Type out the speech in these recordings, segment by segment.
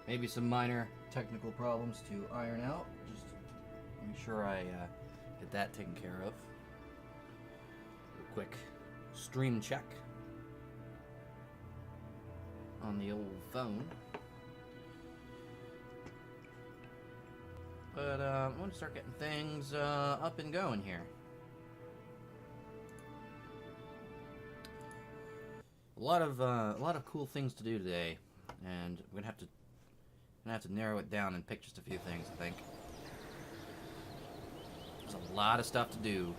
Maybe some minor technical problems to iron out. Just make sure I get that taken care of. A quick stream check on the old phone. But I want to start getting things up and going here. A lot of cool things to do today, and we're gonna have to narrow it down and pick just a few things. I think there's a lot of stuff to do.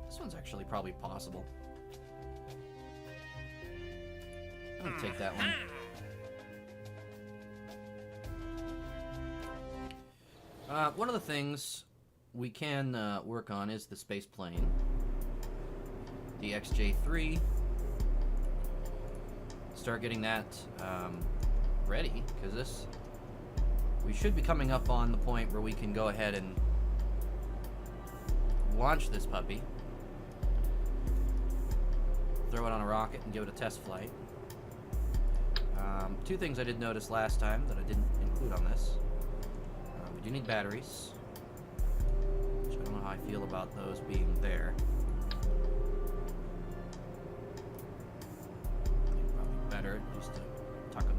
This one's actually probably possible. I'm gonna take that one. One of the things we can work on is the space plane, the XJ3. Start getting that ready, because we should be coming up on the point where we can go ahead and launch this puppy, throw it on a rocket, and give it a test flight. Two things I did notice last time that I didn't include on this. We do need batteries, which I don't know how I feel about those being there. I think probably better just to tuck them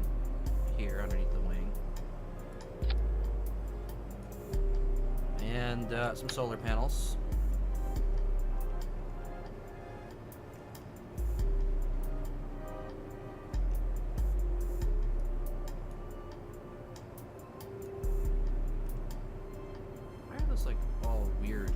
here underneath the wing. And some solar panels. Like all weird.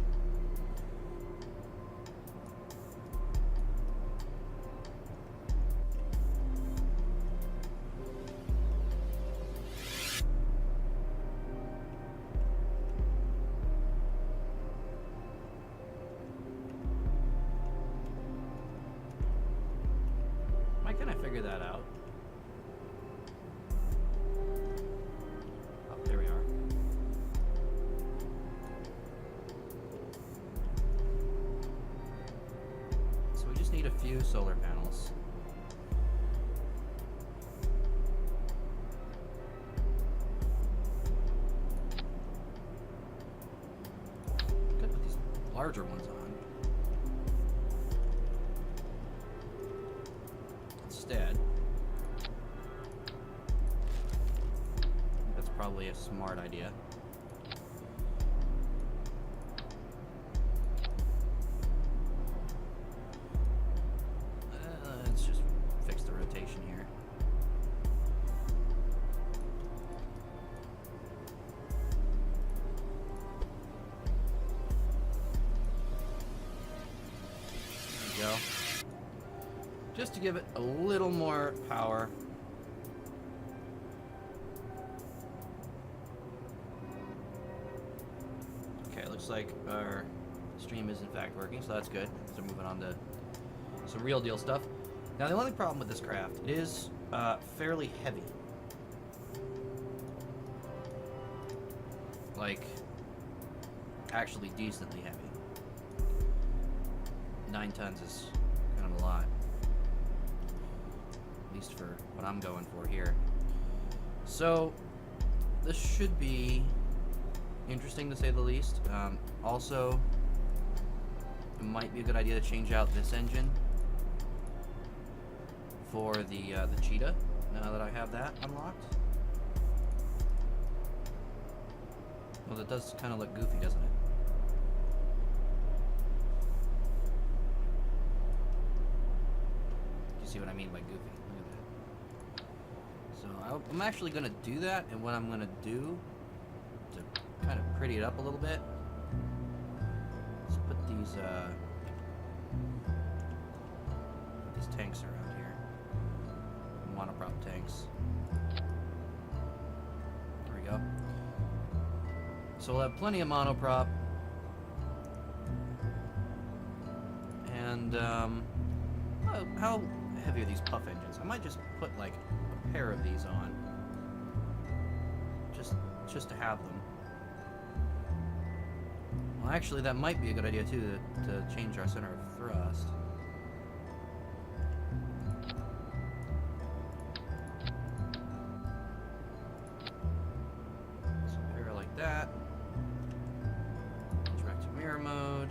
Why can't I figure that out? Oh, there we are. Need a few solar panels. Could put these larger ones on. Instead, that's probably a smart idea. Here. There we go. Just to give it a little more power. Okay, looks like our stream is in fact working, so that's good. So moving on to some real deal stuff. Now, the only problem with this craft, it is fairly heavy. Like, actually decently heavy. 9 tons is kind of a lot. At least for what I'm going for here. So, this should be interesting to say the least. Also, it might be a good idea to change out this engine for the Cheetah, now that I have that unlocked. Well, it does kind of look goofy, doesn't it? Do you see what I mean by goofy? Look at that. So I'm actually going to do that, and what I'm going to do to kind of pretty it up a little bit is put these tanks around. Monoprop tanks. There we go. So we'll have plenty of monoprop. And how heavy are these puff engines? I might just put like a pair of these on. Just to have them. Well, actually, that might be a good idea, too, to change our center of thrust. So, mirror like that. Change back to mirror mode.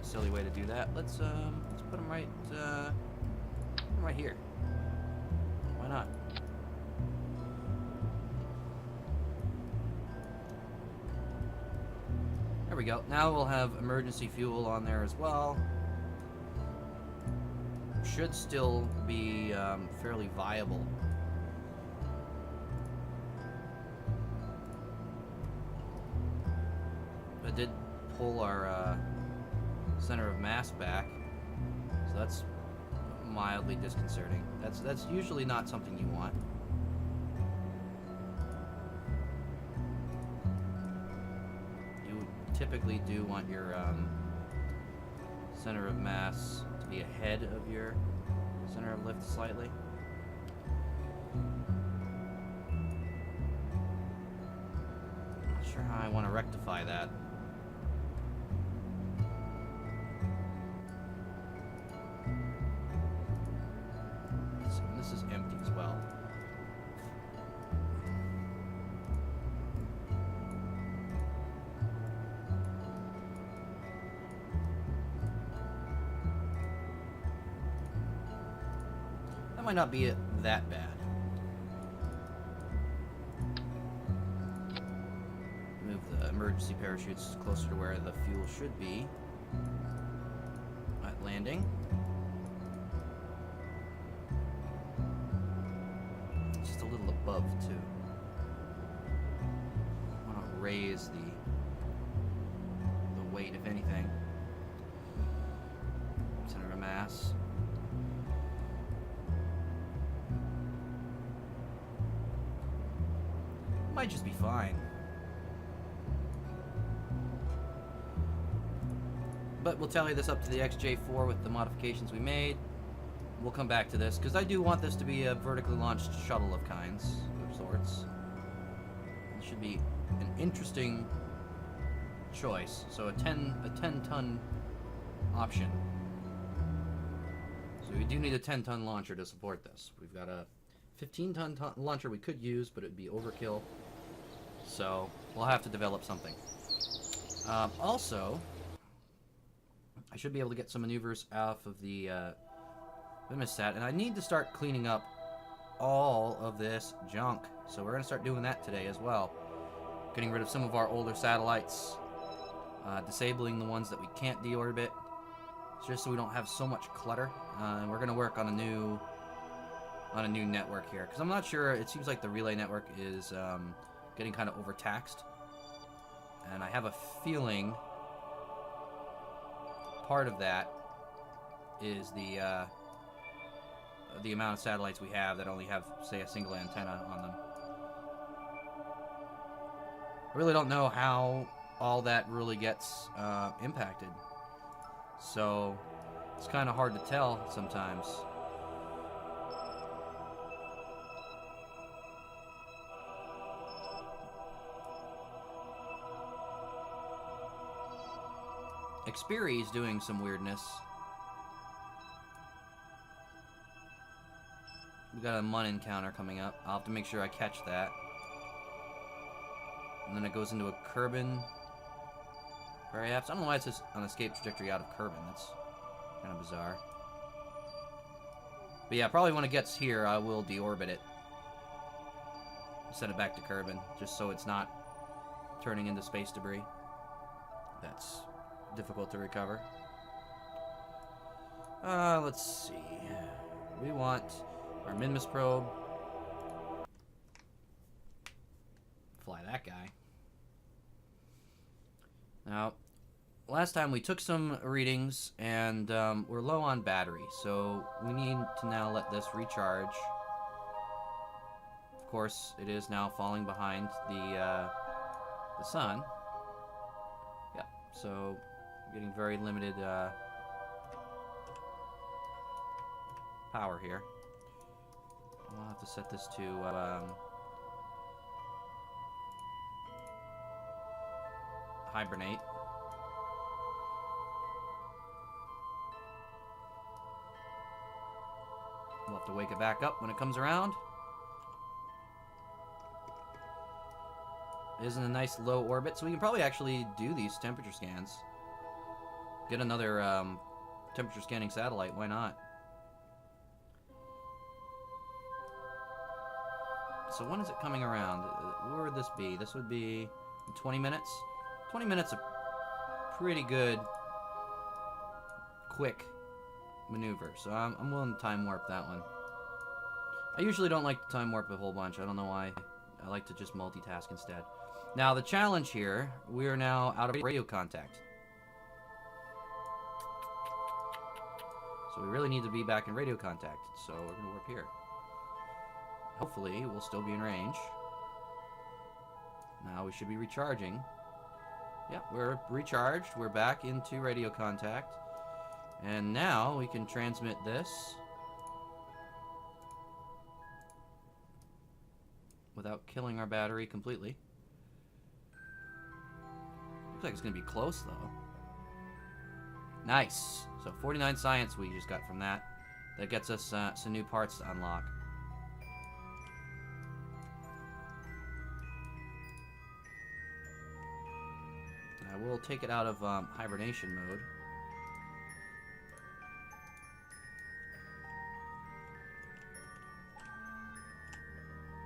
Silly way to do that. Let's put them right here. Why not? There we go. Now we'll have emergency fuel on there as well. Should still be fairly viable. I did pull our center of mass back, so that's mildly disconcerting. That's usually not something you want. You typically do want your center of mass to be ahead of your center of lift slightly. I'm not sure how I want to rectify that. This is empty as well. That might not be that bad. Move the emergency parachutes closer to where the fuel should be at landing. Just a little above too. I want to raise the weight, if anything. Center of mass. Might just be fine. But we'll tally this up to the XJ4 with the modifications we made. We'll come back to this, because I do want this to be a vertically launched shuttle of sorts. It should be an interesting choice. So a 10-ton option. So we do need a 10-ton launcher to support this. We've got a 15-ton launcher we could use, but it would be overkill. So we'll have to develop something. Also, I should be able to get some maneuvers off of the Vimisat, and I need to start cleaning up all of this junk. So we're going to start doing that today as well. Getting rid of some of our older satellites, disabling the ones that we can't deorbit, just so we don't have so much clutter. And we're going to work on a new network here, because I'm not sure. It seems like the relay network is getting kind of overtaxed, and I have a feeling part of that is the amount of satellites we have that only have, say, a single antenna on them. I really don't know how all that really gets impacted, so it's kind of hard to tell sometimes. Xperi is doing some weirdness. We got a Mun encounter coming up. I'll have to make sure I catch that. And then it goes into a Kerbin, perhaps. I don't know why it says an escape trajectory out of Kerbin. That's kind of bizarre. But yeah, probably when it gets here, I will deorbit it. Send it back to Kerbin, just so it's not turning into space debris. That's difficult to recover. Let's see. We want our Minmus probe. Fly that guy. Now, last time we took some readings, and we're low on battery, so we need to now let this recharge. course, it is now falling behind the sun. Yeah, so getting very limited power here. I'll have to set this to hibernate. We'll have to wake it back up when it comes around. It is in a nice low orbit, so we can probably actually do these temperature scans. Get another temperature scanning satellite, why not? So when is it coming around? Where would this be? This would be in 20 minutes? 20 minutes, a pretty good, quick maneuver. So I'm willing to time warp that one. I usually don't like to time warp a whole bunch. I don't know why. I like to just multitask instead. Now the challenge here, we are now out of radio contact. So we really need to be back in radio contact. So we're going to warp here. Hopefully we'll still be in range. Now we should be recharging. Yep, we're recharged. We're back into radio contact. And now we can transmit this without killing our battery completely. Looks like it's going to be close, though. Nice. So 49 science we just got from that. That gets us some new parts to unlock. I will take it out of hibernation mode.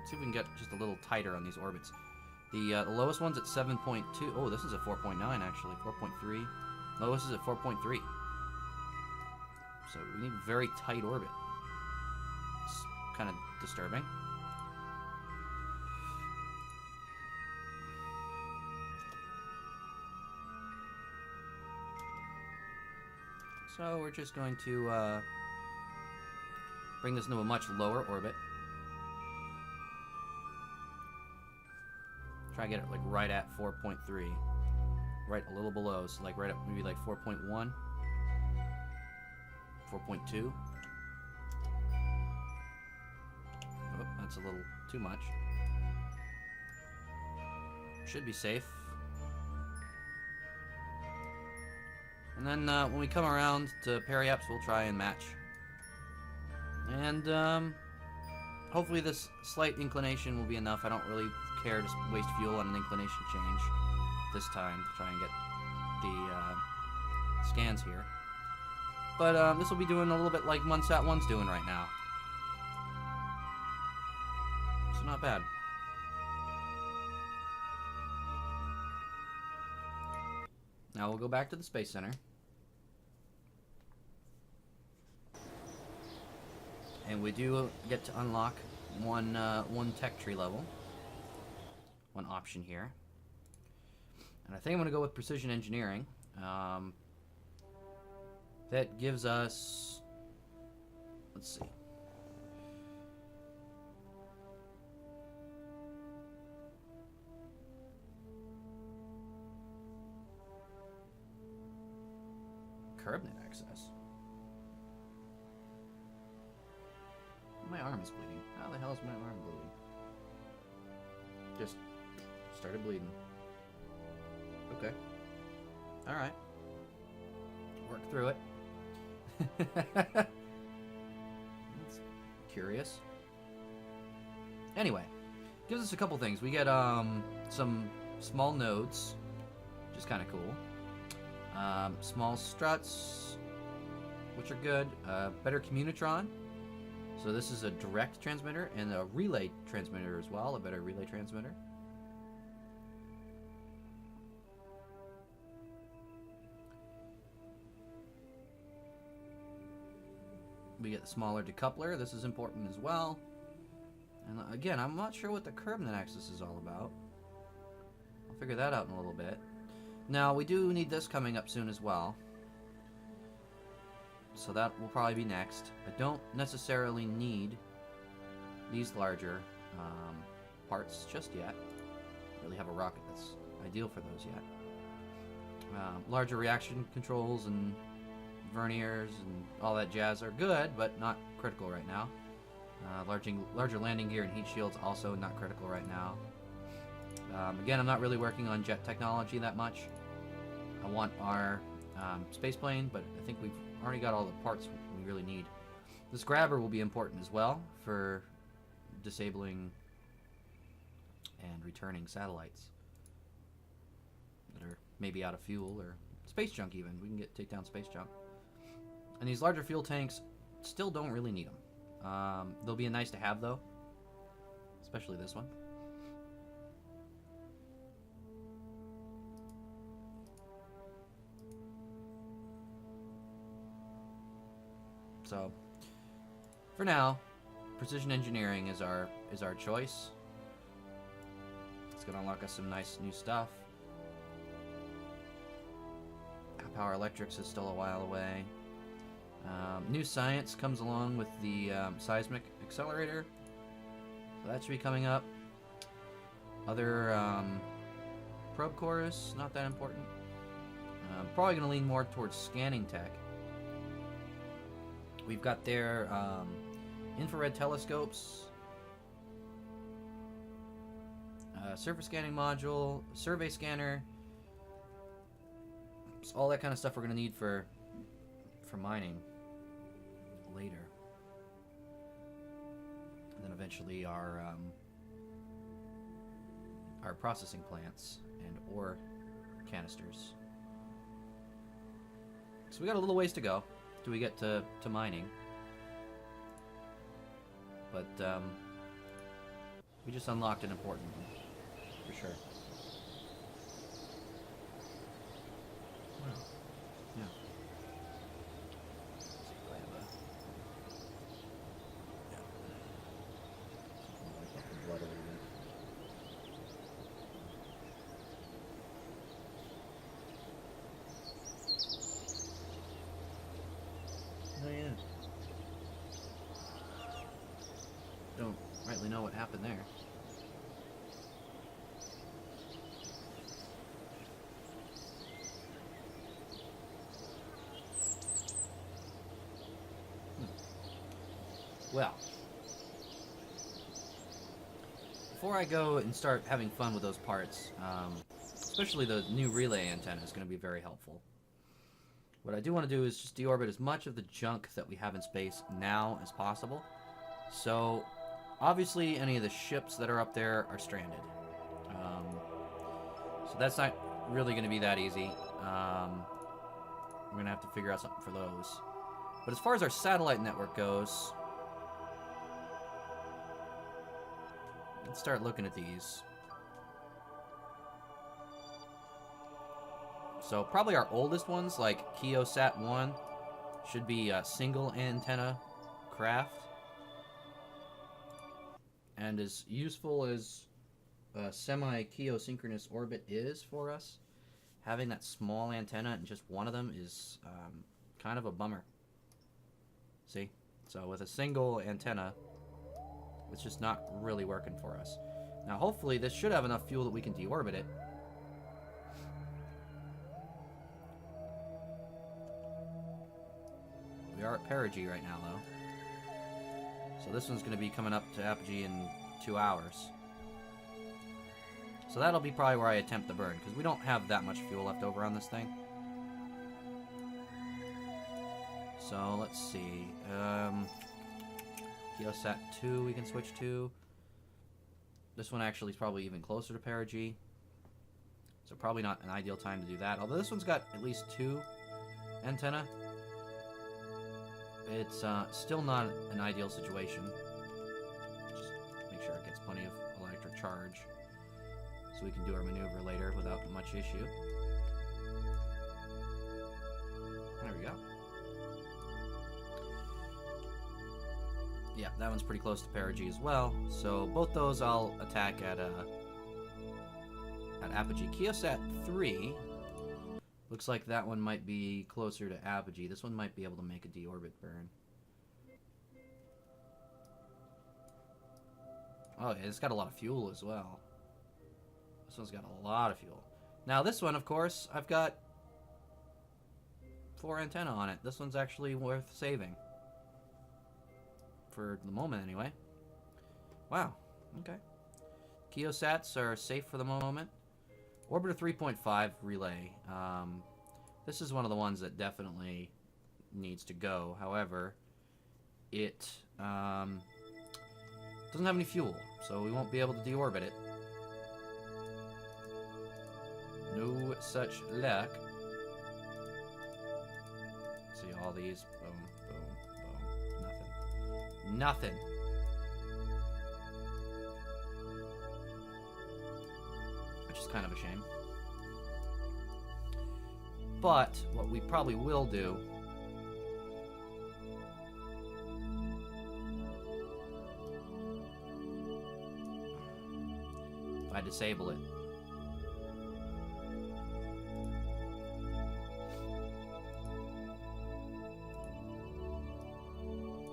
See if we can get just a little tighter on these orbits. The lowest one's at 7.2. Oh, this is a 4.9 actually. 4.3. Lowest is at 4.3. So we need a very tight orbit. It's kind of disturbing. So we're just going to bring this into a much lower orbit. Try to get it like right at 4.3. Right a little below, so like right up maybe like 4.1. 4.2. Oh, that's a little too much. Should be safe. And then when we come around to periaps, we'll try and match. And hopefully this slight inclination will be enough. I don't really care to waste fuel on an inclination change this time to try and get the scans here. But this will be doing a little bit like Munsat1's doing right now. So not bad. Now we'll go back to the Space Center. And we do get to unlock one tech tree level. One option here. And I think I'm going to go with precision engineering. That gives us... Let's see. Curbnet access. My arm is bleeding. How the hell is my arm bleeding? Just started bleeding. Okay. Alright. Work through it. That's curious. Anyway, gives us a couple things. We get some small nodes, which is kind of cool. Small struts, which are good. Better communitron. So this is a direct transmitter and a relay transmitter as well. A better relay transmitter. We get the smaller decoupler. This is important as well. And again, I'm not sure what the curbnet axis is all about. I'll figure that out in a little bit. Now, we do need this coming up soon as well. So that will probably be next. I don't necessarily need these larger parts just yet. Don't really have a rocket that's ideal for those yet. Larger reaction controls and verniers and all that jazz are good, but not critical right now. Larger landing gear and heat shields also not critical right now. Again, I'm not really working on jet technology that much. I want our space plane, but I think we've already got all the parts we really need. This grabber will be important as well for disabling and returning satellites that are maybe out of fuel, or space junk even. We can take down space junk. And these larger fuel tanks still don't really need them. They'll be nice to have though, especially this one. So, for now, precision engineering is our choice. It's gonna unlock us some nice new stuff. Power electrics is still a while away. New science comes along with the seismic accelerator, so that should be coming up. Other probe cores, not that important. Probably gonna lean more towards scanning tech. We've got their infrared telescopes, surface scanning module, survey scanner, so all that kind of stuff we're going to need for mining later. And then eventually our processing plants and ore canisters. So we got a little ways to go till we get to mining. But we just unlocked an important one, for sure. Wow. Yeah. Let's see if I have a... Yeah. Wipe up the blood a little bit. Oh yeah. Don't rightly know what happened there. Well, before I go and start having fun with those parts, especially the new relay antenna is going to be very helpful. What I do want to do is just deorbit as much of the junk that we have in space now as possible. So, obviously, any of the ships that are up there are stranded. So that's not really going to be that easy. We're going to have to figure out something for those. But as far as our satellite network goes, let's start looking at these. So probably our oldest ones, like KSP 1, should be a single antenna craft. And as useful as a semi-geosynchronous orbit is for us, having that small antenna and just one of them is kind of a bummer. See? So with a single antenna, it's just not really working for us. Now hopefully this should have enough fuel that we can deorbit it. We are at perigee right now, though. So this one's going to be coming up to apogee in 2 hours. So that'll be probably where I attempt the burn, because we don't have that much fuel left over on this thing. So let's see. KSP 2 we can switch to. This one actually is probably even closer to perigee. So probably not an ideal time to do that. Although this one's got at least 2 antenna. It's still not an ideal situation. Just make sure it gets plenty of electric charge so we can do our maneuver later without much issue. There we go. Yeah, that one's pretty close to perigee as well. So both those I'll attack at apogee. KSP 3 looks like that one might be closer to apogee. This one might be able to make a deorbit burn. Oh, yeah, it's got a lot of fuel as well. This one's got a lot of fuel. Now, this one, of course, I've got 4 antenna on it. This one's actually worth saving. For the moment, anyway. Wow. Okay. Keosats are safe for the moment. Orbiter 3.5 relay. This is one of the ones that definitely needs to go. However, it doesn't have any fuel, so we won't be able to deorbit it. No such luck. See all these. Boom, boom, boom. Nothing. Nothing. Which is kind of a shame. But what we probably will do if I disable it.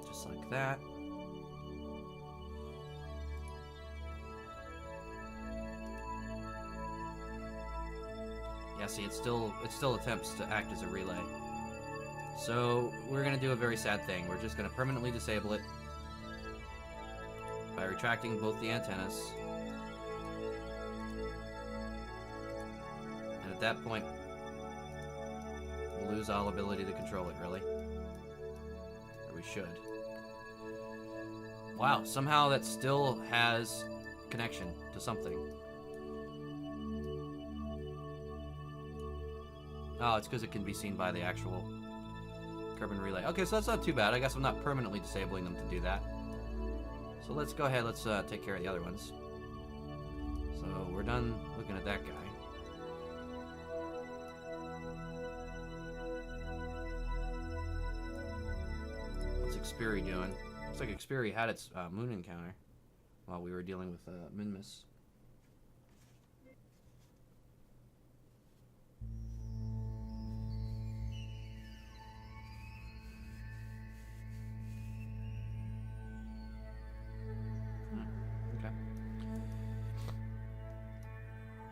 Just like that. Yeah, see, it still attempts to act as a relay. So we're gonna do a very sad thing. We're just gonna permanently disable it by retracting both the antennas. And at that point, we'll lose all ability to control it, really. Or we should. Wow, somehow that still has connection to something. Oh, it's because it can be seen by the actual carbon relay. Okay, so that's not too bad. I guess I'm not permanently disabling them to do that. So let's go ahead. Let's take care of the other ones. So we're done looking at that guy. What's Xperi doing? Looks like Xperi had its moon encounter while we were dealing with Minmus.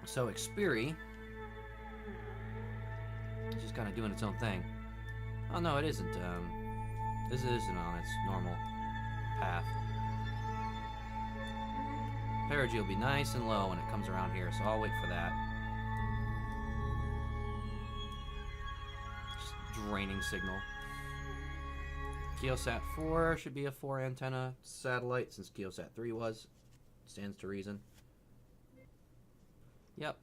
So Xperi is just kind of doing its own thing. Oh no, it isn't. This isn't on its normal path. Perigee will be nice and low when it comes around here, so I'll wait for that. Just draining signal. Keosat 4 should be a 4 antenna satellite, since Keosat 3 was. Stands to reason. Yep.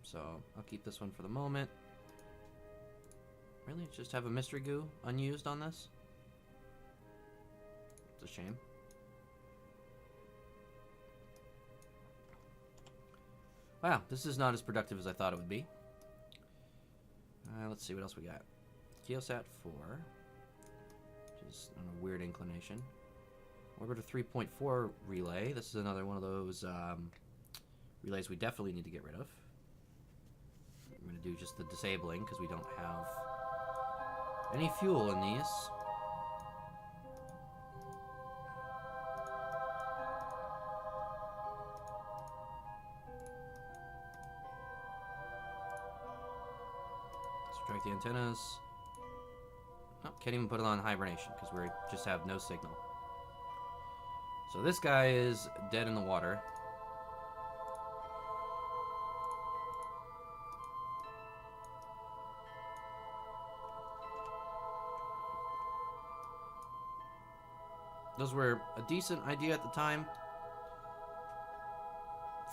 So I'll keep this one for the moment. Really? Just have a mystery goo unused on this? It's a shame. Wow, this is not as productive as I thought it would be. Let's see what else we got. Keosat 4, which is on a weird inclination. Orbiter 3.4 relay. This is another one of those relays we definitely need to get rid of. I'm going to do just the disabling because we don't have any fuel in these. Subtract the antennas. Oh, can't even put it on hibernation because we just have no signal. So this guy is dead in the water. Those were a decent idea at the time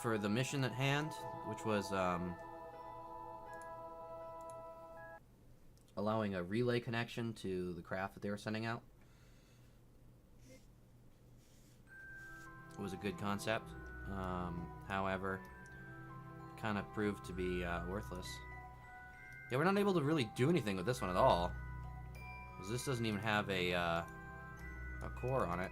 for the mission at hand, which was allowing a relay connection to the craft that they were sending out. It was a good concept. However, kind of proved to be worthless. Yeah, we're not able to really do anything with this one at all, because this doesn't even have a core on it.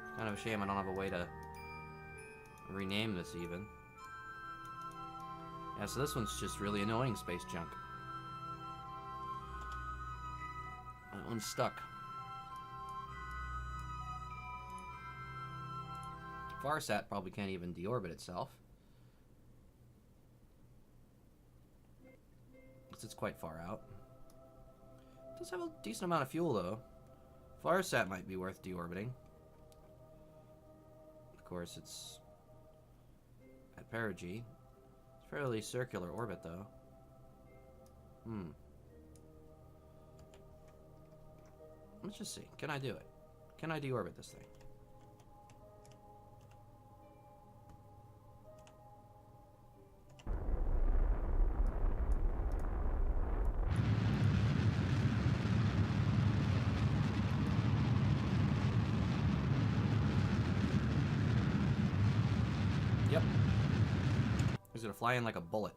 It's kind of a shame I don't have a way to rename this even. Yeah, so this one's just really annoying space junk. That one's stuck. Farsat probably can't even deorbit itself. Because it's quite far out. It does have a decent amount of fuel, though. Farsat might be worth deorbiting. Of course, it's at perigee. It's a fairly circular orbit, though. Let's just see. Can I do it? Can I deorbit this thing? Yep. He's gonna fly in like a bullet.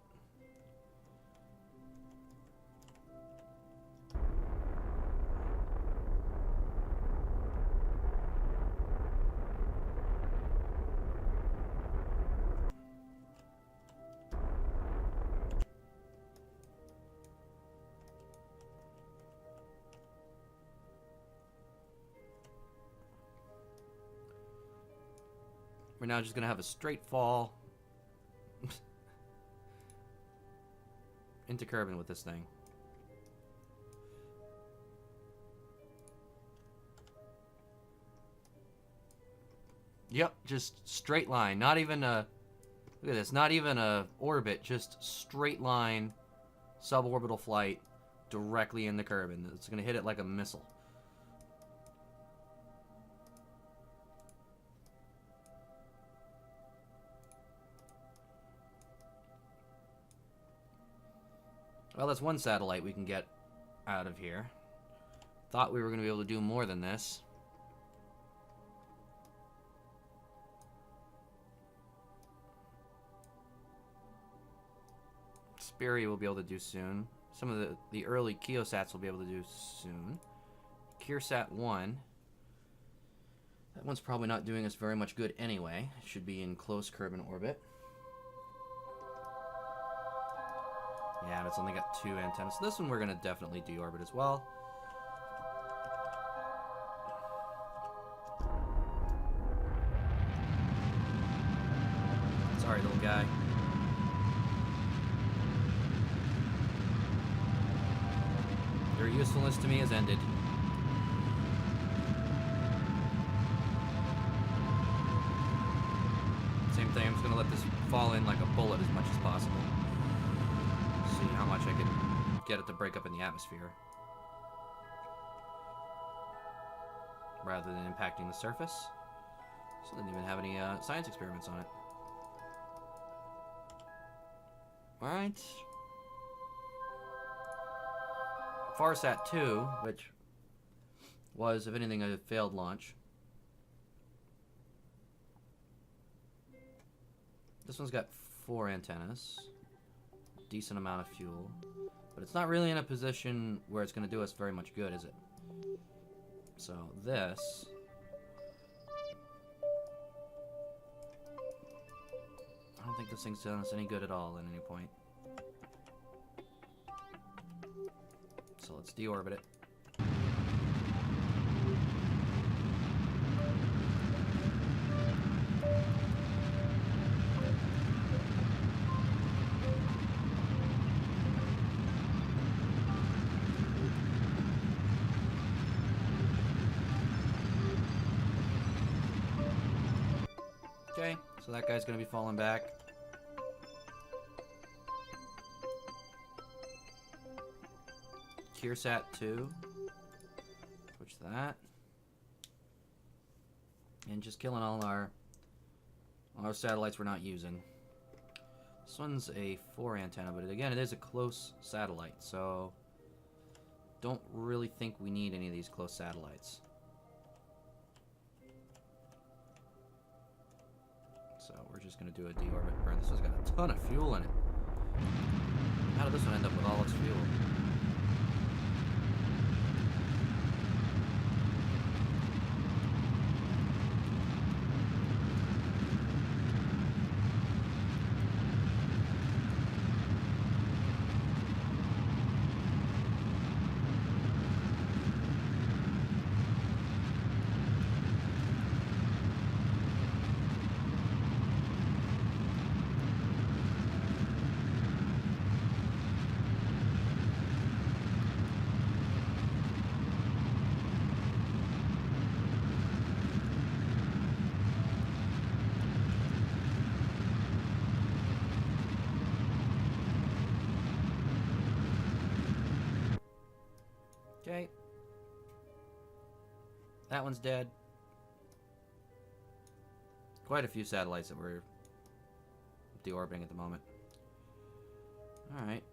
We're now just gonna have a straight fall into Kerbin with this thing. Yep, just straight line. Not even a... Look at this. Not even a orbit. Just straight line, suborbital flight, directly into Kerbin. It's gonna hit it like a missile. Well, that's one satellite we can get out of here. Thought we were going to be able to do more than this. Spiri will be able to do soon. Some of the early Keosats will be able to do soon. Kirsat 1. That one's probably not doing us very much good anyway. It should be in close Kerbin orbit. Yeah, but it's only got 2 antennas. So this one we're going to definitely deorbit as well. Sorry, little guy. Your usefulness to me has ended. Same thing, I'm just going to let this fall in like a bullet as much as possible. See how much I can get it to break up in the atmosphere rather than impacting the surface. So I didn't even have any science experiments on it. Alright. Farsat 2, which was, if anything, a failed launch. This one's got 4 antennas. Decent amount of fuel, but it's not really in a position where it's going to do us very much good, is it? So this I don't think this thing's done us any good at all at any point. So let's deorbit it. Okay, so that guy's gonna be falling back. Kirsat 2. Switch that. And just killing all our satellites we're not using. This one's a 4 antenna, but again, it is a close satellite, so don't really think we need any of these close satellites. So we're just going to do a deorbit burn. This one's got a ton of fuel in it. How did this one end up with all its fuel? That one's dead. Quite a few satellites that we're deorbiting at the moment. Alright,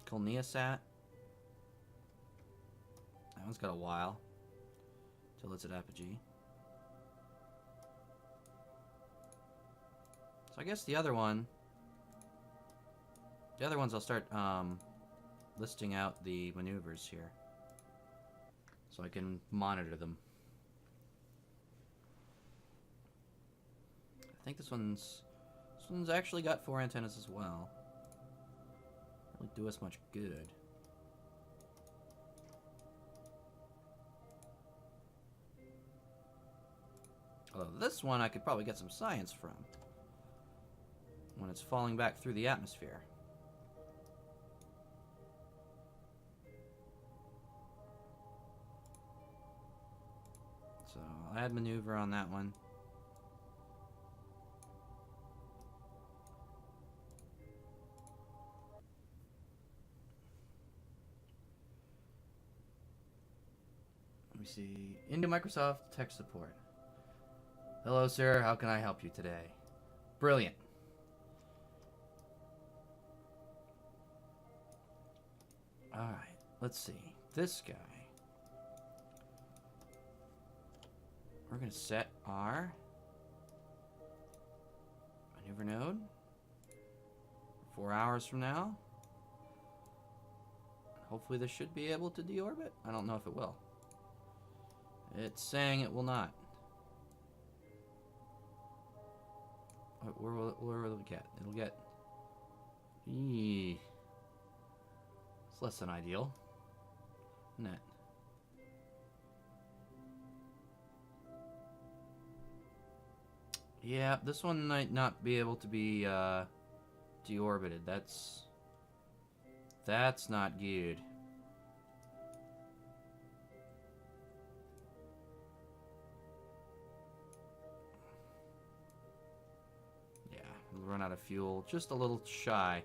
Kolniasat. That one's got a while till it's at apogee. So I guess the other ones I'll start listing out the maneuvers here, so I can monitor them. I think this one's actually got 4 antennas as well. Really do us much good. Although this one I could probably get some science from when it's falling back through the atmosphere. So I'll add maneuver on that one. Let me see. Into Microsoft tech support. Hello, sir. How can I help you today? Brilliant. Alright, let's see. This guy. We're going to set our maneuver node 4 hours from now. Hopefully this should be able to deorbit. I don't know if it will. It's saying it will not. Where will it get? It'll get... Eee. It's less than ideal. Isn't it? Yeah, this one might not be able to be deorbited. That's not good. Yeah, we'll run out of fuel just a little shy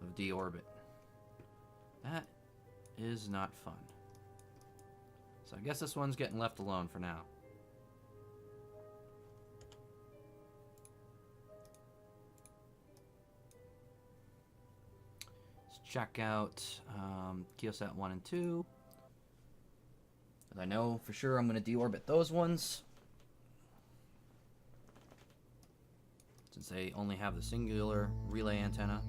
of deorbit. That is not fun. So I guess this one's getting left alone for now. Check out KSP 1 and 2. As I know for sure I'm going to deorbit those ones, since they only have the singular relay antenna.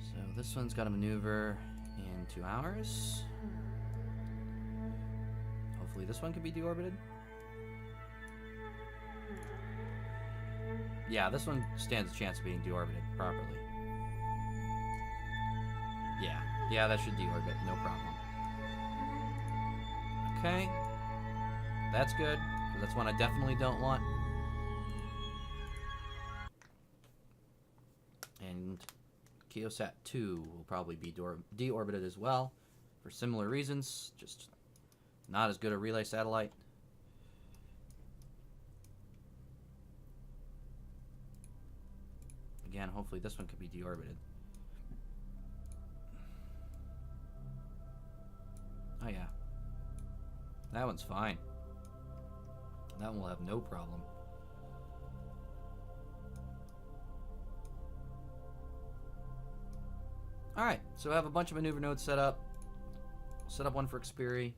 So this one's got a maneuver in 2 hours. Hopefully this one can be deorbited. Yeah, this one stands a chance of being deorbited properly. Yeah, that should deorbit, no problem. Okay. That's good, because that's one I definitely don't want. And KSP 2 will probably be deorbited as well, for similar reasons, just not as good a relay satellite. Again, hopefully this one could be deorbited. Oh yeah. That one's fine. That one will have no problem. Alright, so I have a bunch of maneuver nodes set up. Set up one for Xperi.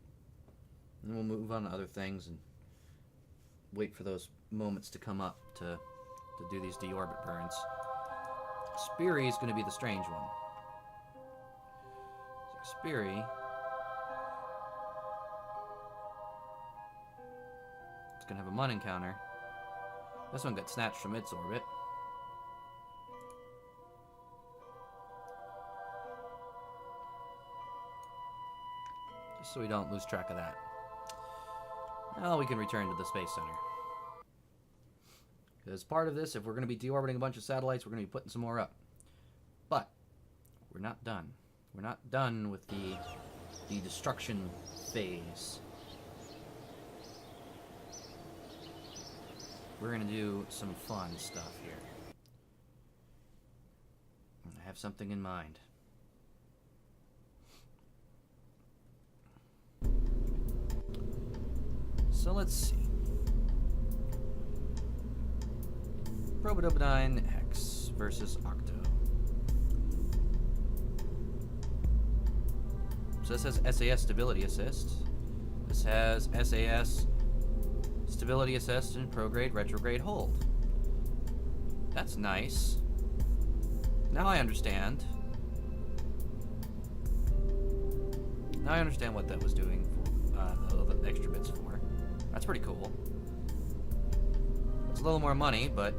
And then we'll move on to other things and wait for those moments to come up to do these deorbit burns. Xperi is going to be the strange one. So Xperi, it's going to have a Mun encounter. This one got snatched from its orbit. Just so we don't lose track of that. Now we can return to the Space Center. As part of this, if we're going to be deorbiting a bunch of satellites, we're going to be putting some more up. But we're not done. We're not done with the destruction phase. We're going to do some fun stuff here. I have something in mind. so let's see. Probodobodine X versus Octo. So this has SAS Stability Assist. This has SAS Stability Assist and Prograde Retrograde Hold. That's nice. Now I understand. Now I understand what that was doing for the extra bits for. That's pretty cool. It's a little more money, but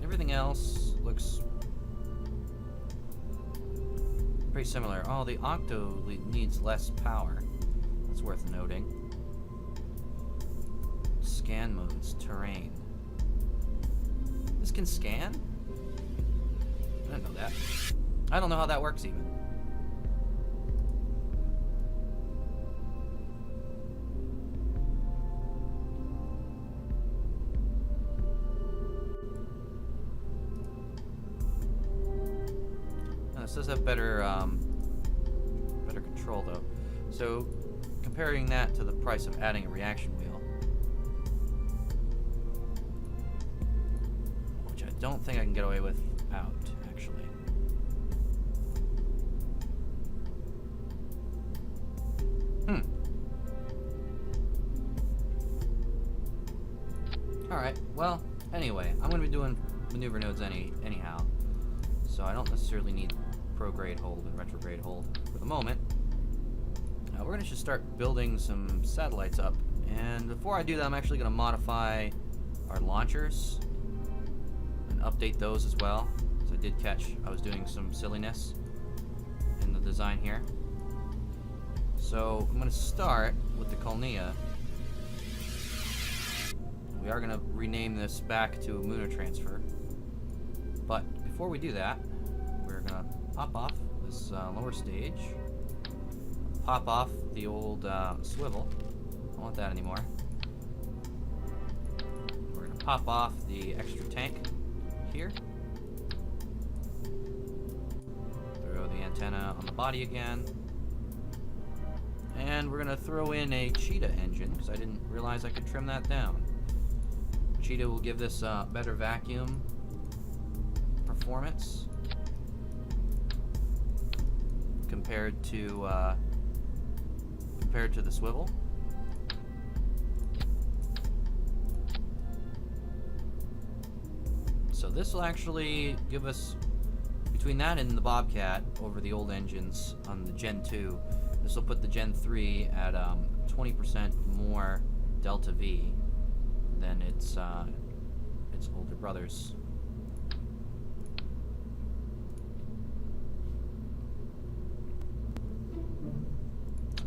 everything else looks pretty similar. Oh, the Octo needs less power. That's worth noting. Scan modes, terrain. This can scan? I didn't know that. I don't know how that works even. This does have better control though. So comparing that to the price of adding a reaction wheel, which I don't think I can get away without, actually. Alright, well, anyway, I'm going to be doing maneuver nodes anyhow, so I don't necessarily need prograde hold and retrograde hold for the moment. We're going to just start building some satellites up, and before I do that, I'm actually going to modify our launchers and update those as well, because I did catch I was doing some silliness in the design here. So I'm going to start with the Colnia. We are going to rename this back to a Lunar Transfer, but before we do that, we're going to pop off this lower stage. Pop off the old swivel. I don't want that anymore. We're going to pop off the extra tank here. Throw the antenna on the body again. And we're going to throw in a Cheetah engine, because I didn't realize I could trim that down. Cheetah will give this better vacuum performance compared to the swivel. So this will actually give us, between that and the Bobcat over the old engines on the Gen 2, this will put the Gen 3 at 20% more Delta V than its older brothers.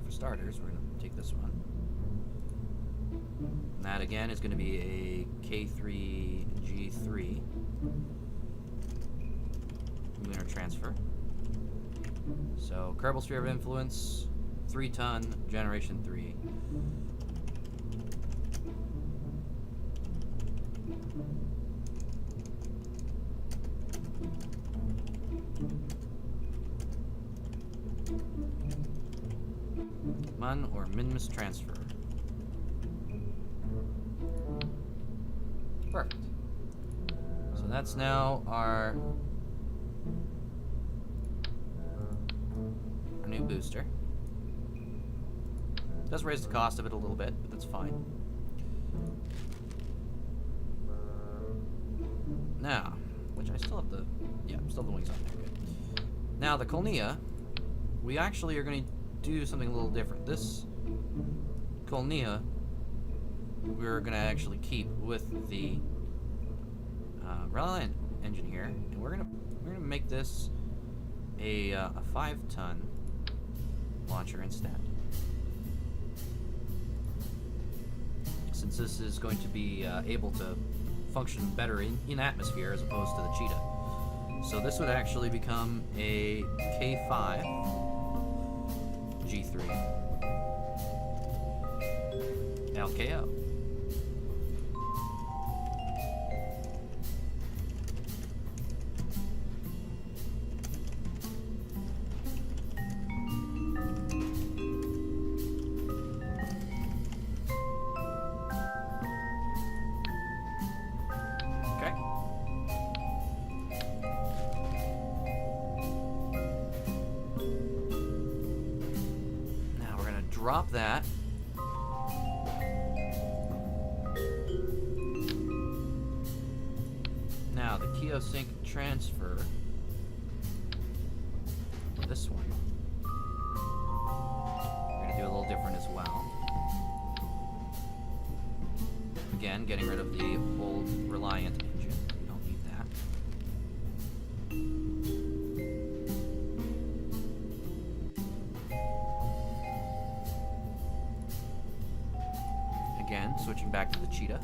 Starters, we're going to take this one. And that again is going to be a K3G3 Lunar Transfer. So Kerbal Sphere of Influence, 3-ton, Generation 3. Mun or Minmus transfer. Perfect. So that's now our new booster. Does raise the cost of it a little bit, but that's fine. Now, which I still have the, yeah, still have the wings on there, good. Now the Colnia, we actually are going to do something a little different. This Colnia we're going to actually keep with the Reliant engine here, and we're gonna make this a 5-ton launcher instead. Since this is going to be able to function better in atmosphere as opposed to the Cheetah. So this would actually become a K5 G3 LKO. drop that. Now the Keosync transfer. This one. We're going to do a little different as well. Again, getting rid of the old Reliant engine. We don't need that. Again, switching back to the Cheetah.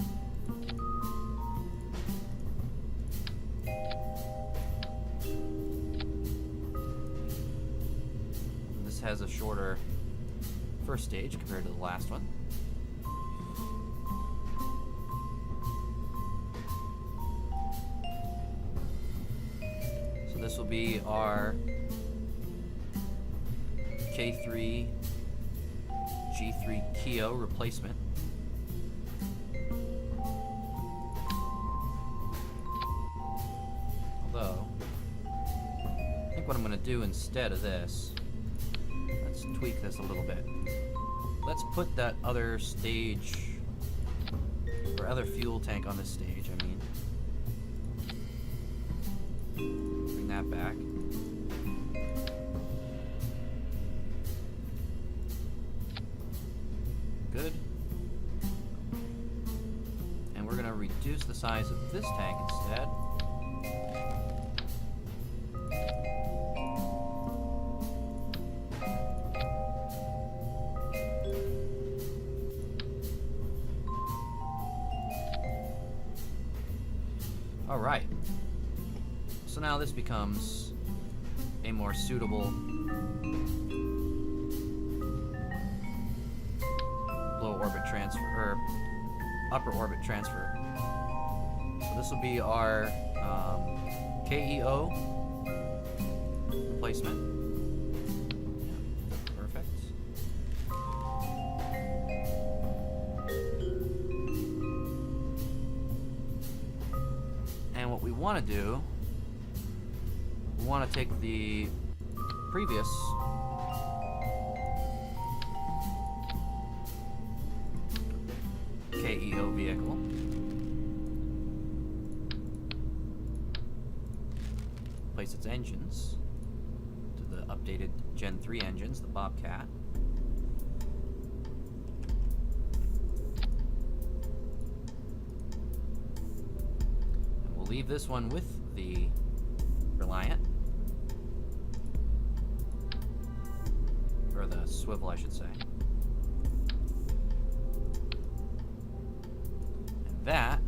This has a shorter first stage compared to the last one. So this will be our K3 G3 Keo replacement. Although, I think what I'm going to do instead of this, let's tweak this a little bit. Let's put that other stage, or other fuel tank on this stage, I mean. Bring that back. Good. And we're going to reduce the size of this tank instead. Alright, so now this becomes a more suitable low orbit transfer, or upper orbit transfer. So this will be our KEO replacement. Yeah, perfect. And what we want to do, we want to take the previous KEO vehicle, place its engines to the updated Gen 3 engines, the Bobcat. Leave this one with the Reliant, or the swivel, I should say. And that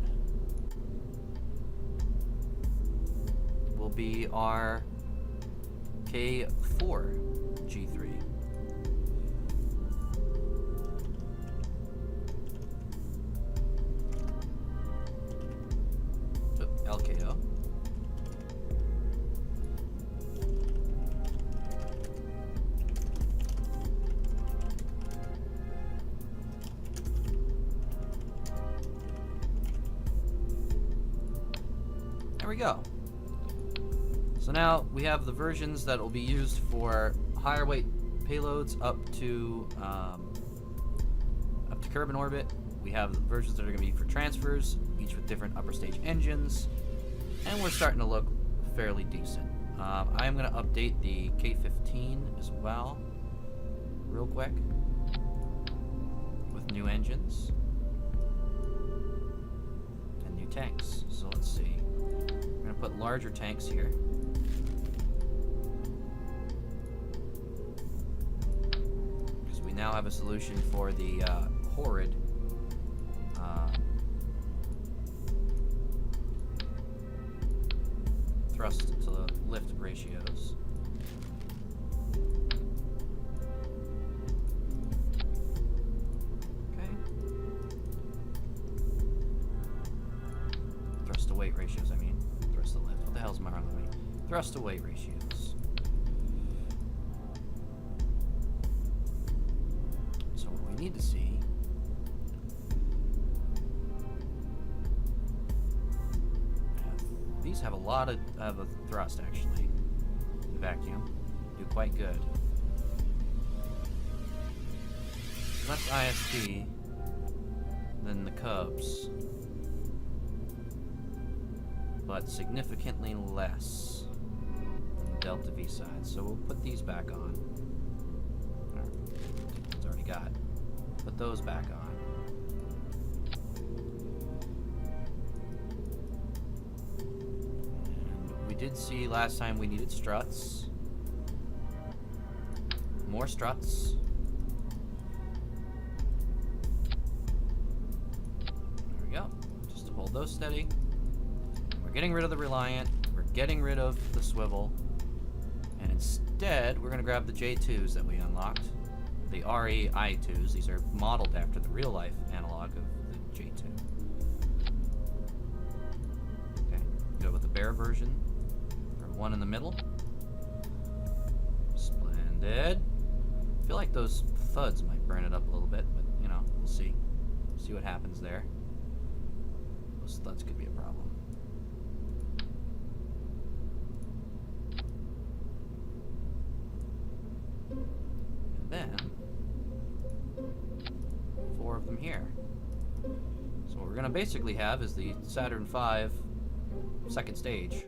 will be our K4 G3. LKO. There we go. So now we have the versions that will be used for higher weight payloads up to Kerbin orbit. We have the versions that are going to be for transfers, each with different upper stage engines, and we're starting to look fairly decent. I am going to update the K15 as well, real quick, with new engines and new tanks. So let's see. We're going to put larger tanks here. Because we now have a solution for the horrid thrust to lift ratios. Okay. Thrust to weight ratios, I mean. Thrust to lift. What the hell's my wrong with me? Thrust to weight ratios. So what we need to see these have a lot of a thrust, actually. The vacuum do quite good. less ISP than the Cubs, but significantly less than the Delta V side. So we'll put these back on. It's already got. Put those back on. And we did see last time we needed struts. More struts. There we go. Just to hold those steady. We're getting rid of the Reliant. We're getting rid of the swivel. And instead, we're going to grab the J2s that we unlocked. The RE I2s. These are modeled after the real-life analog of the J2. Okay. Go with the bare version. Or one in the middle. Splendid. I feel like those thuds might burn it up a little bit, but, you know, we'll see. See what happens there. Those thuds could be a problem. And then, 4 of them here. So what we're going to basically have is the Saturn V second stage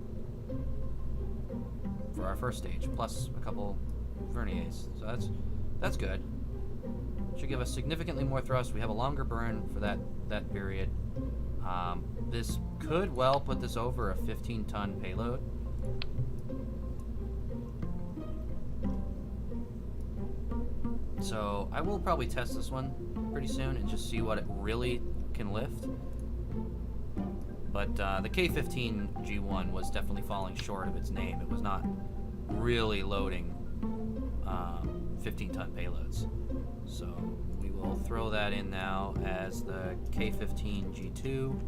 for our first stage, plus a couple verniers. So that's good. Should give us significantly more thrust. We have a longer burn for that period. This could well put this over a 15-ton payload. So I will probably test this one pretty soon and just see what it really can lift. But the K-15 G1 was definitely falling short of its name. It was not really loading 15-ton payloads. So we will throw that in now as the K-15 G2.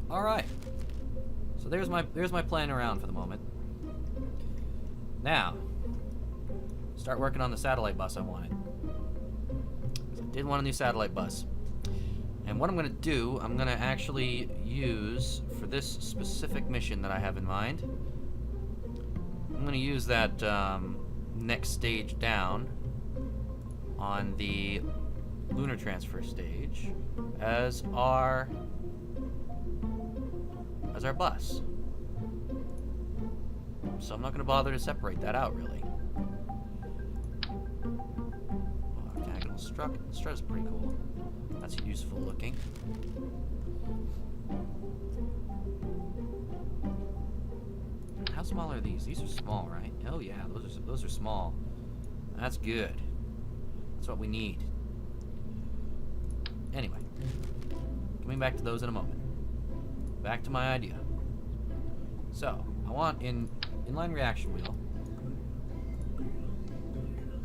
All right. So there's my plan around for the moment. Now, start working on the satellite bus I wanted. I did want a new satellite bus. And what I'm going to do, I'm going to actually use, for this specific mission that I have in mind, I'm going to use that next stage down on the lunar transfer stage as our bus. So I'm not going to bother to separate that out, really. Oh, octagonal strut is pretty cool. That's useful looking. How small are these? These are small, right? Oh yeah, those are small. That's good. That's what we need. Anyway, coming back to those in a moment. Back to my idea. So, I want inline reaction wheel.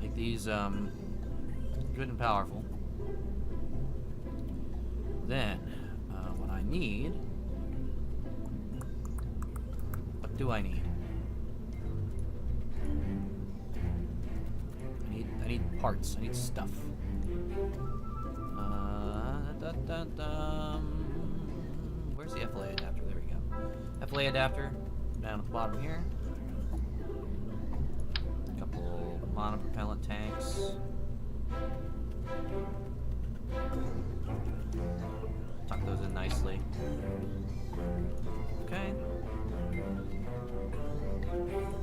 Make these good and powerful. Then, what I need. What do I need? I need parts. I need stuff. Where's the FLA adapter? There we go. FLA adapter down at the bottom here. A couple monopropellant tanks. Tuck those in nicely. Okay.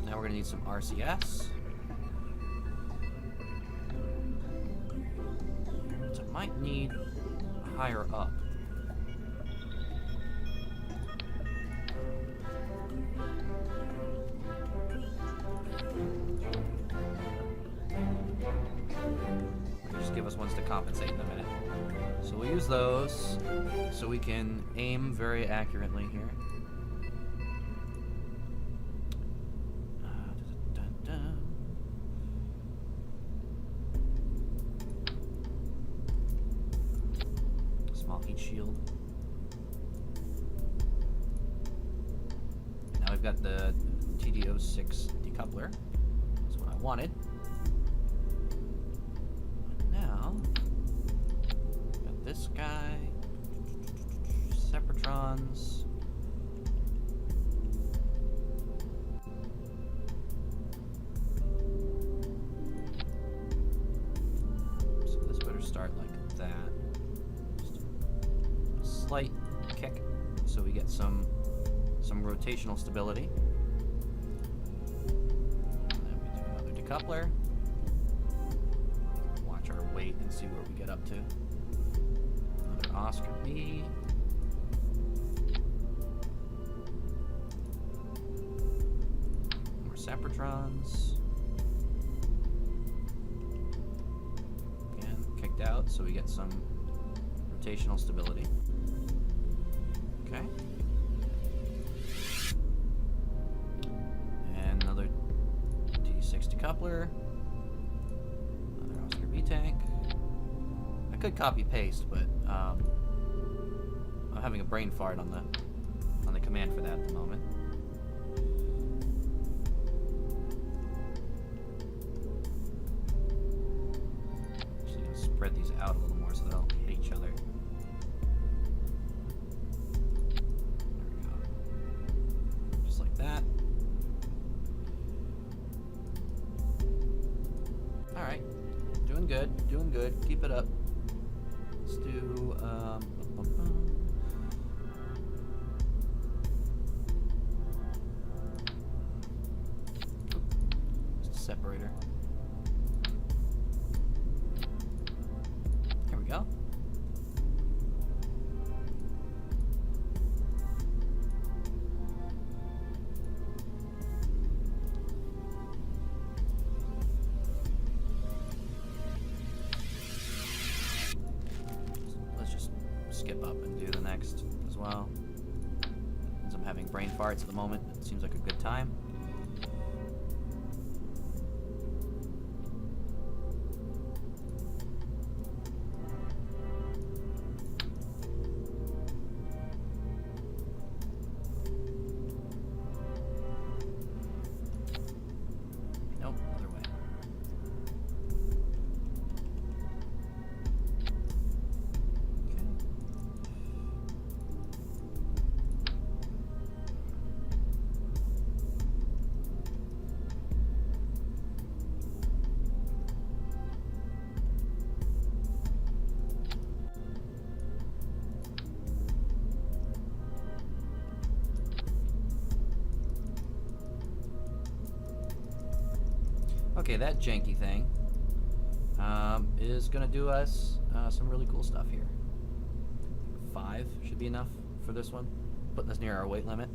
Now we're gonna need some RCS. So I might need higher up. Just give us ones to compensate in a minute. So we'll use those so we can aim very accurately here. Small heat shield. I've got the TD06 decoupler. That's what I wanted. Now, got this guy. Separatrons. So this better start like that. Just a slight kick, so we get some rotational stability. And then we do another decoupler. Watch our weight and see where we get up to. Another Oscar B. More Separatrons. Again, kicked out, so we get some rotational stability. Okay. And another T6 decoupler. Another Oscar B tank. I could copy paste, but I'm having a brain fart on the command for that at the moment. Actually, gonna spread these out a little more so they don't hit each other. That. Alright. Doing good. Keep it up. Let's do, just a separator. There we go. Skip up and do the next as well. Since I'm having brain farts at the moment, it seems like a good time. Nope, other way. Okay, that janky thing is going to do us some really cool stuff here. 5 should be enough for this one, putting us near our weight limit.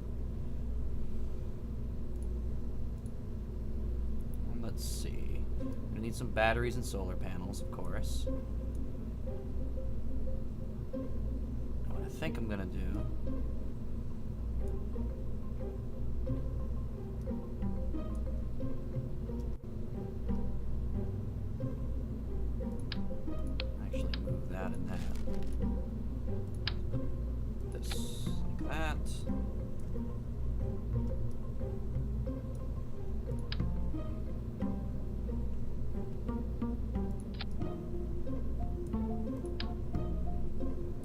And let's see. We're going to need some batteries and solar panels, of course. What I think I'm going to do... that and that. This like that.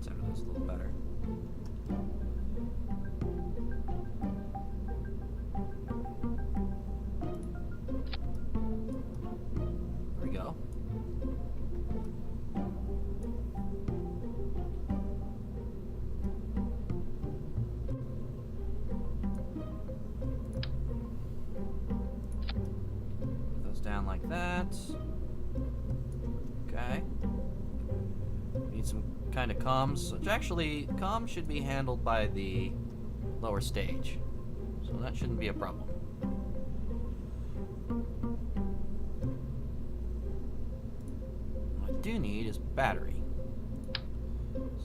Center this a little better. There we go. Down like that. Okay. Need some kind of comms, which actually, comms should be handled by the lower stage. So that shouldn't be a problem. What I do need is battery.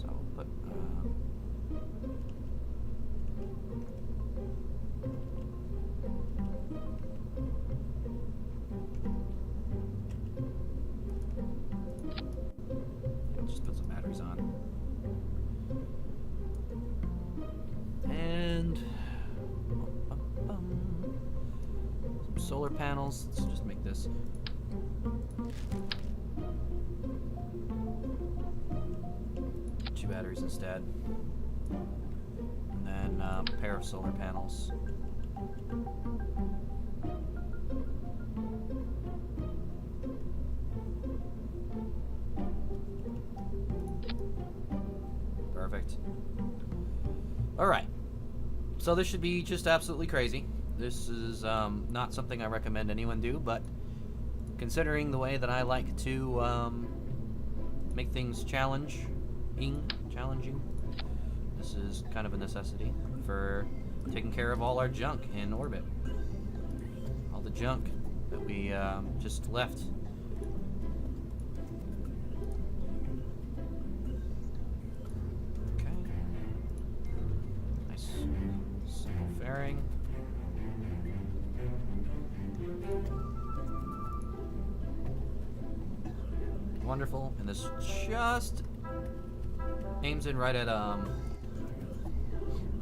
So I'll put, just put some batteries on. And solar panels. Let's just make this. Two batteries instead. And then a pair of solar panels. Perfect. Alright. So this should be just absolutely crazy. This is not something I recommend anyone do, but considering the way that I like to make things challenging, this is kind of a necessity for taking care of all our junk in orbit. All the junk that we just left. Okay. Nice. Simple fairing. Wonderful. And this just aims in right at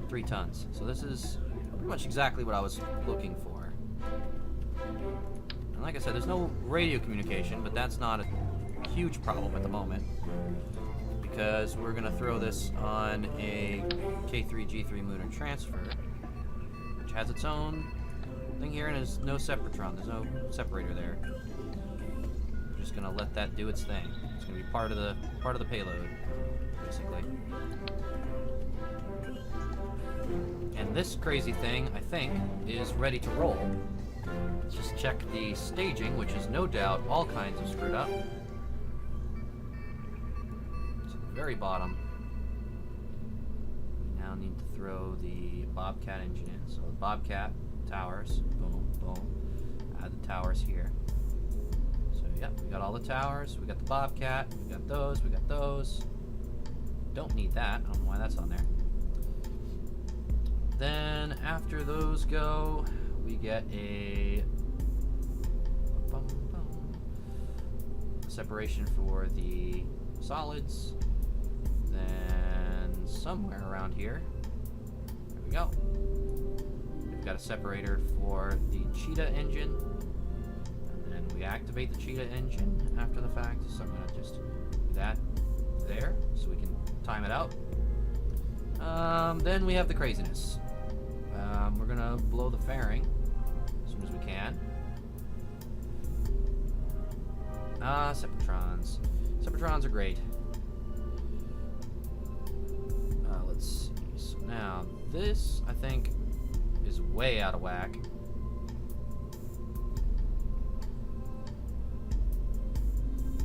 3 tons. So this is pretty much exactly what I was looking for. And like I said, there's no radio communication, but that's not a huge problem at the moment, because we're gonna throw this on a K3G3 lunar transfer, which has its own thing here, and there's no separator. There's no separator there. We're just gonna let that do its thing. It's gonna be part of the payload, basically. And this crazy thing, I think, is ready to roll. Let's just check the staging, which is no doubt all kinds of screwed up. To the very bottom. We now need to throw the Bobcat engine in. So the Bobcat towers, boom, boom. Add the towers here. So yep, we got all the towers, we got the Bobcat, we got those, we got those. Don't need that, I don't know why that's on there. Then after those go, we get a separation for the solids. Then somewhere around here, there we go. We've got a separator for the Cheetah engine. And then we activate the Cheetah engine after the fact. So I'm gonna just do that there so we can time it out. Then we have the craziness. We're gonna blow the fairing as soon as we can. Separatrons. Separatrons are great. Let's see. So now this, I think, is way out of whack.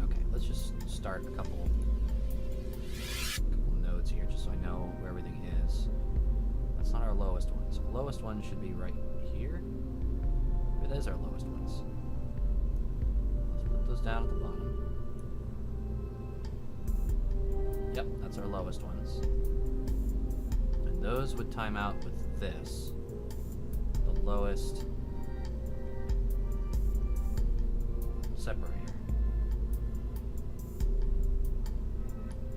Okay, let's just start a couple nodes here, just so I know where everything is. That's not our lowest one. So the lowest one should be right here. It is our lowest ones. Let's put those down at the bottom. Yep, that's our lowest ones. And those would time out with this. The lowest separator.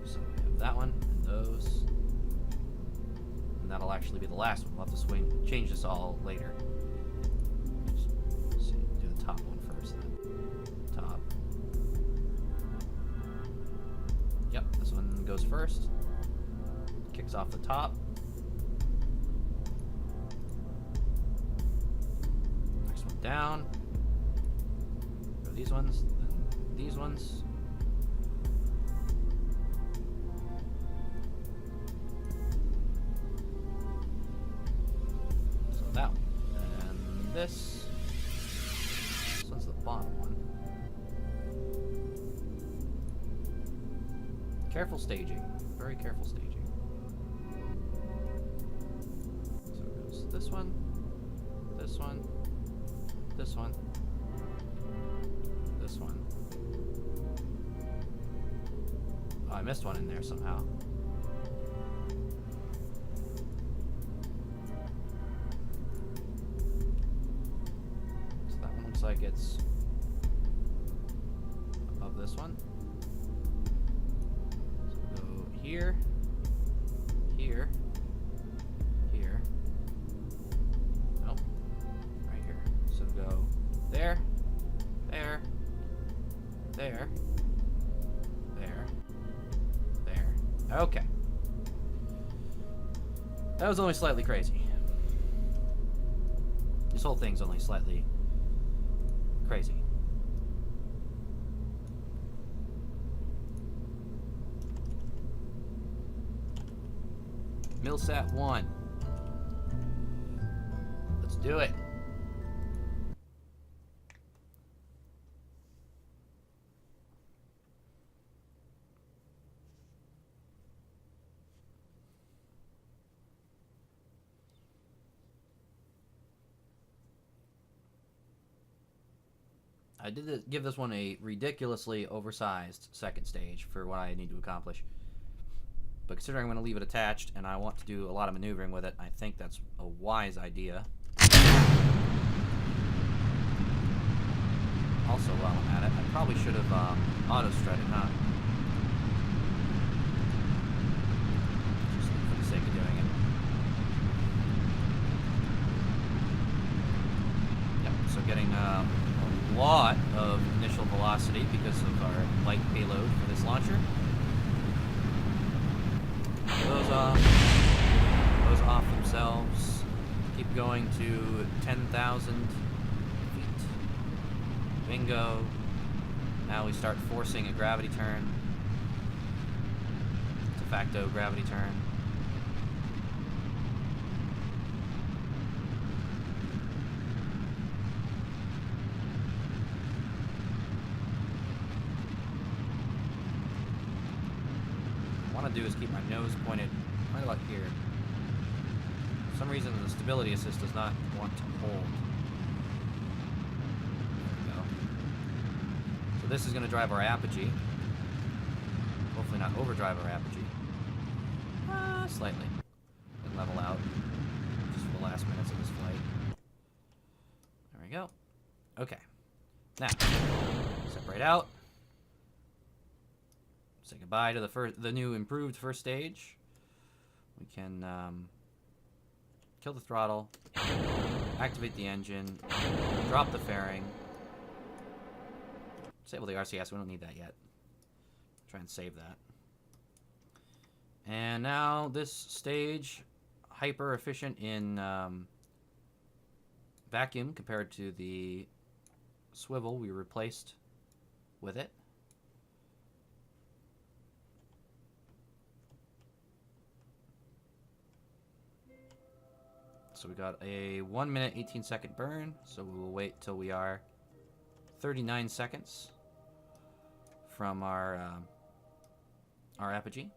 So we have that one and those. And that'll actually be the last one. We'll have to change this all later. Just do the top one first then. Top. Yep, this one goes first. Kicks off the top. Next one down. Go these ones, then these ones. So that one. And this one's the bottom one. Careful staging. Very careful staging. So it goes this one, this one, this one, this one. Oh, I missed one in there somehow. So that one looks like it's above this one. Here, here, here. Nope, right here. So go there, there, there, there, there. Okay. That was only slightly crazy. This whole thing's only slightly crazy. Milsat 1. Let's do it. I did give this one a ridiculously oversized second stage for what I need to accomplish. But considering I'm going to leave it attached and I want to do a lot of maneuvering with it, I think that's a wise idea. Also, while I'm at it, I probably should have auto-strutted, huh? Just for the sake of doing it. Yep, so getting a lot of initial velocity because of our light payload for this launcher. Those off themselves. Keep going to 10,000 feet. Bingo. Now we start forcing a gravity turn. De facto gravity turn. What I want to do is keep my nose pointed right about here. For some reason the stability assist does not want to hold. There we go. So this is going to drive our apogee. Hopefully not overdrive our apogee. Slightly. And level out. Just for the last minutes of this flight. There we go. Okay. Now, separate out. Say goodbye to the new improved first stage. We can kill the throttle, activate the engine, drop the fairing, disable the RCS. We don't need that yet. Try and save that. And now this stage, hyper efficient in vacuum compared to the swivel we replaced with it. So we got a 1 minute 18 second burn, so we will wait till we are 39 seconds from our apogee.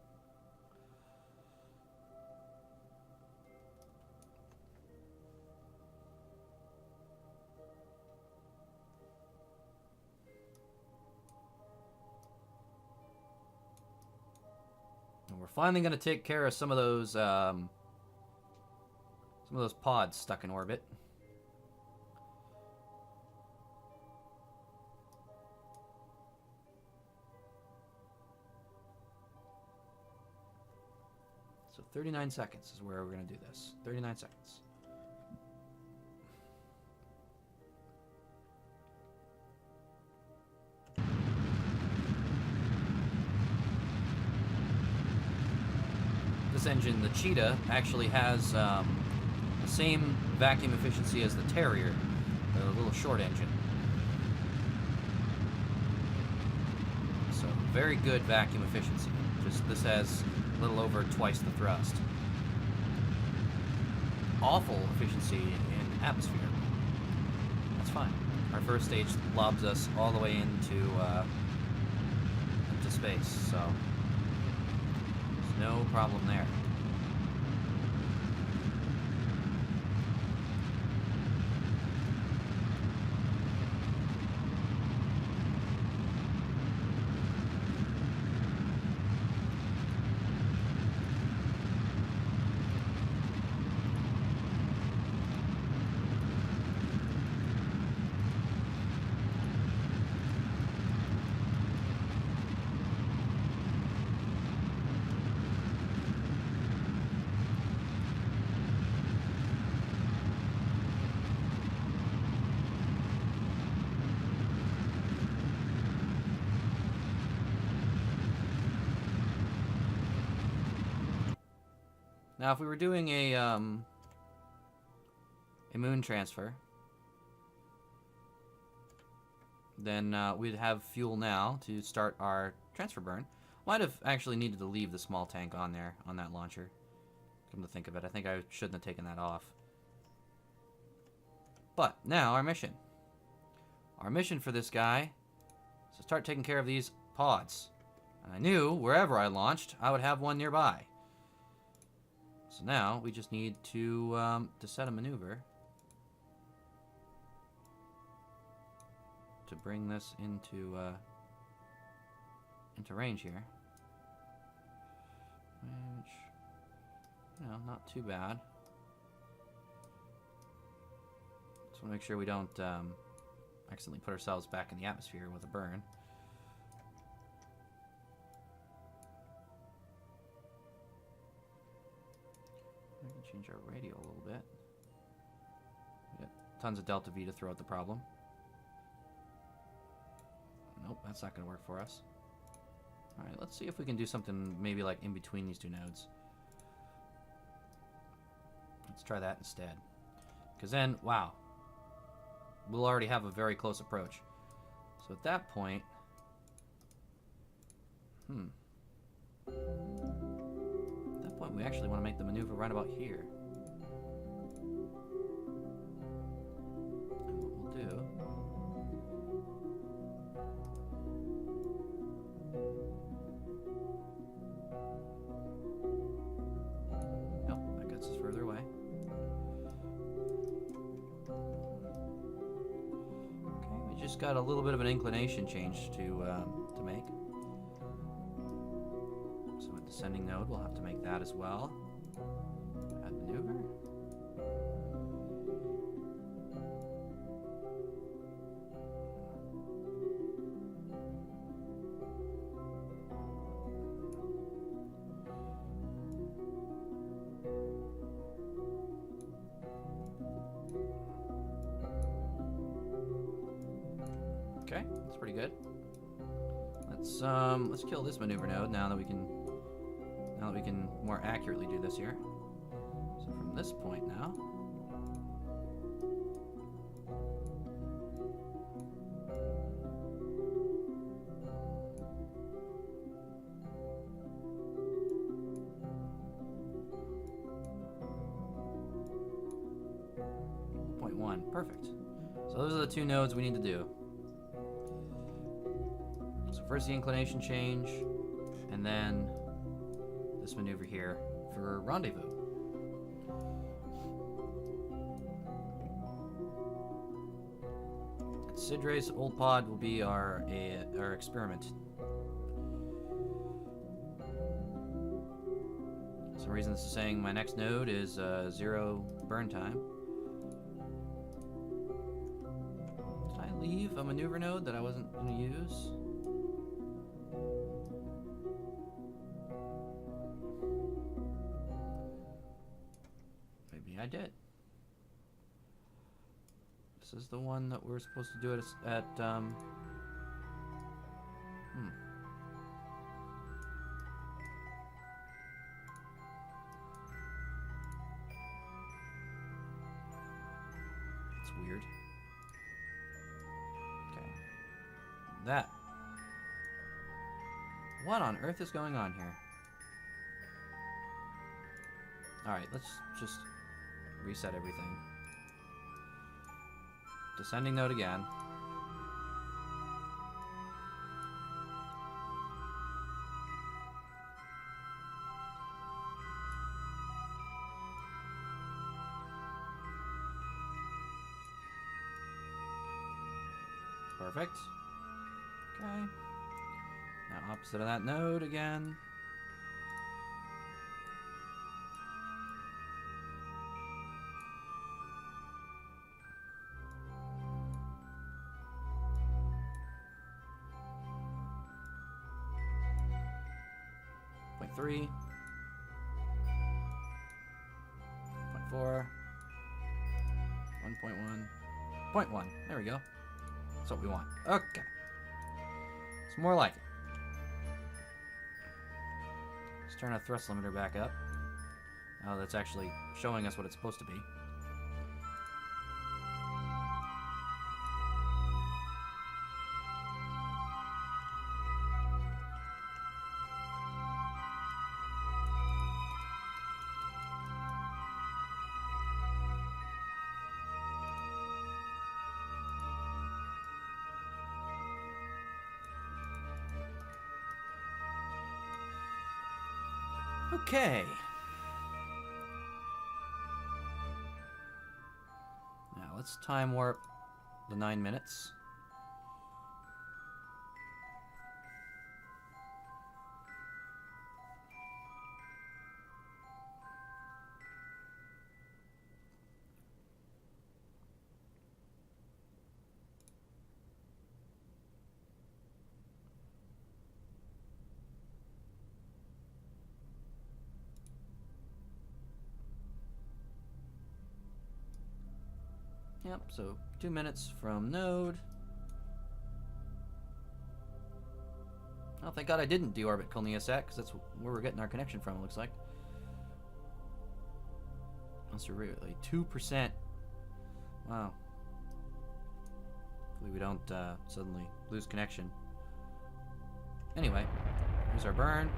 And we're finally going to take care of some of those pods stuck in orbit. So 39 seconds is where we're going to do this. 39 seconds. This engine, the Cheetah, actually has the same vacuum efficiency as the Terrier, the little short engine. So very good vacuum efficiency. Just this has a little over twice the thrust. Awful efficiency in atmosphere. That's fine. Our first stage lobs us all the way into space, so there's no problem there. Now, if we were doing a moon transfer, then we'd have fuel now to start our transfer burn. Might have actually needed to leave the small tank on there, on that launcher. Come to think of it, I think I shouldn't have taken that off. But, now, our mission. Our mission for this guy is to start taking care of these pods. And I knew, wherever I launched, I would have one nearby. So now, we just need to set a maneuver to bring this into range here. Which, you know, not too bad. Just want to make sure we don't accidentally put ourselves back in the atmosphere with a burn. We can change our radio a little bit. We got tons of delta V to throw at the problem. Nope, that's not going to work for us. Alright, let's see if we can do something maybe like in between these two nodes. Let's try that instead. Because then, wow, we'll already have a very close approach. So at that point, at that point we actually want to make the maneuver right about here. And what we'll do, just got a little bit of an inclination change to make. So a descending node, we'll have to make that as well. Add maneuver. Okay, that's pretty good. Let's kill this maneuver node now that we can more accurately do this here. So from this point now, point 1, perfect. So those are the two nodes we need to do. First the inclination change, and then this maneuver here for rendezvous. Sidre's old pod will be our experiment. For some reason this is saying my next node is 0 burn time. Did I leave a maneuver node that I wasn't going to use? I did. This is the one that we're supposed to do it at It's weird. Okay. That. What on earth is going on here? Alright, let's just reset everything. Descending node again. Perfect. Okay. Now opposite of that node again. Point 3. Point 4. 1.1. Point 1. There we go. That's what we want. Okay. It's more like it. Let's turn our thrust limiter back up. Oh, that's actually showing us what it's supposed to be. Okay. Now let's time warp the 9 minutes. Yep, so 2 minutes from node. Oh, thank God I didn't deorbit Kolniasat, because that's where we're getting our connection from, it looks like. That's really 2%. Wow. Hopefully we don't suddenly lose connection. Anyway, here's our burn.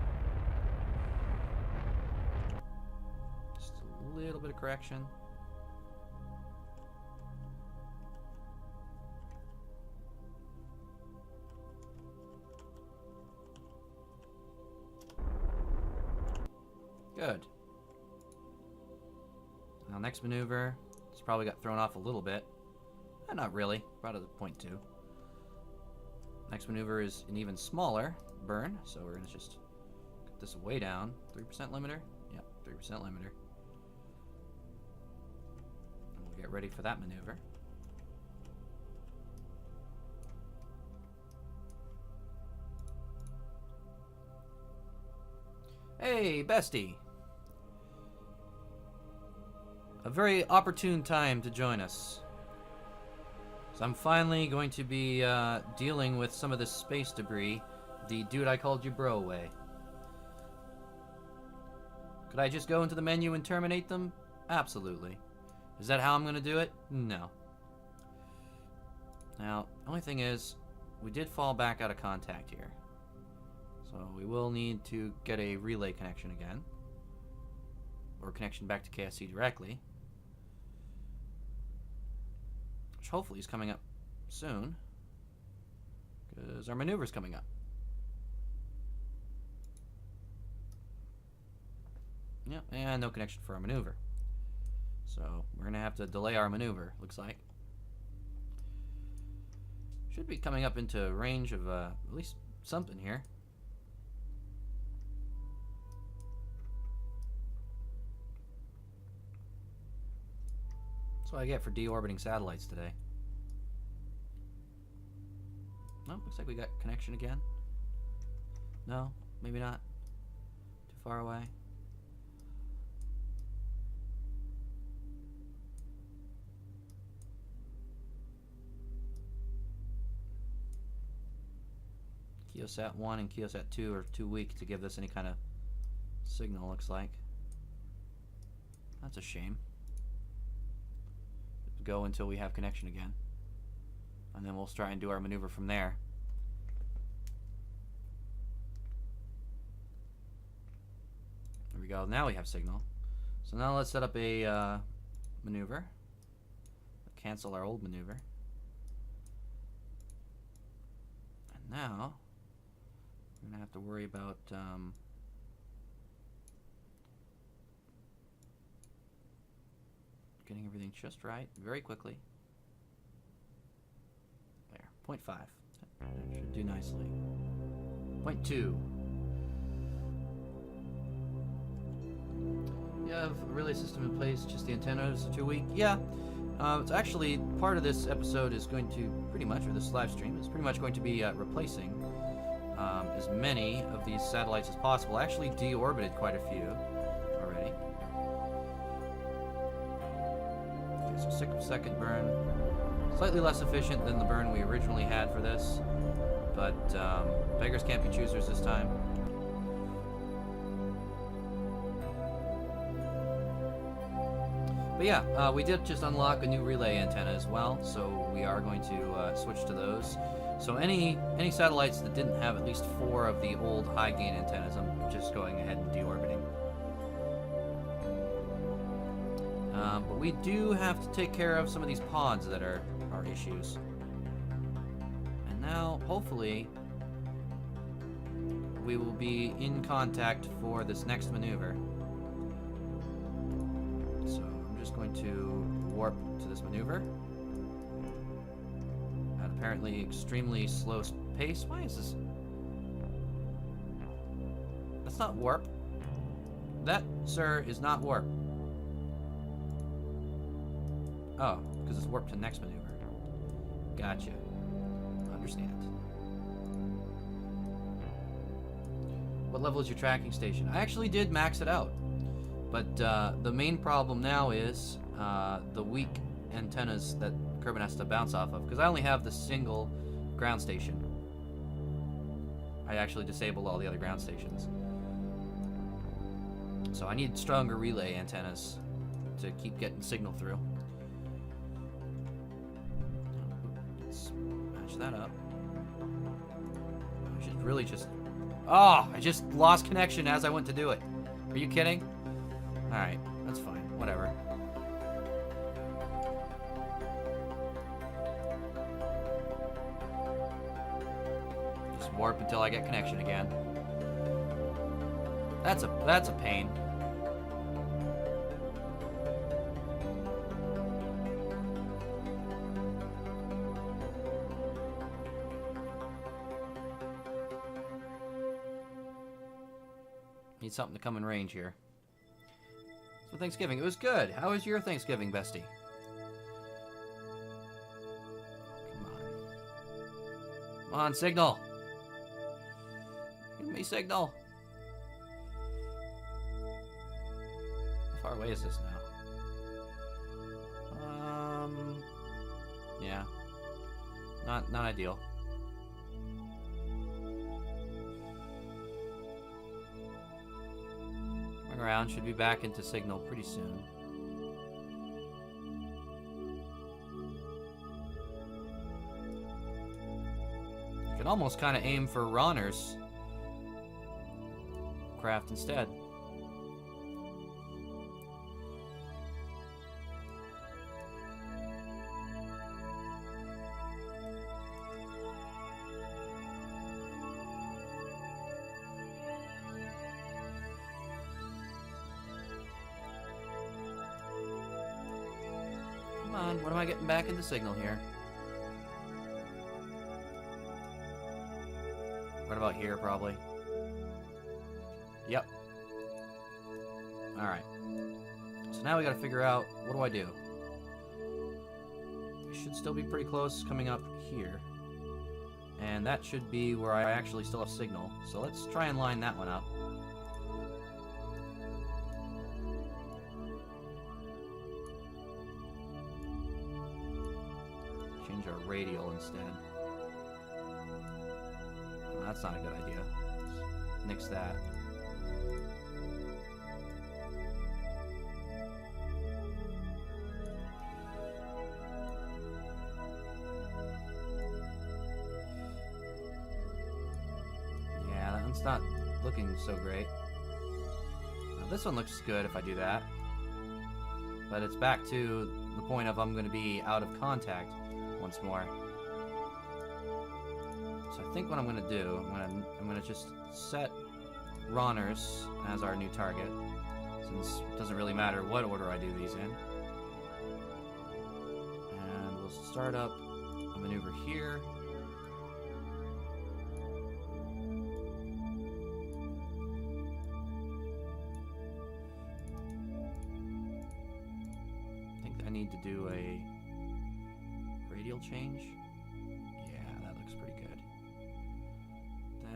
Just a little bit of correction. Good. Now next maneuver, it's probably got thrown off a little bit. Not really, about at 0.2. Next maneuver is an even smaller burn, so we're gonna just cut this way down. 3% limiter? Yep, 3% limiter. And we'll get ready for that maneuver. Hey, bestie! A very opportune time to join us. So I'm finally going to be dealing with some of this space debris the dude I called you bro way. Could I just go into the menu and terminate them? Absolutely. Is that how I'm going to do it? No. Now, the only thing is, we did fall back out of contact here. So we will need to get a relay connection again. Or connection back to KSP directly. Which hopefully is coming up soon. Because our maneuver's coming up. Yep, and no connection for our maneuver. So we're going to have to delay our maneuver, looks like. Should be coming up into range of at least something here. That's what I get for deorbiting satellites today. No, looks like we got connection again. No, maybe not. Too far away. KSP 1 and KSP 2 are too weak to give this any kind of signal, looks like. That's a shame. Go until we have connection again. And then we'll try and do our maneuver from there. There we go. Now we have signal. So now let's set up a maneuver. Cancel our old maneuver. And now we're going to have to worry about getting everything just right very quickly. There, 0.5. That should do nicely. 0.2. You have a relay system in place, just the antennas are too weak? Yeah. It's actually, part of this episode is going to pretty much, or this live stream, is pretty much going to be replacing as many of these satellites as possible. I actually deorbited quite a few already. Okay, so 6-second burn. Slightly less efficient than the burn we originally had for this, but beggars can't be choosers this time. But yeah, we did just unlock a new relay antenna as well, so we are going to switch to those. So any satellites that didn't have at least 4 of the old high gain antennas, I'm just going ahead and deorbiting. But we do have to take care of some of these pods that are issues. And now, hopefully, we will be in contact for this next maneuver. So I'm just going to warp to this maneuver at apparently extremely slow pace. Why is this? That's not warp. That, sir, is not warp. Oh, because it's warp to next maneuver. Gotcha. Understand. What level is your tracking station? I actually did max it out. But the main problem now is the weak antennas that Kerbin has to bounce off of. Because I only have the single ground station. I actually disabled all the other ground stations. So I need stronger relay antennas to keep getting signal through. Let's match that up. I should really just... Oh, I just lost connection as I went to do it. Are you kidding? Alright, that's fine. Whatever. Just warp until I get connection again. That's a pain. Need something to come in range here. So Thanksgiving, it was good. How was your Thanksgiving, bestie? Come on. Come on, signal. Give me signal. How far away is this now? Yeah. Not ideal. Around, should be back into signal pretty soon. You can almost kind of aim for Ronner's craft instead. Come on, when am I getting back into signal here? Right about here, probably. Yep. Alright. So now we gotta figure out, what do I do? I should still be pretty close coming up here. And that should be where I actually still have signal. So let's try and line that one up. Change our radial instead. Well, that's not a good idea. Let's nix that. Yeah, that one's not looking so great. Now, this one looks good if I do that. But it's back to the point of I'm going to be out of contact once more. So I think what I'm going to do, I'm going to just set Ronner's as our new target, since it doesn't really matter what order I do these in. And we'll start up a maneuver here. I think I need to do a radial change. Yeah, that looks pretty good.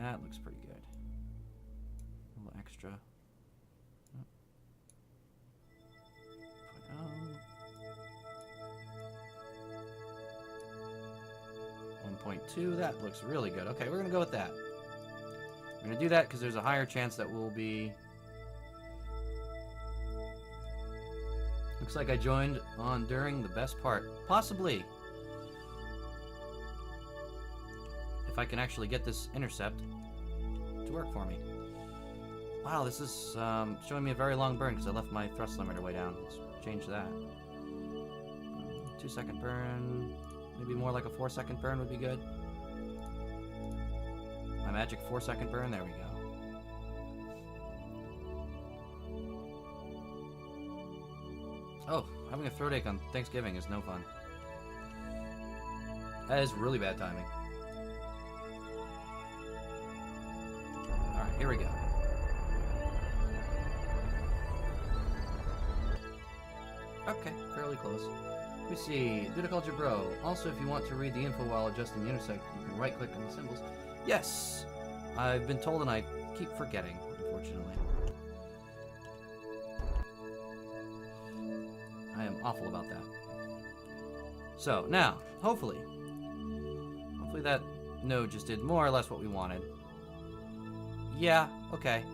That looks pretty good. A little extra. Oh. 1.2, that looks really good. Okay, we're gonna go with that. We're gonna do that because there's a higher chance that we'll be... Looks like I joined on during the best part. Possibly. If I can actually get this intercept to work for me. Wow, this is showing me a very long burn because I left my thrust limiter way down. Let's change that. 2-second burn. Maybe more like a 4-second burn would be good. My magic 4-second burn. There we go. Oh, having a throat ache on Thanksgiving is no fun. That is really bad timing. Alright, here we go. Okay, fairly close. We see, Dudiculture Bro. Also, if you want to read the info while adjusting the intersect, you can right-click on the symbols. Yes! I've been told and I keep forgetting, unfortunately. I am awful about that. So, now, hopefully that node just did more or less what we wanted. Yeah, okay.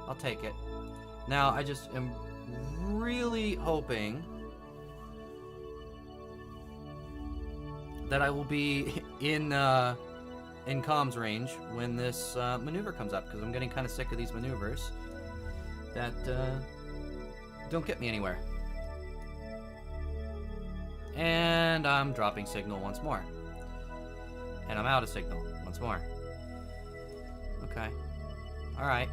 I'll take it. Now, I just am really hoping that I will be in comms range when this maneuver comes up, because I'm getting kind of sick of these maneuvers that don't get me anywhere. And I'm dropping signal once more. And I'm out of signal once more. Okay. Alright.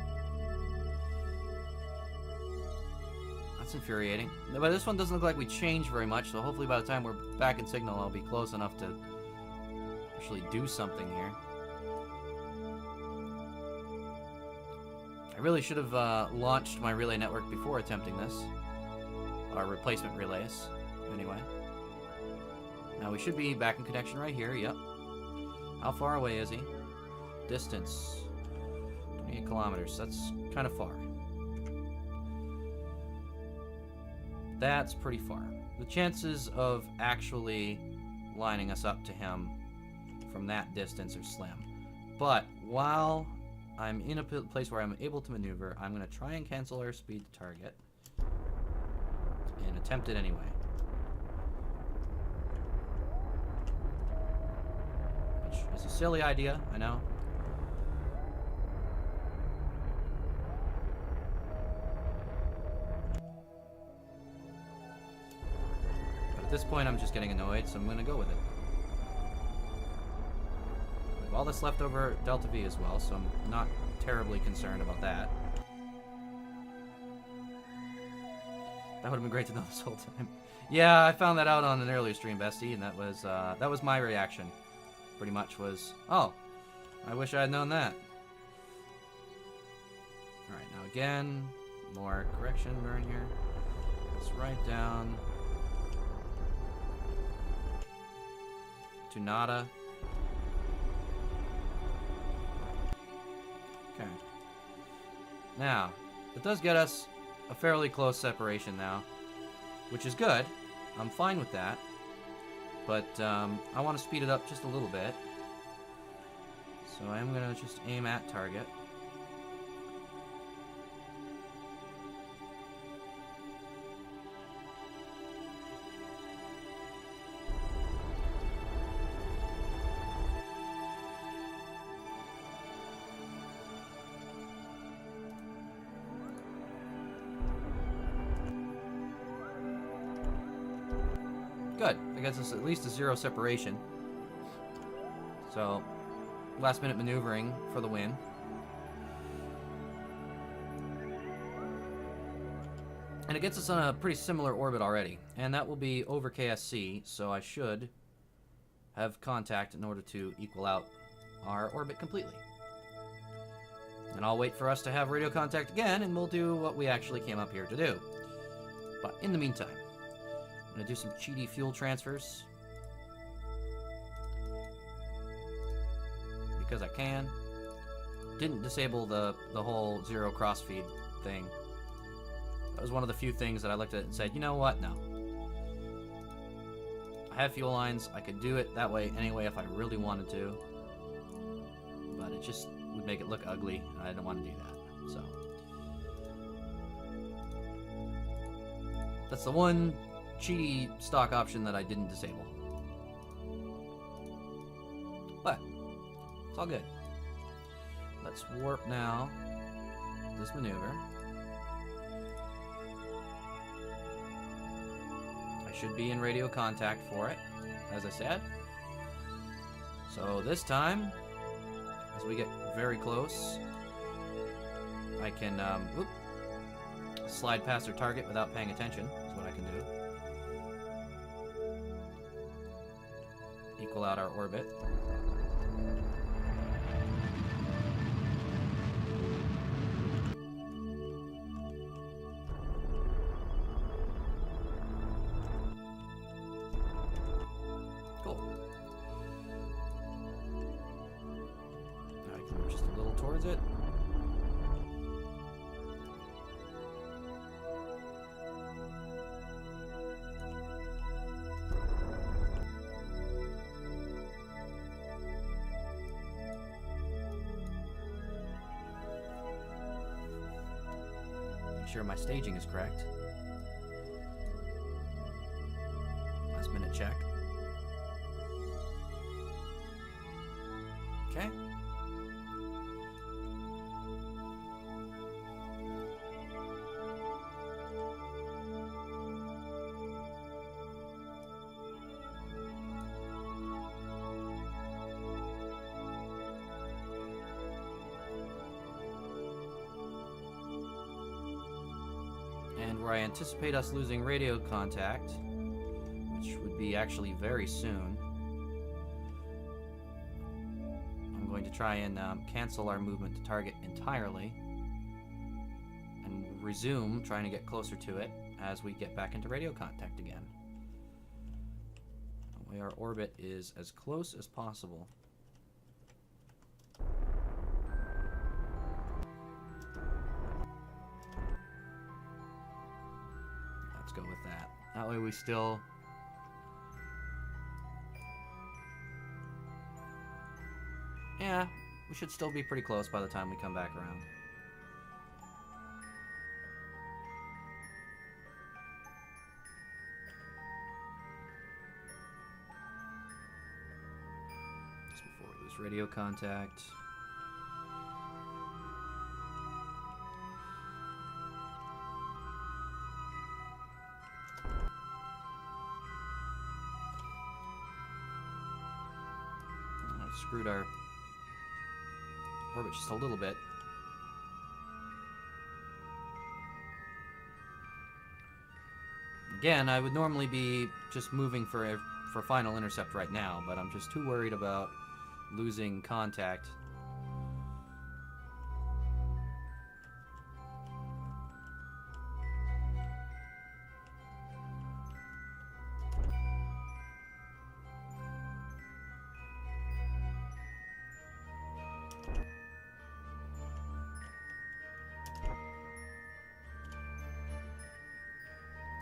That's infuriating. But this one doesn't look like we changed very much, so hopefully by the time we're back in signal, I'll be close enough to actually do something here. I really should have launched my relay network before attempting this. Our replacement relays, anyway. Now we should be back in connection right here, yep. How far away is he? Distance. 28 kilometers, that's kind of far. That's pretty far. The chances of actually lining us up to him from that distance are slim. But while I'm in a place where I'm able to maneuver, I'm going to try and cancel our speed to target. And attempt it anyway. Which is a silly idea, I know. At this point, I'm just getting annoyed, so I'm going to go with it. We have all this leftover Delta V as well, so I'm not terribly concerned about that. That would have been great to know this whole time. Yeah, I found that out on an earlier stream, Bestie, and that was my reaction. Pretty much was, oh, I wish I had known that. All right, now again, more correction burn here. Let's write down to nada. Okay. Now, it does get us a fairly close separation now, which is good. I'm fine with that. But I want to speed it up just a little bit. So I'm going to just aim at target. Good. That gets us at least a 0 separation. So, last minute maneuvering for the win. And it gets us on a pretty similar orbit already. And that will be over KSC, so I should have contact in order to equal out our orbit completely. And I'll wait for us to have radio contact again, and we'll do what we actually came up here to do. But in the meantime, I'm going to do some cheaty fuel transfers. Because I can. Didn't disable the whole 0 crossfeed thing. That was one of the few things that I looked at and said, you know what? No. I have fuel lines. I could do it that way anyway if I really wanted to. But it just would make it look ugly, and I didn't want to do that. So. That's the one cheaty stock option that I didn't disable. But it's all good. Let's warp now. This maneuver. I should be in radio contact for it, as I said. So this time, as we get very close, I can slide past their target without paying attention, is what I can do. Equal out our orbit. Cool. Now I can move just a little towards it. Sure my staging is correct. Last minute check. Okay. And where I anticipate us losing radio contact, which would be actually very soon, I'm going to try and cancel our movement to target entirely and resume trying to get closer to it as we get back into radio contact again. That way our orbit is as close as possible. Go with that. That way we still we should still be pretty close by the time we come back around. Just before we lose radio contact. Screwed our orbit just a little bit. Again, I would normally be just moving for final intercept right now, but I'm just too worried about losing contact.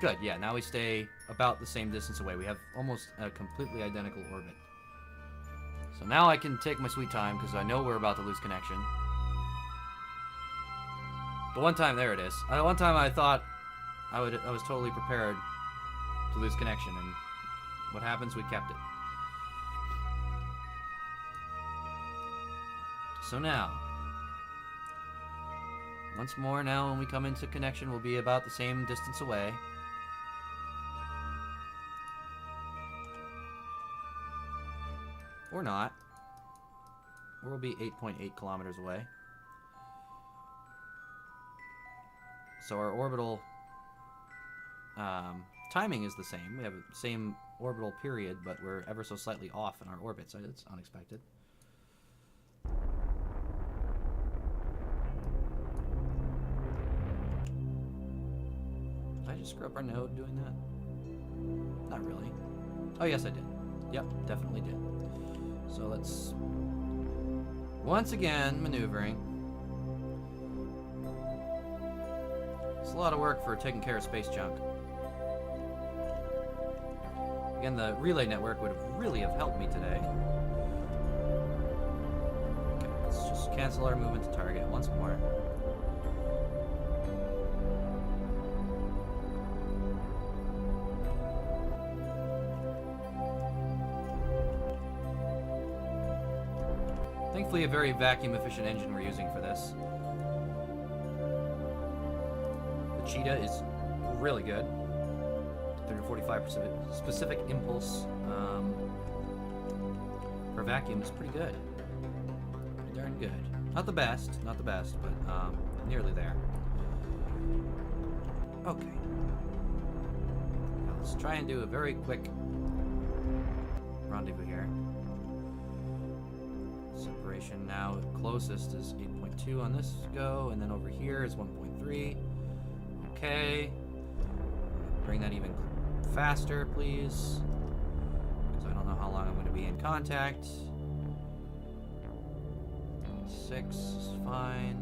Good, yeah, now we stay about the same distance away. We have almost a completely identical orbit. So now I can take my sweet time, because I know we're about to lose connection. The one time, there it is. One time I thought I was totally prepared to lose connection, and what happens? We kept it. So now, once more now when we come into connection, we'll be about the same distance away. Or not. Or we'll be 8.8 kilometers away. So our orbital timing is the same. We have the same orbital period, but we're ever so slightly off in our orbit, so it's unexpected. Did I just screw up our node doing that? Not really. Oh, yes, I did. Yep, definitely did. So let's, once again, maneuvering. It's a lot of work for taking care of space junk. Again, the relay network would really have helped me today. Okay, let's just cancel our movement to target once more. Thankfully, a very vacuum-efficient engine we're using for this. The Cheetah is really good. 345% specific impulse for vacuum is pretty good. Pretty darn good. Not the best, but nearly there. Okay. Now let's try and do a very quick rendezvous here. Separation now closest is 8.2 on this go, and then over here is 1.3. Okay. Bring that even faster, please. Because I don't know how long I'm going to be in contact. 6 is fine.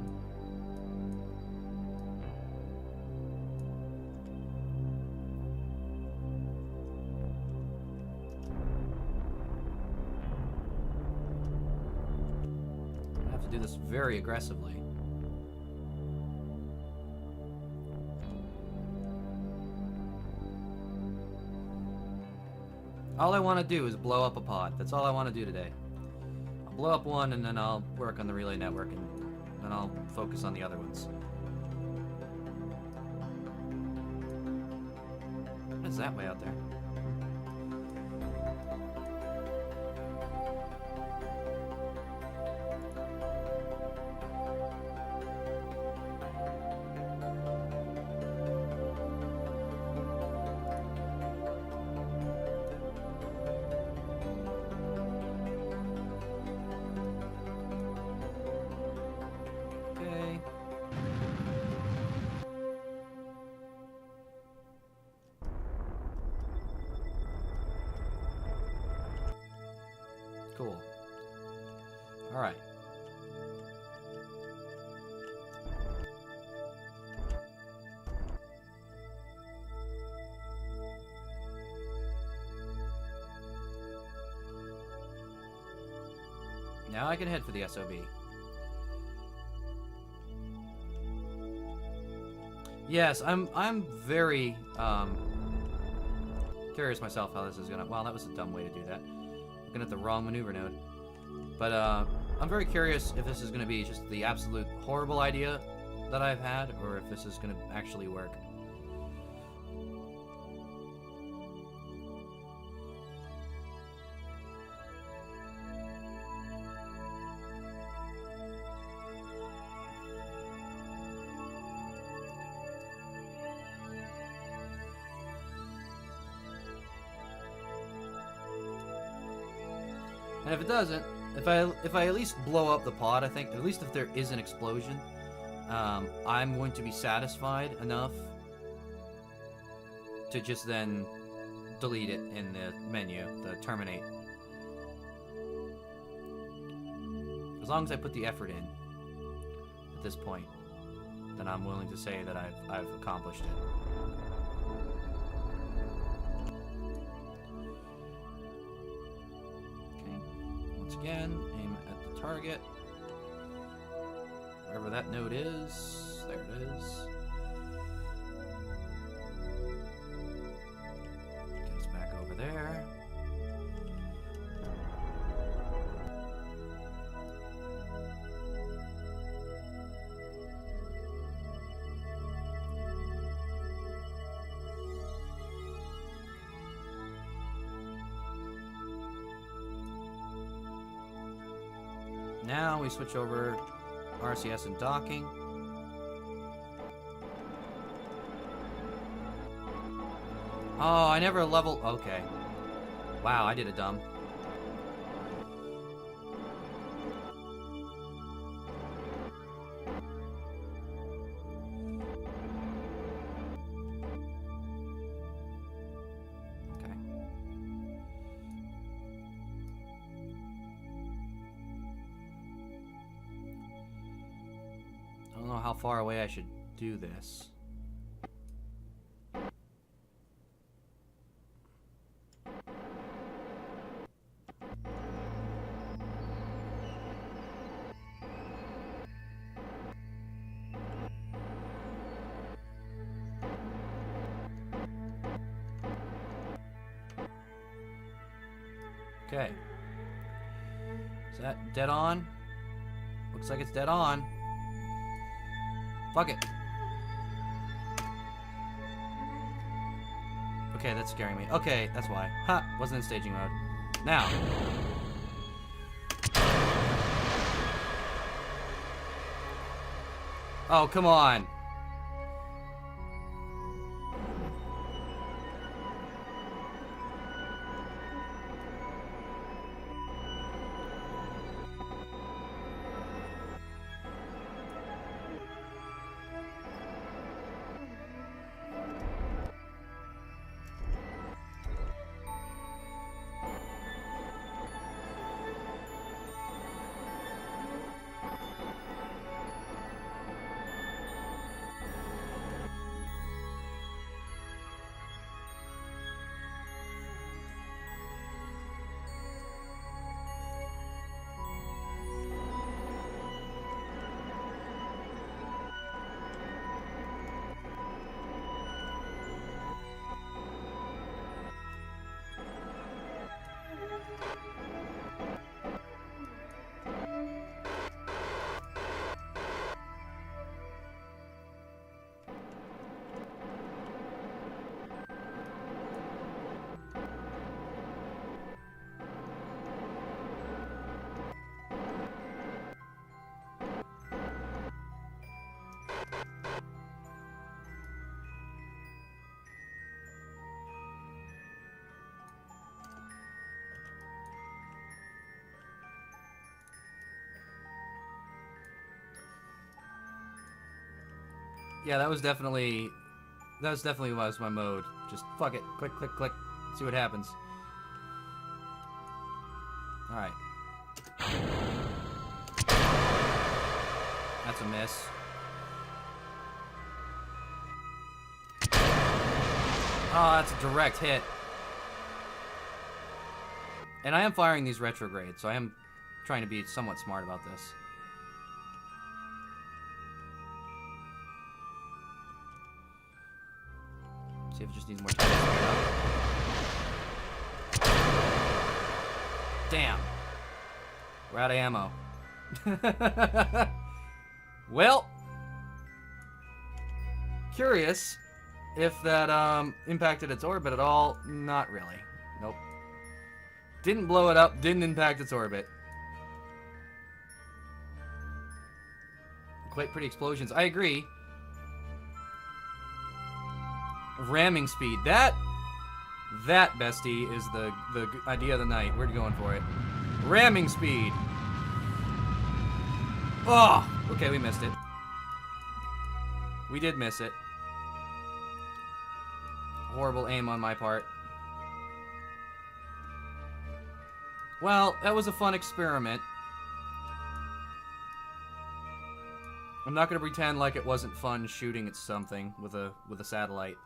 I have to do this very aggressively. All I want to do is blow up a pod. That's all I want to do today. I'll blow up one and then I'll work on the relay network and then I'll focus on the other ones. What is that way out there? Cool. Alright. Now I can head for the SOB. Yes, I'm very curious myself how this is gonna. Wow, that was a dumb way to do that. Looking at the wrong maneuver node. But I'm very curious if this is gonna be just the absolute horrible idea that I've had, or if this is gonna actually work. And if it doesn't, if I at least blow up the pod, I think, at least if there is an explosion, I'm going to be satisfied enough to just then delete it in the menu, the terminate. As long as I put the effort in at this point, then I'm willing to say that I've accomplished it. Again, aim at the target. Wherever that node is, there it is. Get us back over there. Now we switch over RCS and docking. Oh, I never leveled. Okay. Wow, I did a dumb. I don't know how far away I should do this. Okay. Is that dead on? Looks like it's dead on. Fuck it. Okay, that's scaring me. Okay, that's why. Ha! Wasn't in staging mode. Now. Oh, come on. Yeah, that was definitely was my mode. Just fuck it. Click, click, click. See what happens. Alright. That's a miss. Oh, that's a direct hit. And I am firing these retrogrades, so I am trying to be somewhat smart about this. See if it just needs more time to speed up. Damn. We're out of ammo. Well, curious if that impacted its orbit at all. Not really. Nope. Didn't blow it up, didn't impact its orbit. Quite pretty explosions. I agree. Ramming speed. That bestie is the idea of the night. We're going for it. Ramming speed. Oh, okay, we missed it. We did miss it. Horrible aim on my part. Well, that was a fun experiment. I'm not going to pretend like it wasn't fun shooting at something with a satellite.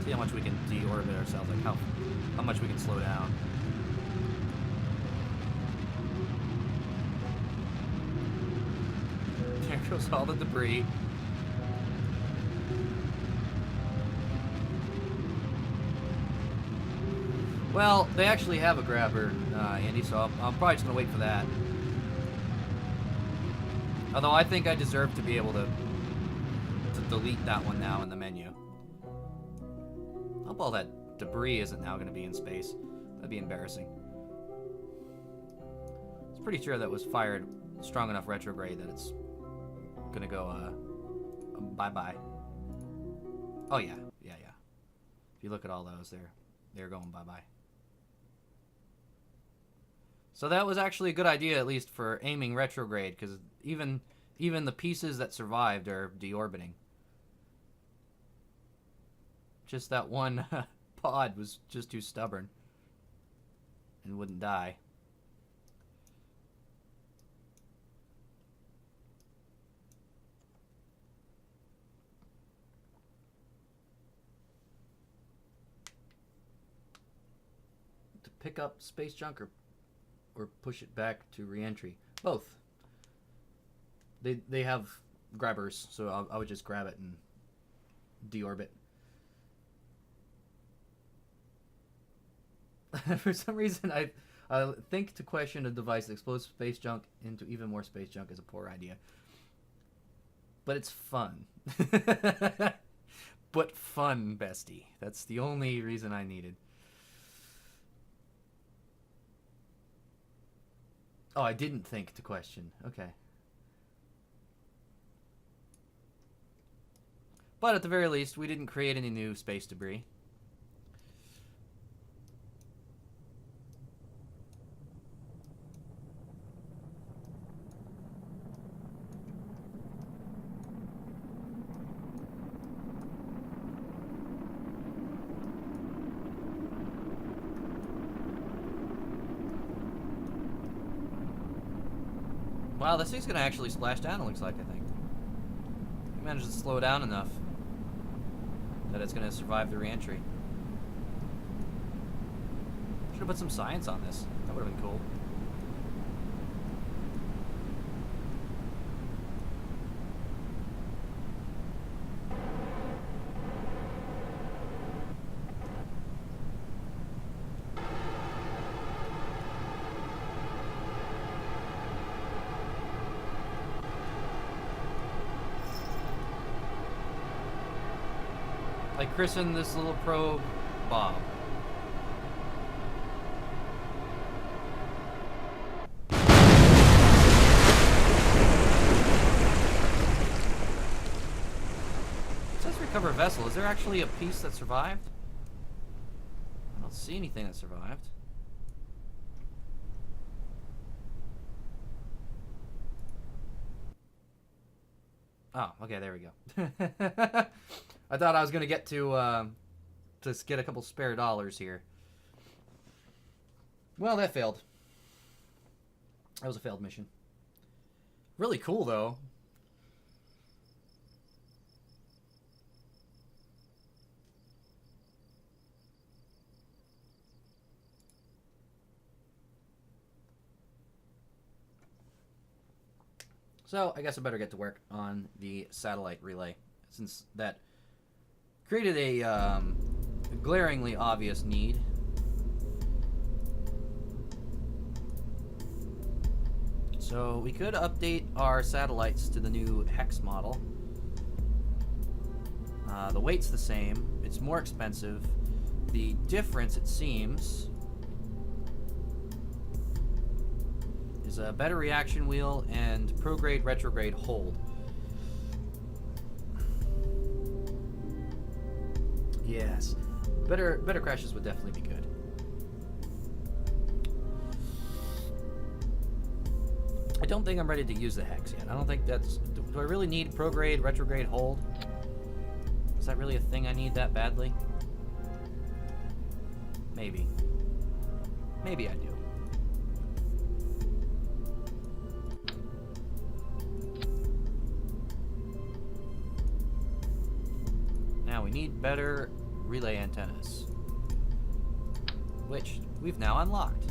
See how much we can deorbit ourselves, like how much we can slow down. There goes all the debris. Well, they actually have a grabber, Andy, so I'm probably just going to wait for that. Although I think I deserve to be able to delete that one now in the menu. I hope all that debris isn't now going to be in space. That'd be embarrassing. It's pretty sure that was fired strong enough retrograde that it's going to go bye-bye. Oh, yeah. Yeah, yeah. If you look at all those, they're going bye-bye. So that was actually a good idea, at least for aiming retrograde, because even the pieces that survived are deorbiting. Just that one pod was just too stubborn and wouldn't die. To pick up space junker. or push it back to re-entry? Both. They have grabbers, so I would just grab it and deorbit. For some reason, I think to question a device that explodes space junk into even more space junk is a poor idea. But it's fun. But fun, bestie. That's the only reason I needed. Oh, I didn't think to question. Okay. But at the very least, we didn't create any new space debris. Wow, this thing's gonna actually splash down, it looks like, I think. We managed to slow down enough that it's gonna survive the re-entry. Should have put some science on this. That would have been cool. I christened this little probe Bob. It says recover vessel. Is there actually a piece that survived? I don't see anything that survived. Oh, okay, there we go. I thought I was gonna get to just get a couple spare dollars here. Well, that failed. That was a failed mission. Really cool, though. So, I guess I better get to work on the satellite relay, since that created a glaringly obvious need. So, we could update our satellites to the new Hex model. The weight's the same. It's more expensive. The difference, it seems, is a better reaction wheel and prograde retrograde hold. Yes, better crashes would definitely be good. I don't think I'm ready to use the Hex yet. I don't think that's... Do I really need prograde retrograde hold? Is that really a thing I need that badly? Maybe. Maybe I do. Now we need better relay antennas, which we've now unlocked.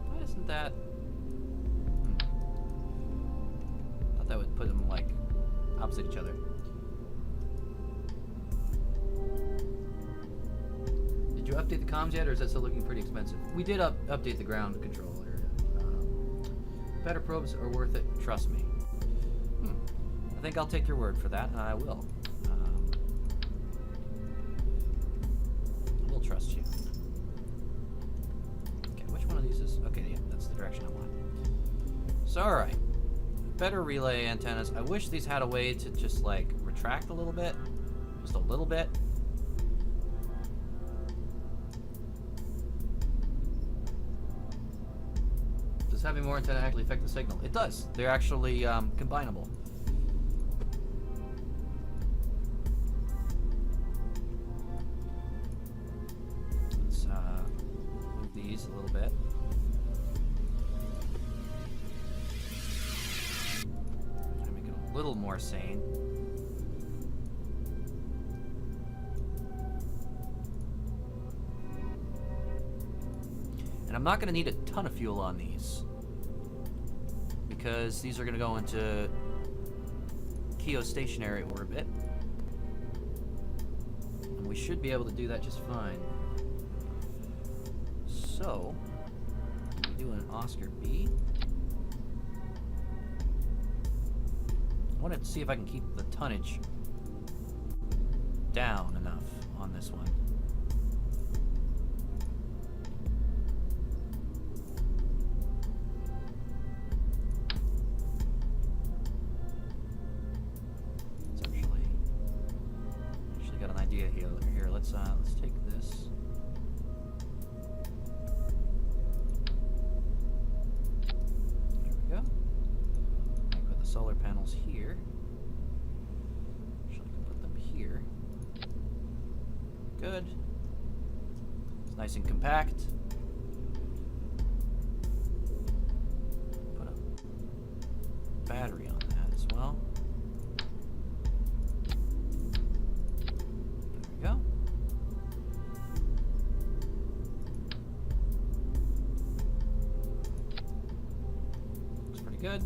Why isn't that? Thought that would put them like opposite each other. Did you update the comms yet, or is that still looking pretty expensive? We did update the ground controller. Better probes are worth it, trust me. I think I'll take your word for that, and I will. I will trust you. Okay, which one of these is... Okay, yeah, that's the direction I want. So, alright. Better relay antennas. I wish these had a way to just, like, retract a little bit. Just a little bit. Does having more antenna actually affect the signal? It does. They're actually combinable. Let's move these a little bit. Try to make it a little more sane. And I'm not going to need a ton of fuel on these, because these are going to go into geostationary orbit. And we should be able to do that just fine. So, we do an Oscar B. I want to see if I can keep the tonnage down enough on this one. Actually got an idea here. Here, let's take this. There we go. I put the solar panels here. Actually, I can put them here. Good. It's nice and compact. Put a battery on that as well. There we go. Looks pretty good.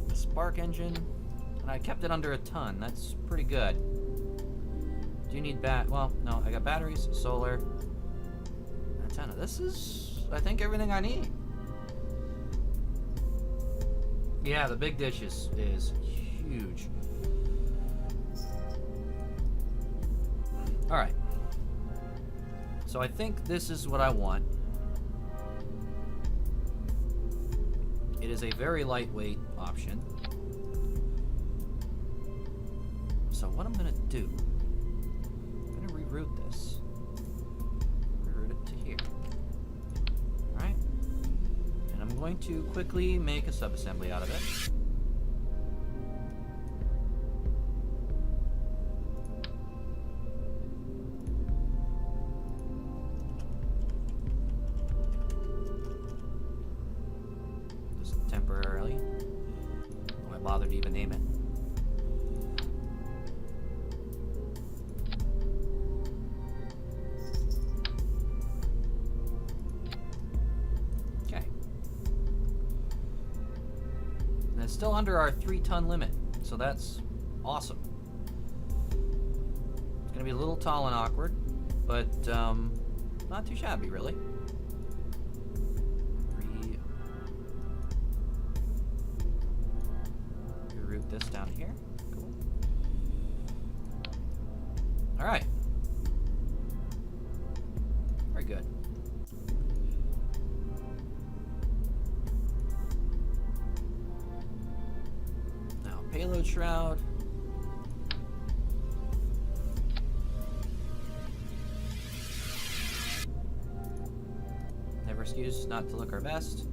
The spark engine. And I kept it under a ton. That's pretty good. Do you need well, no, I got batteries, solar, antenna. This is, I think, everything I need. Yeah, the big dish is huge. Alright. So I think this is what I want. It is a very lightweight option. So what I'm gonna do, I'm gonna reroute this. Reroute it to here. Alright. And I'm going to quickly make a subassembly out of it. Just temporarily. Why bother to even name it? Still under our 3-ton limit, so that's awesome. It's gonna be a little tall and awkward, but not too shabby, really. Reroute this down here. Cool. All right. Very good. Payload shroud. Never excuse not to look our best.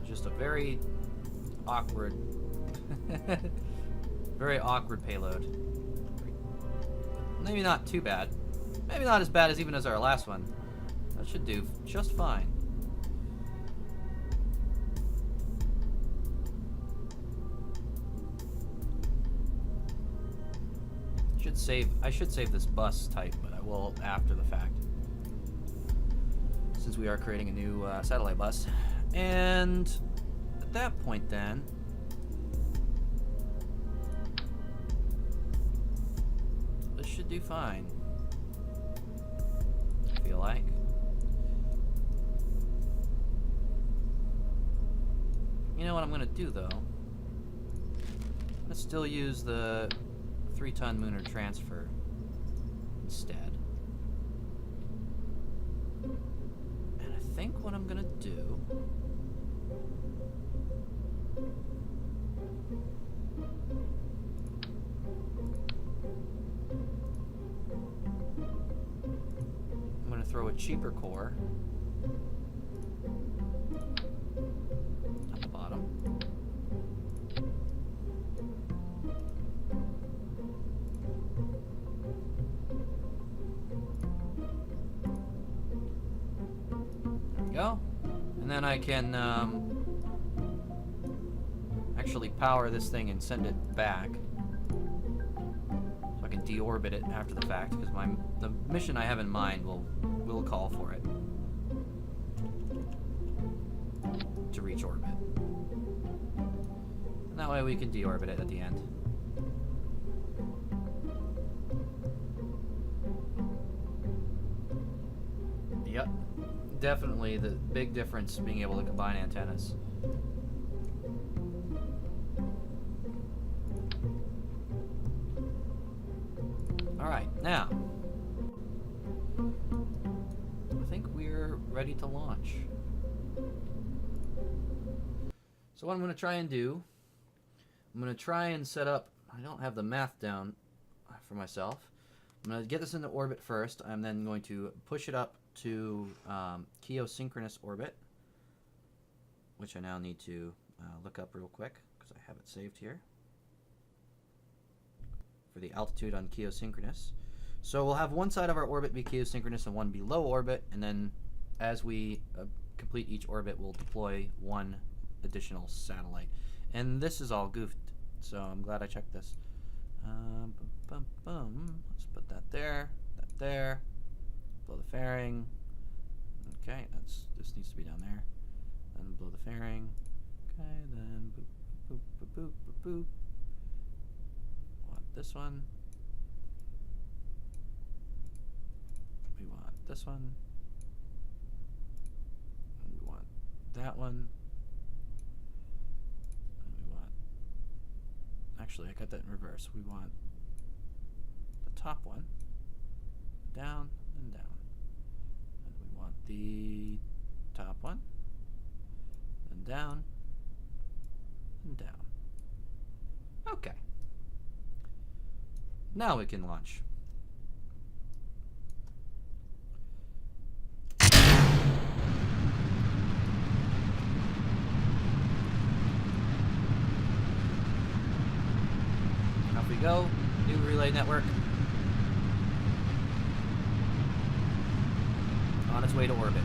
Just a very awkward, very awkward payload. Maybe not too bad. Maybe not as bad as even as our last one. That should do just fine. I should save this bus type, but I will after the fact. Since we are creating a new satellite bus. And at that point then, should do fine. I feel like. You know what I'm gonna do though? Let's still use the 3-ton lunar transfer instead. And I think what I'm gonna do throw a cheaper core at the bottom. There we go. And then I can actually power this thing and send it back. So I can deorbit it after the fact, because the mission I have in mind will call for it to reach orbit. And that way we can deorbit it at the end. Yep. Definitely the big difference being able to combine antennas. Alright, now I think we're ready to launch. So what I'm going to try and do, I'm going to try and set up, I don't have the math down for myself. I'm going to get this into orbit first. I'm then going to push it up to geosynchronous orbit, which I now need to look up real quick because I have it saved here for the altitude on geosynchronous. So we'll have one side of our orbit be geosynchronous and one be low orbit, and then as we complete each orbit, we'll deploy one additional satellite. And this is all goofed, so I'm glad I checked this. Let's put that there, blow the fairing. Okay, this needs to be down there. Then blow the fairing. Okay, then boop, boop, boop, boop, boop, boop. Want this one. We want this one. And we want that one. And we want... Actually, I got that in reverse. We want the top one. Down and down. And we want the top one. And down. And down. Okay. Now we can launch. Off we go. New relay network. On its way to orbit.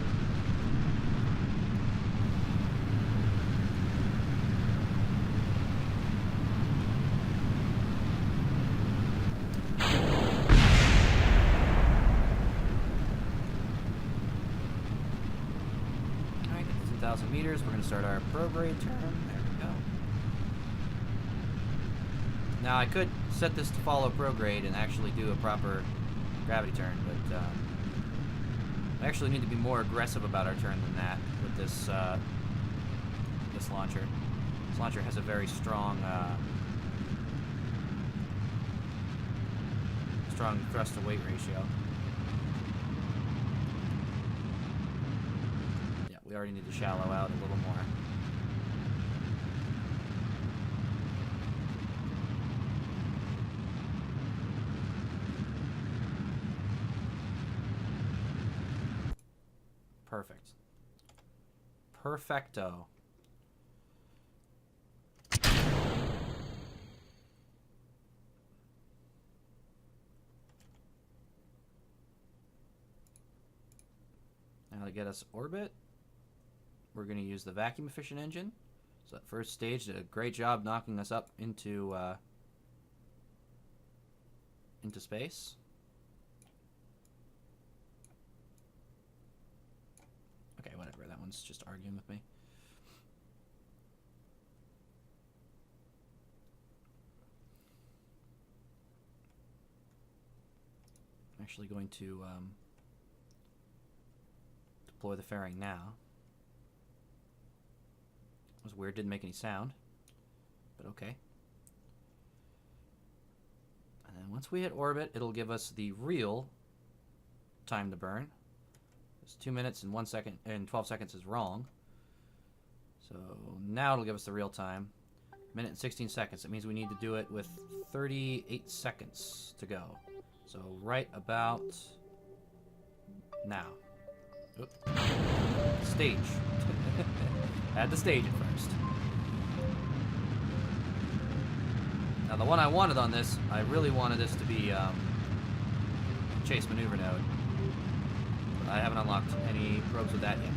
Alright, 2,000 meters. We're going to start our prograde turn. There we go. Now I could set this to follow prograde and actually do a proper gravity turn, but I actually need to be more aggressive about our turn than that with this this launcher. This launcher has a very strong thrust to weight ratio. Yeah, we already need to shallow out a little more. Perfect. Perfecto. Now to get us orbit, we're going to use the vacuum efficient engine. So that first stage did a great job knocking us up into space. Okay, whatever. That one's just arguing with me. I'm actually going to deploy the fairing now. It was weird, didn't make any sound, but okay. And then once we hit orbit, it'll give us the real time to burn. 2 minutes and 1 second and 12 seconds is wrong. So now it'll give us the real time. Minute and 16 seconds. That means we need to do it with 38 seconds to go. So right about now. Oop. Stage. Had to stage it first. Now the one I wanted on this, I really wanted this to be chase maneuver node. I haven't unlocked any probes with that yet.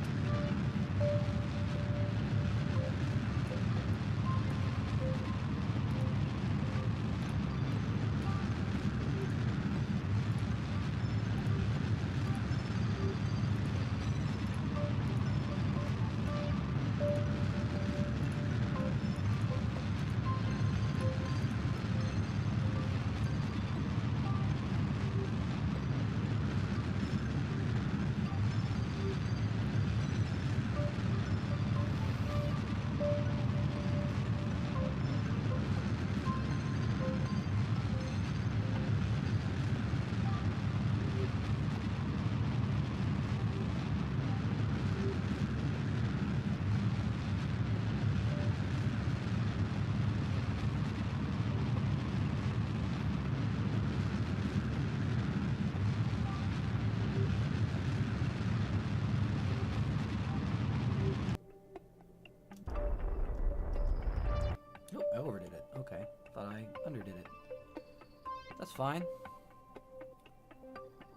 fine.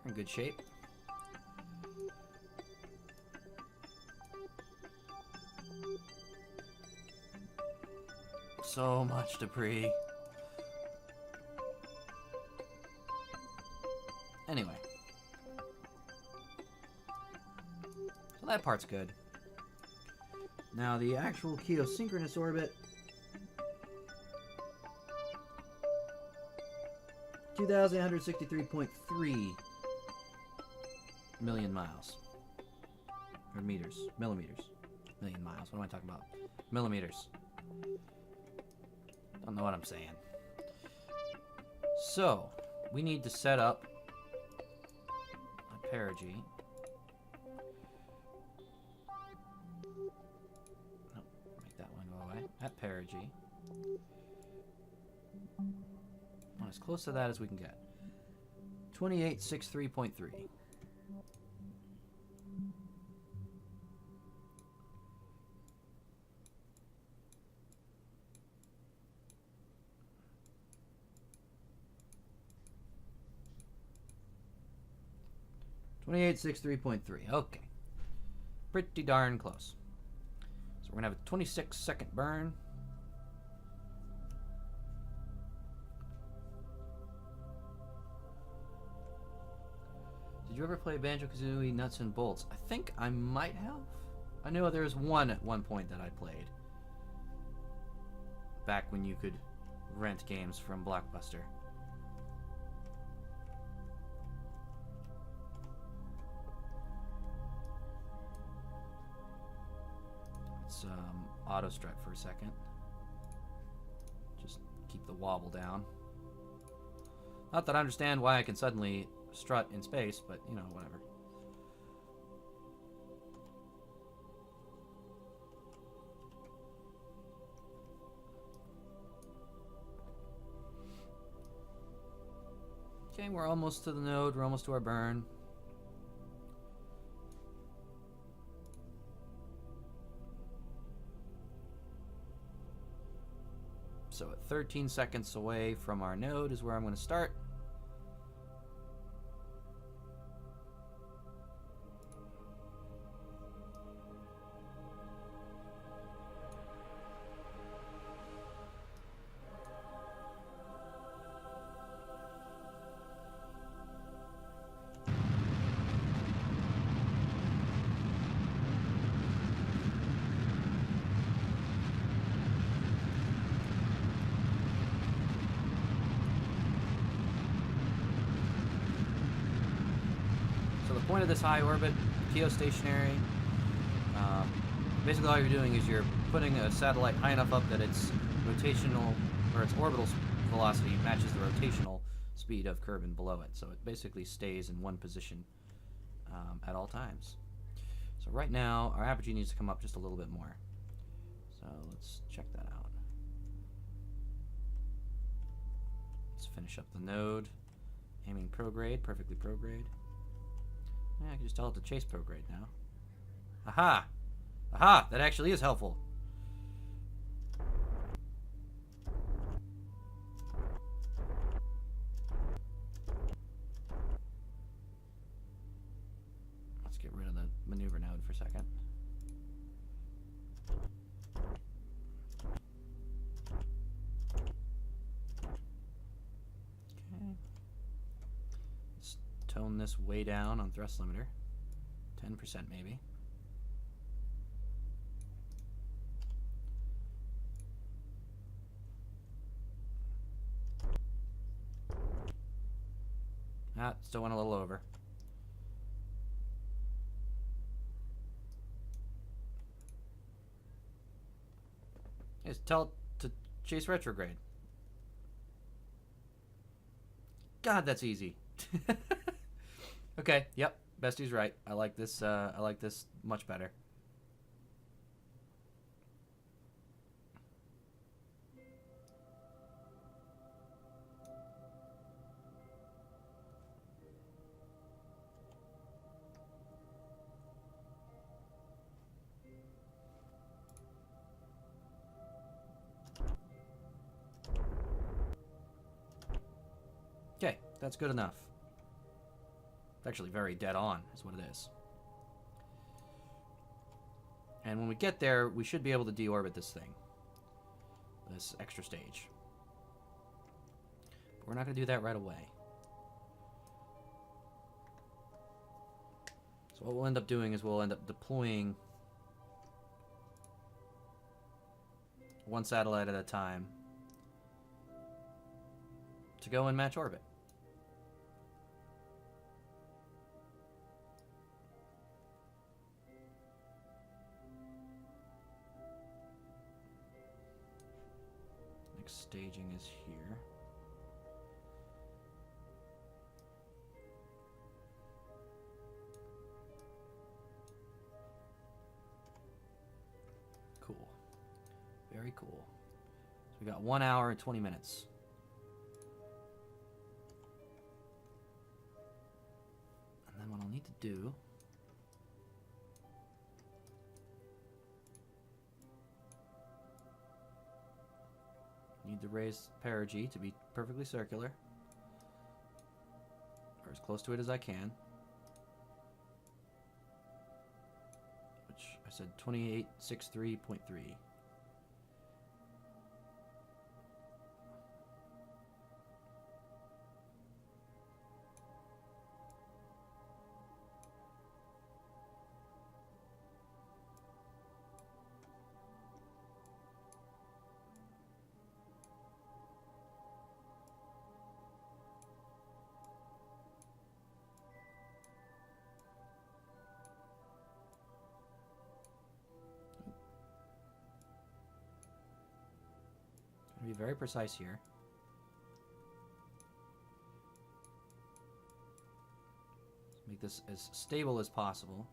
We're in good shape. So much debris. Anyway. So that part's good. Now the actual geosynchronous orbit. 2,863.3 million miles. Or meters. Millimeters. Million miles. What am I talking about? Millimeters. Don't know what I'm saying. So, we need to set up a perigee. No, make that one go away. At perigee. Well, as close to that as we can get. 2863.3. Okay. Pretty darn close. So we're going to have a 26-second burn. Did you ever play Banjo-Kazooie Nuts and Bolts? I think I might have. I know there was one at one point that I played. Back when you could rent games from Blockbuster. Let's auto strut for a second. Just keep the wobble down. Not that I understand why I can suddenly strut in space, but you know, whatever. Okay, we're almost to the node. We're almost to our burn. So at 13 seconds away from our node is where I'm going to start. Point of this high orbit, geostationary. Basically, all you're doing is you're putting a satellite high enough up that its rotational or its orbital velocity matches the rotational speed of Kerbin below it. So it basically stays in one position at all times. So right now, our apogee needs to come up just a little bit more. So let's check that out. Let's finish up the node. Aiming prograde, perfectly prograde. Yeah, I can just tell it to chase prograde now. Aha! Aha! That actually is helpful. Let's get rid of the maneuver node for a second. Okay. Let's tone this way down on thrust limiter. 10% maybe. Ah, still went a little over. Just tell it to chase retrograde. God, that's easy. Okay, yep, Bestie's right. I like this much better. Okay. That's good enough. It's actually very dead on, is what it is. And when we get there, we should be able to deorbit this thing. This extra stage. But we're not going to do that right away. So what we'll end up doing is we'll end up deploying one satellite at a time to go and match orbit. Next staging is here. Cool. Very cool. So we got 1 hour and 20 minutes. And then what I'll need to do need to raise perigee to be perfectly circular, or as close to it as I can. Which I said 2863.3. Be very precise here. Let's make this as stable as possible.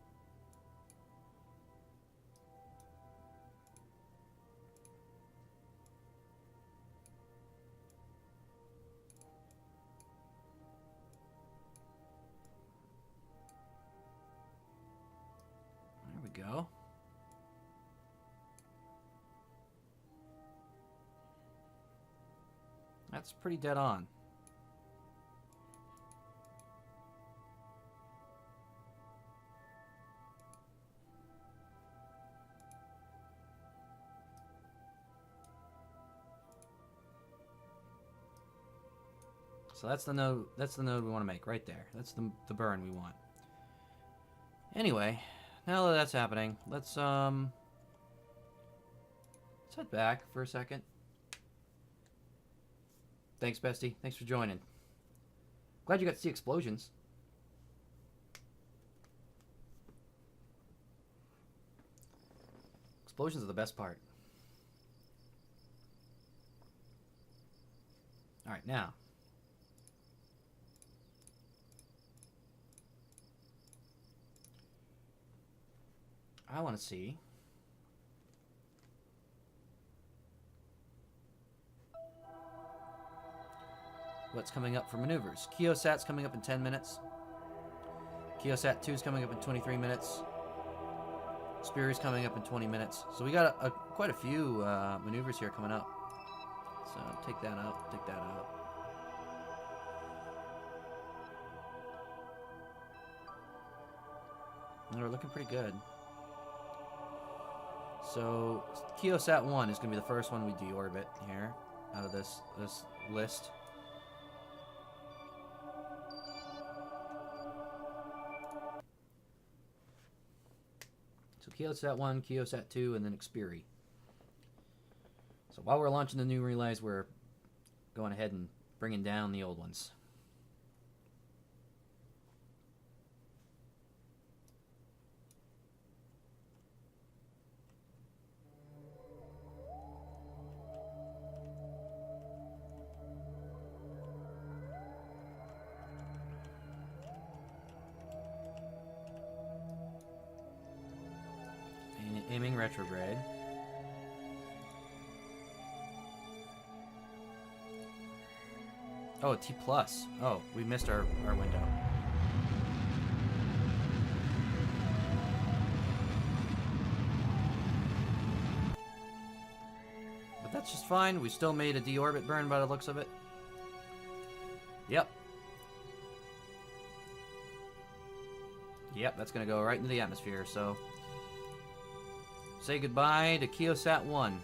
There we go. That's pretty dead on. So that's the node. That's the node we want to make right there. That's the burn we want. Anyway, now that that's happening, let's head back for a second. Thanks, bestie. Thanks for joining. Glad you got to see explosions. Explosions are the best part. Alright, now. I want to see what's coming up for maneuvers. Keosat's coming up in 10 minutes. Keosat 2 is coming up in 23 minutes. Spear's coming up in 20 minutes. So we got quite a few maneuvers here coming up. So take that out, take that out. And we're looking pretty good. So Keosat 1 is going to be the first one we deorbit here out of this list. So Keosat 1, Keosat 2, and then Xperi. So while we're launching the new relays, we're going ahead and bringing down the old ones. Aiming retrograde. Oh, T+. Oh, we missed our window. But that's just fine. We still made a deorbit burn by the looks of it. Yep. Yep, that's going to go right into the atmosphere, so... Say goodbye to Kiosat 1.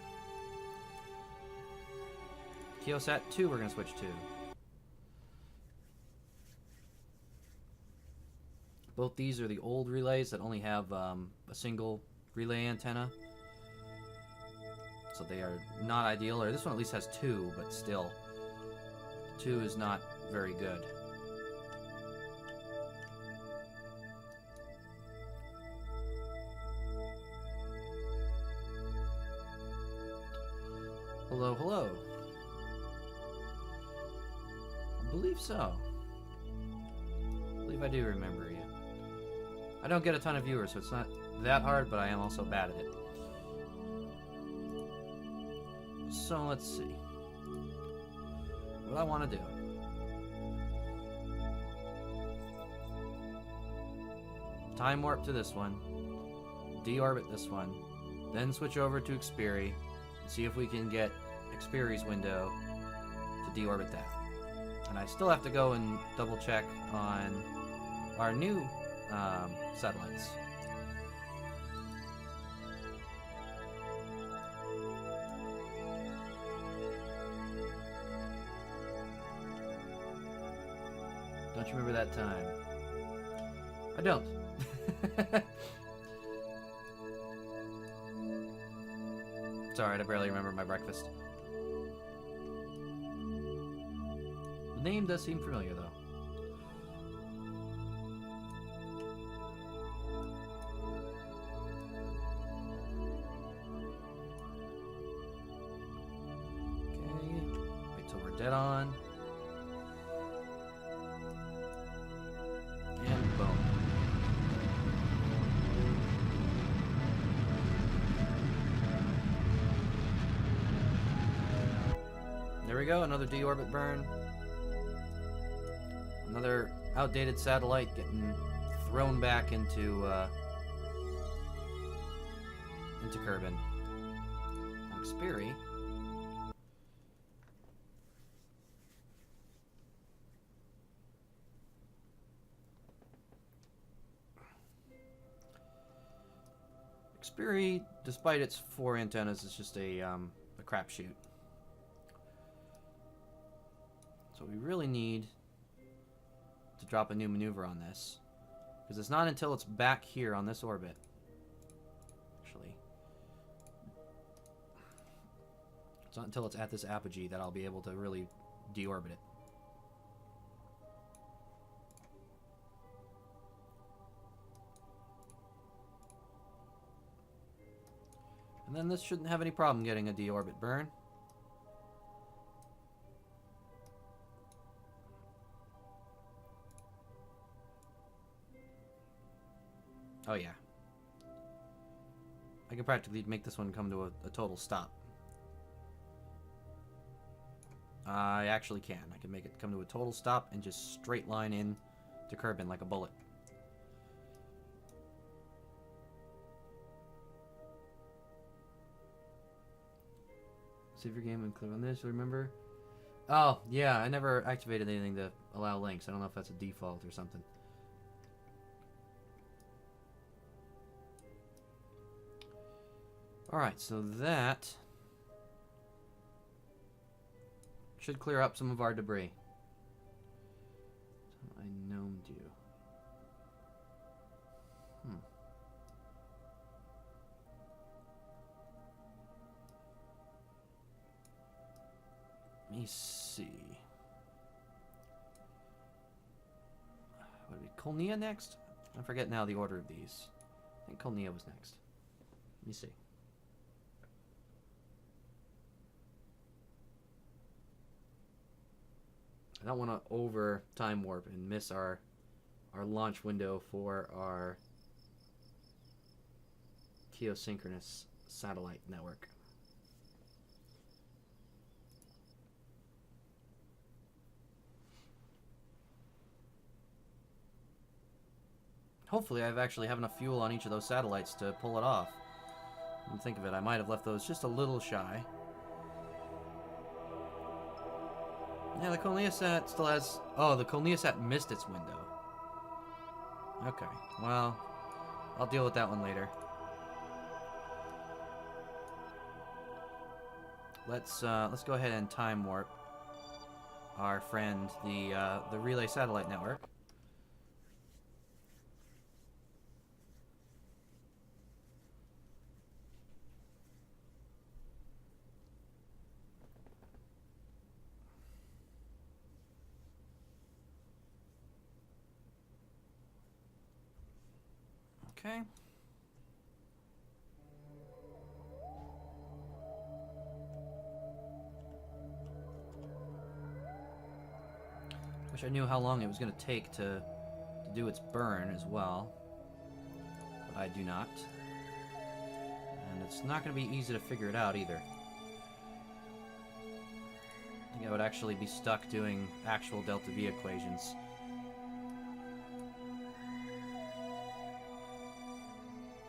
Kiosat 2 we're going to switch to. Both these are the old relays that only have a single relay antenna. So they are not ideal. Or this one at least has 2, but still. 2 is not very good. Hello, hello. I believe so. I believe I do remember you. I don't get a ton of viewers, so it's not that hard, but I am also bad at it. So let's see. What I want to do. Time warp to this one. Deorbit this one. Then switch over to Xperi. See if we can get Xperi's window to deorbit that. And I still have to go and double check on our new satellites. Don't you remember that time? I don't. Sorry, I barely remember my breakfast. The name does seem familiar, though. Okay, wait till we're dead on. And boom. There we go, another deorbit burn. Another outdated satellite getting thrown back into Kerbin. Xperi. Xperi, despite its 4 antennas, is just a crapshoot. So we really need to drop a new maneuver on this, because it's not until it's back here on this orbit, actually, it's not until it's at this apogee that I'll be able to really deorbit it. And then this shouldn't have any problem getting a deorbit burn. Oh yeah. I can practically make this one come to a total stop. I actually can. I can make it come to a total stop and just straight line in to Kerbin like a bullet. Save your game and click on this, remember? Oh, yeah, I never activated anything to allow links. I don't know if that's a default or something. Alright, so that should clear up some of our debris. So I gnomed you. Let me see. Would it be Kolnia next? I forget now the order of these. I think Kolnia was next. Let me see. I don't want to over time warp and miss our launch window for our geosynchronous satellite network. Hopefully I actually have enough fuel on each of those satellites to pull it off. When you think of it, I might have left those just a little shy. Yeah, the Kolniasat still has... Oh, the Kolniasat missed its window. Okay, well, I'll deal with that one later. Let's go ahead and time warp our friend, the Relay Satellite Network. Okay. Wish I knew how long it was going to take to do its burn as well. But I do not. And it's not going to be easy to figure it out either. I think I would actually be stuck doing actual delta V equations.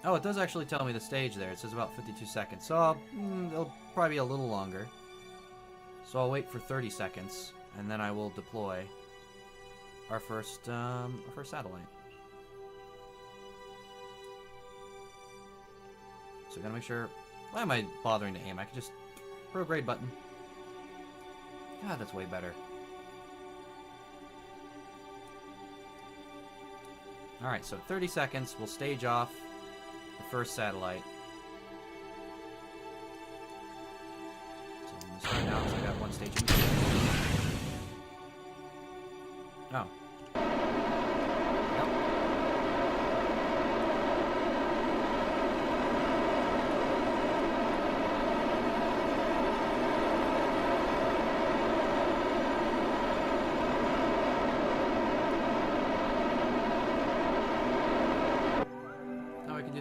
Oh, it does actually tell me the stage there. It says about 52 seconds. So it'll probably be a little longer. So I'll wait for 30 seconds, and then I will deploy our first satellite. So I gotta make sure. Why am I bothering to aim? I can just prograde button. God, that's way better. Alright, so 30 seconds, we'll stage off the first satellite. So I'm gonna start now because I got one stage in. Oh.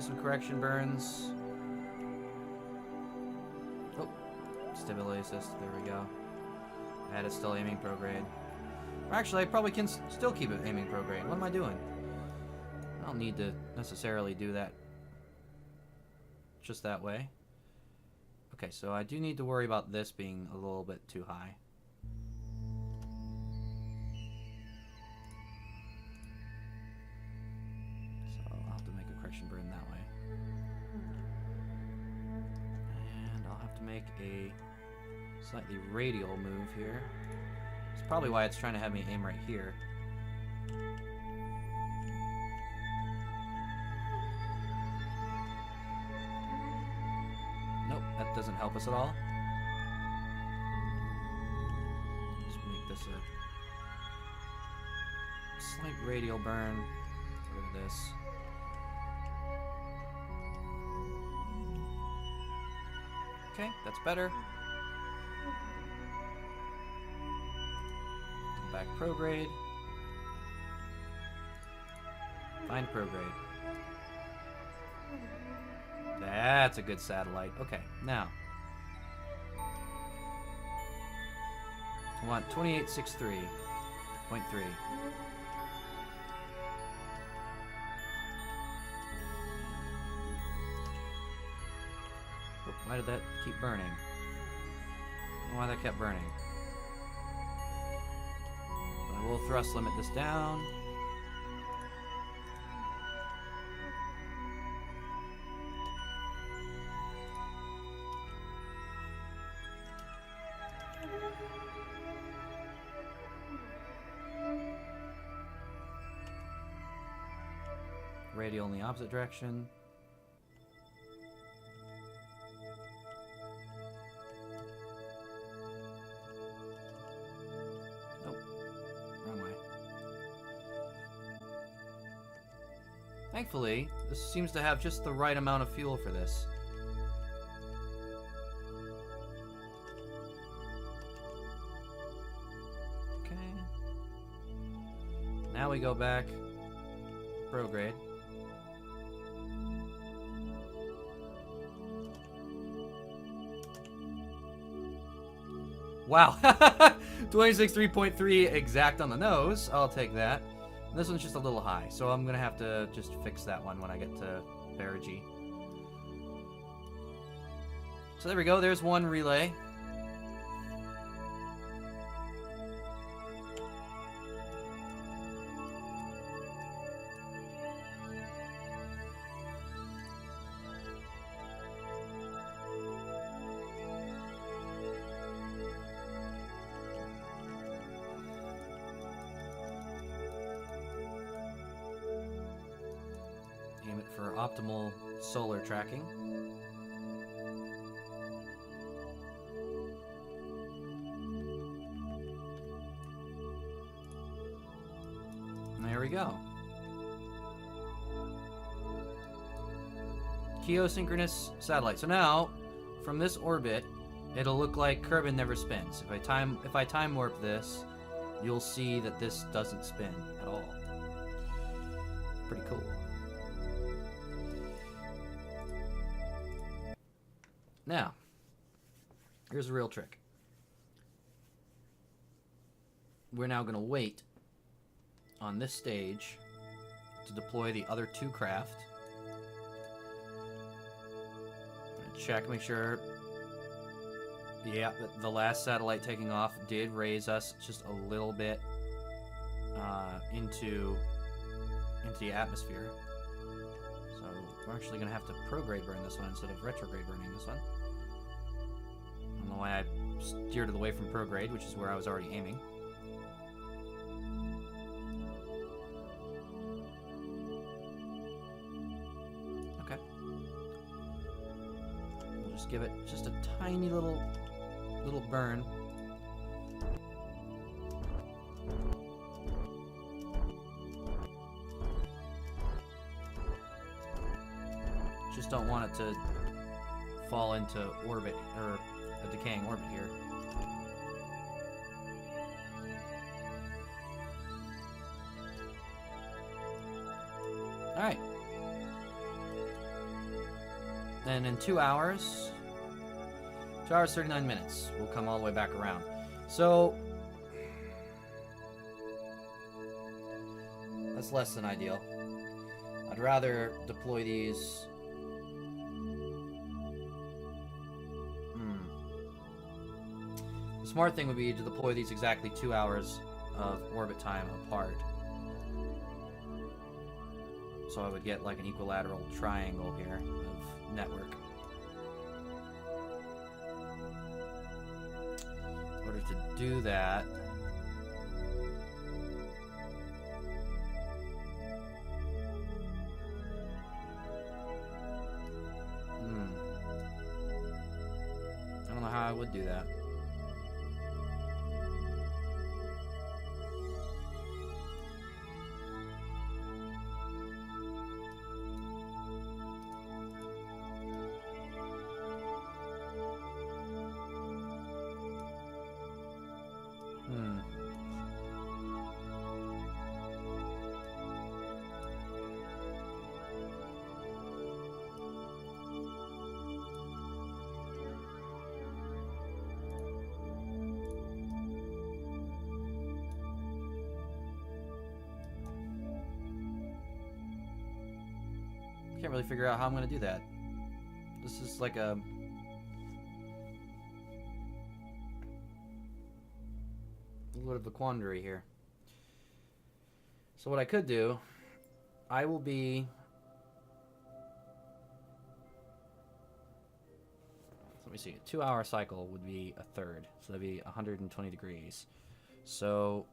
Some correction burns. Oh, stability assist. There we go. I had it still aiming prograde. Or actually, I probably can still keep it aiming prograde. What am I doing? I don't need to necessarily do that just that way. Okay, so I do need to worry about this being a little bit too high. Burn that way. And I'll have to make a slightly radial move here. It's probably why it's trying to have me aim right here. Nope, that doesn't help us at all. Just make this a slight radial burn. Get rid of this. Okay, that's better. Go back prograde. Find prograde. That's a good satellite. Okay, now. I want 2863.3. Why did that keep burning? I don't know why that kept burning. But I will thrust limit this down. Radial in the opposite direction. Thankfully, this seems to have just the right amount of fuel for this. Okay. Now we go back. Prograde. Wow. 26.3 exact on the nose. I'll take that. This one's just a little high, so I'm going to have to just fix that one when I get to Perigee. So there we go, there's one relay. for optimal solar tracking. And there we go. Geosynchronous satellite. So now, from this orbit, it'll look like Kerbin never spins. If I time warp this, you'll see that this doesn't spin at all. Pretty cool. Now, here's a real trick. We're now going to wait on this stage to deploy the other two craft. Check, make sure. Yeah, the last satellite taking off did raise us just a little bit into the atmosphere. So we're actually going to have to prograde burn this one instead of retrograde burning this one. I don't know why I steered it away from prograde, which is where I was already aiming. Okay. We'll just give it just a tiny little burn. Just don't want it to fall into orbit, or a decaying orbit here. Alright. Then in 2 hours, 2 hours 39 minutes, we'll come all the way back around. So that's less than ideal. I'd rather deploy these. The smart thing would be to deploy these exactly 2 hours of orbit time apart. So I would get like an equilateral triangle here of network. In order to do that, I don't know how I would do that. Can't really figure out how I'm going to do that. This is like a little bit of a quandary here. So what I could do, I will be... Let me see. A 2 hour cycle would be a third. So that'd be 120 degrees. So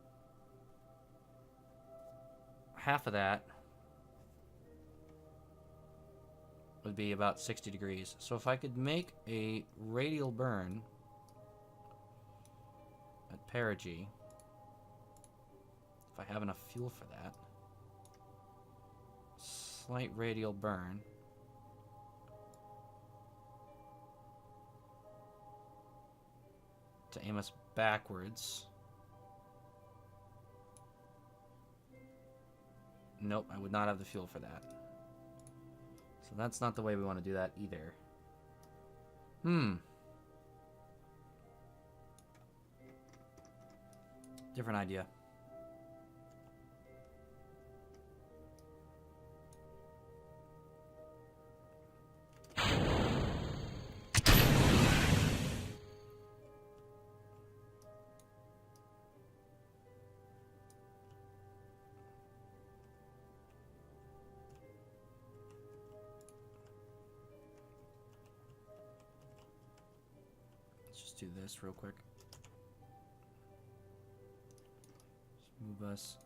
half of that would be about 60 degrees. So if I could make a radial burn at perigee, if I have enough fuel for that, slight radial burn, to aim us backwards. Nope, I would not have the fuel for that. So that's not the way we want to do that either. Different idea. Do this real quick. Just move us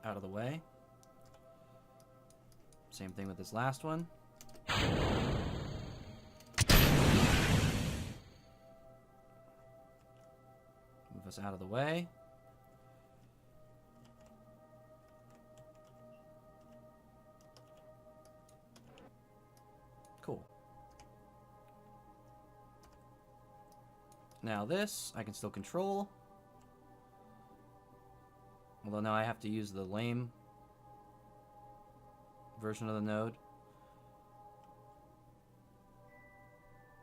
out of the way. Same thing with this last one. Move us out of the way. Cool. Now this, I can still control. Although now I have to use the lame version of the node.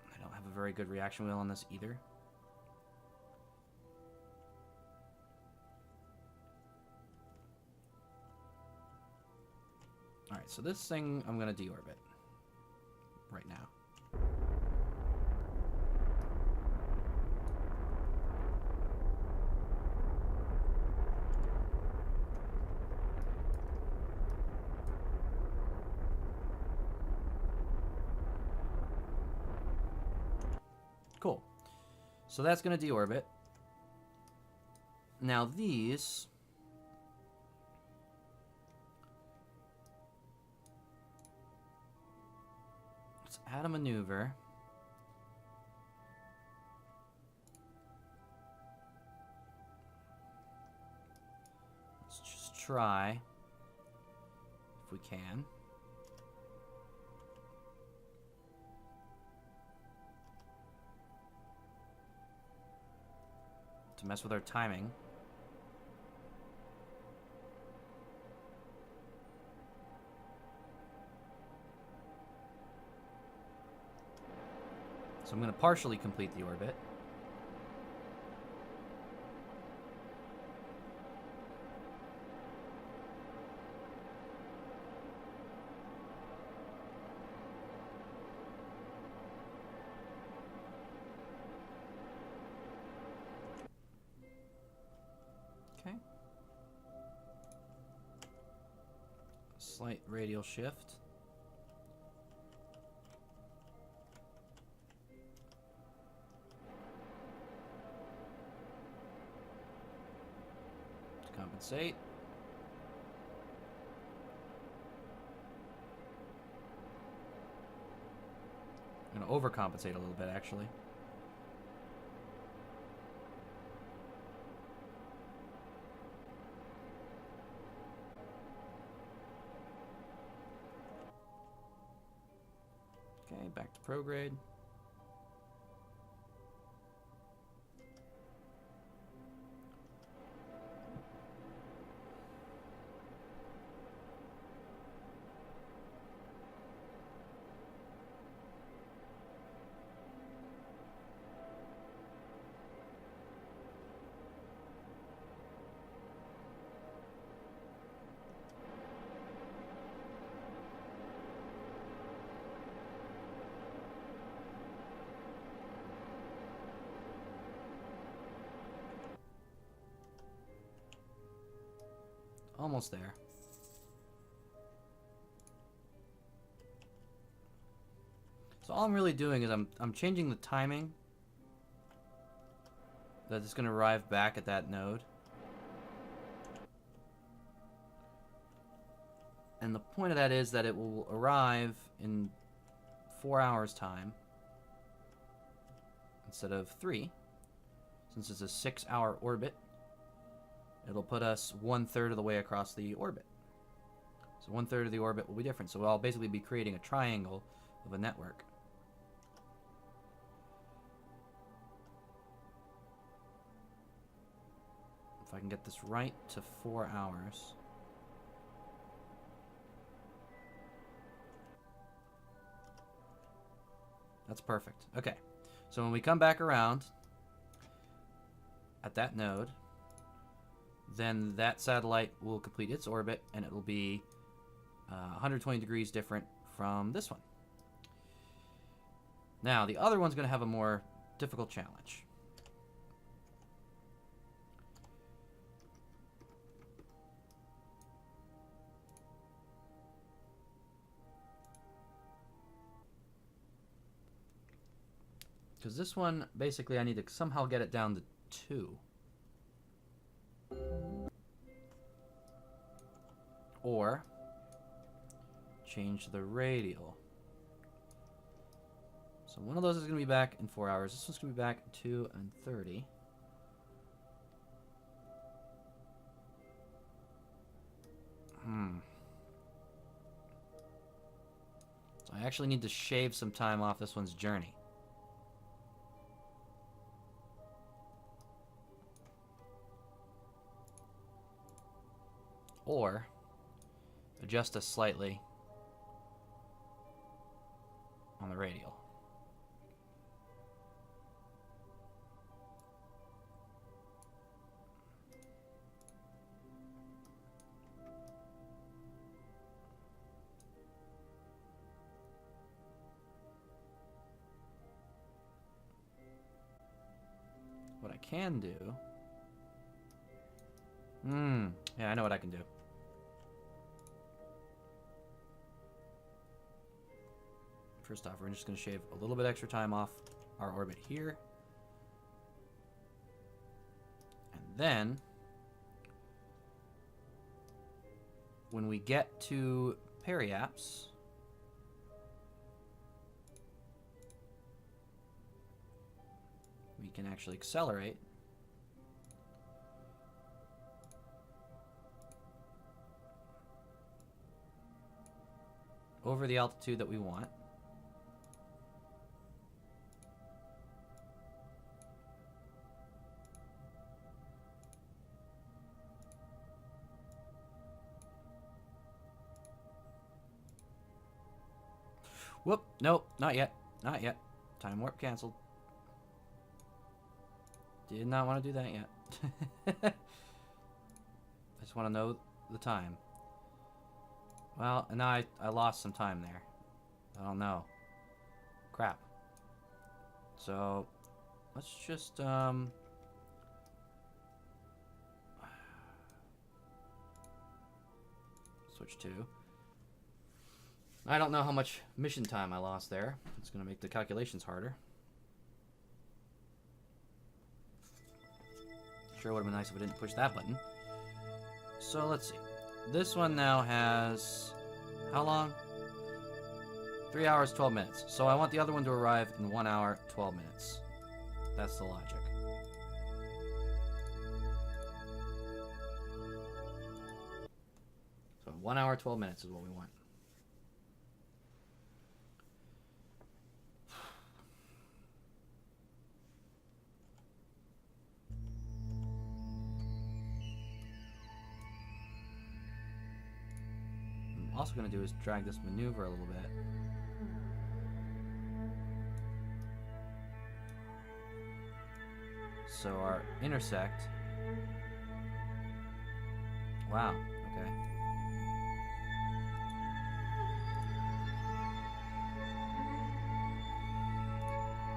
I don't have a very good reaction wheel on this either. Alright, so this thing I'm going to deorbit right now. Cool. So that's going to deorbit. Now these... let's add a maneuver. Let's just try if we can. To mess with our timing. So I'm going to partially complete the orbit. Okay. Slight radial shift. To compensate. I'm going to overcompensate a little bit, actually. Okay, back to prograde. Almost there. So all I'm really doing is I'm changing the timing that it's going to arrive back at that node. And the point of that is that it will arrive in 4 hours time instead of 3. Since it's a 6-hour orbit, it'll put us 1/3 of the way across the orbit. So 1/3 of the orbit will be different. So I'll basically be creating a triangle of a network. If I can get this right to 4 hours. That's perfect. Okay. So when we come back around at that node, then that satellite will complete its orbit, and it will be 120 degrees different from this one. Now, the other one's going to have a more difficult challenge. Because this one, basically, I need to somehow get it down to 2. Or change the radial. So one of those is going to be back in 4 hours. This one's going to be back in 2 and 30. So I actually need to shave some time off this one's journey. Or adjust us slightly on the radial. What I can do... yeah, I know what I can do. First off, we're just going to shave a little bit extra time off our orbit here. And then, when we get to periaps, we can actually accelerate. Over the altitude that we want. Whoop, nope, not yet. Not yet. Time warp canceled. Did not want to do that yet. I just want to know the time. Well, and now I lost some time there. I don't know. Crap. So, let's just, switch to. I don't know how much mission time I lost there. It's going to make the calculations harder. Sure would have been nice if I didn't push that button. So let's see. This one now has... how long? 3 hours, 12 minutes. So I want the other one to arrive in 1 hour, 12 minutes. That's the logic. So 1 hour, 12 minutes is what we want. Also going to do is drag this maneuver a little bit. So our intersect. Wow, okay.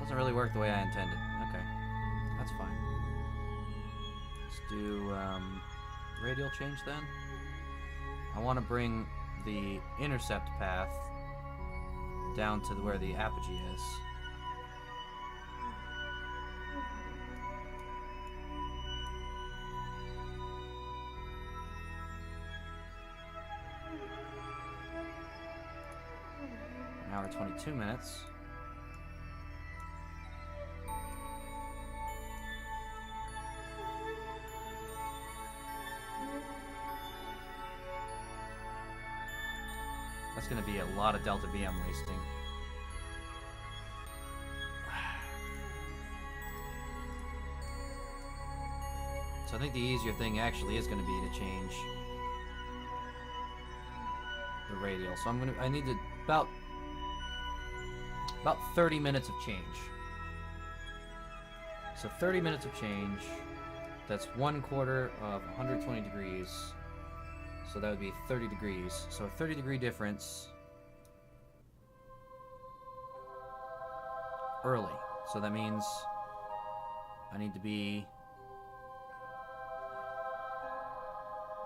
Doesn't really work the way I intended. Okay, that's fine. Let's do radial change then. I want to bring the intercept path down to where the apogee is. An hour 22 minutes. That's going to be a lot of delta V I'm wasting. So I think the easier thing actually is going to be to change the radial. So I need to about 30 minutes of change. So 30 minutes of change. That's 1/4 of 120 degrees. So that would be 30 degrees. So a 30 degree difference early. So that means I need to be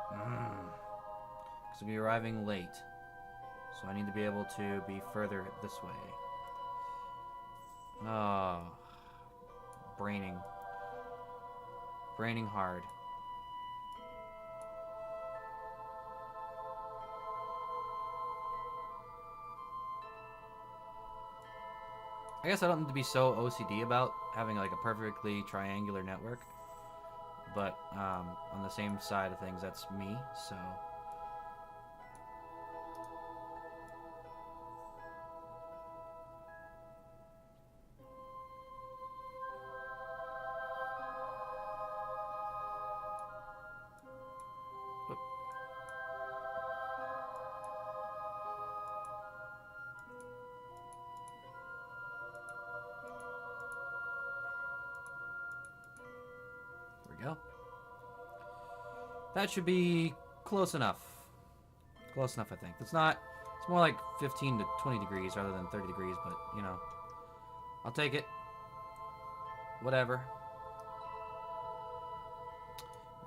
because I'll be arriving late. So I need to be able to be further this way. Oh, braining hard. guess I don't need to be so OCD about having like a perfectly triangular network. But on the same side of things, that's me, so... There we go. That should be close enough. Close enough, I think. It's not... It's more like 15 to 20 degrees rather than 30 degrees, but, you know. I'll take it. Whatever.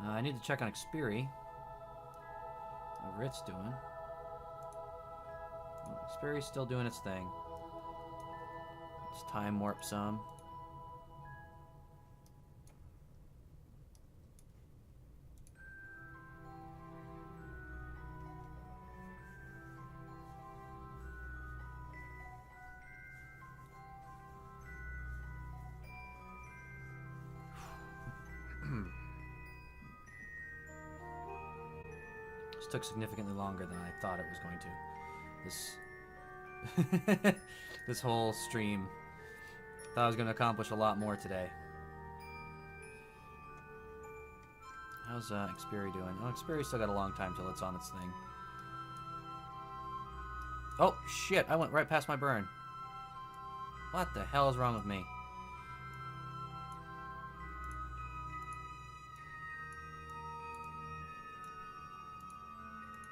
I need to check on Xperi. Whatever it's doing. Xperi's still doing its thing. Let's time warp some. This took significantly longer than I thought it was going to. This this whole stream. Thought I was going to accomplish a lot more today. How's Xperi doing? Oh, Xperi's still got a long time till it's on its thing. Oh, shit. I went right past my burn. What the hell is wrong with me?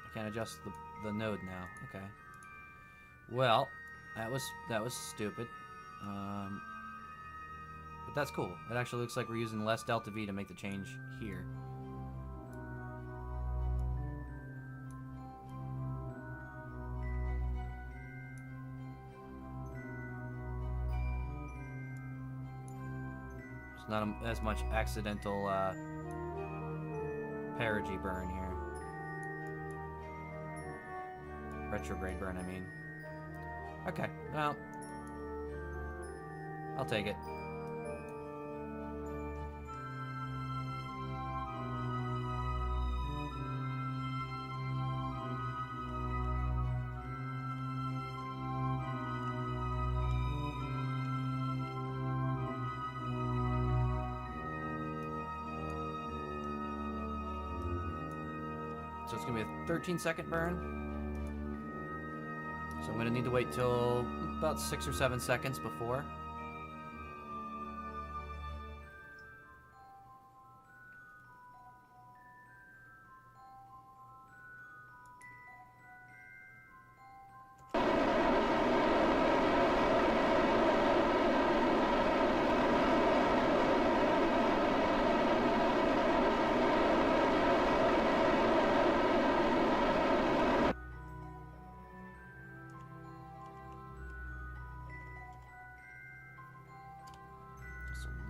I can't adjust the node now. Okay. Well, that was stupid. But that's cool. It actually looks like we're using less delta V to make the change here. It's not as much accidental perigee burn here. Retrograde burn, I mean. Okay, well, I'll take it. So it's gonna be a 13-second burn. So I'm going to need to wait till about 6 or 7 seconds before.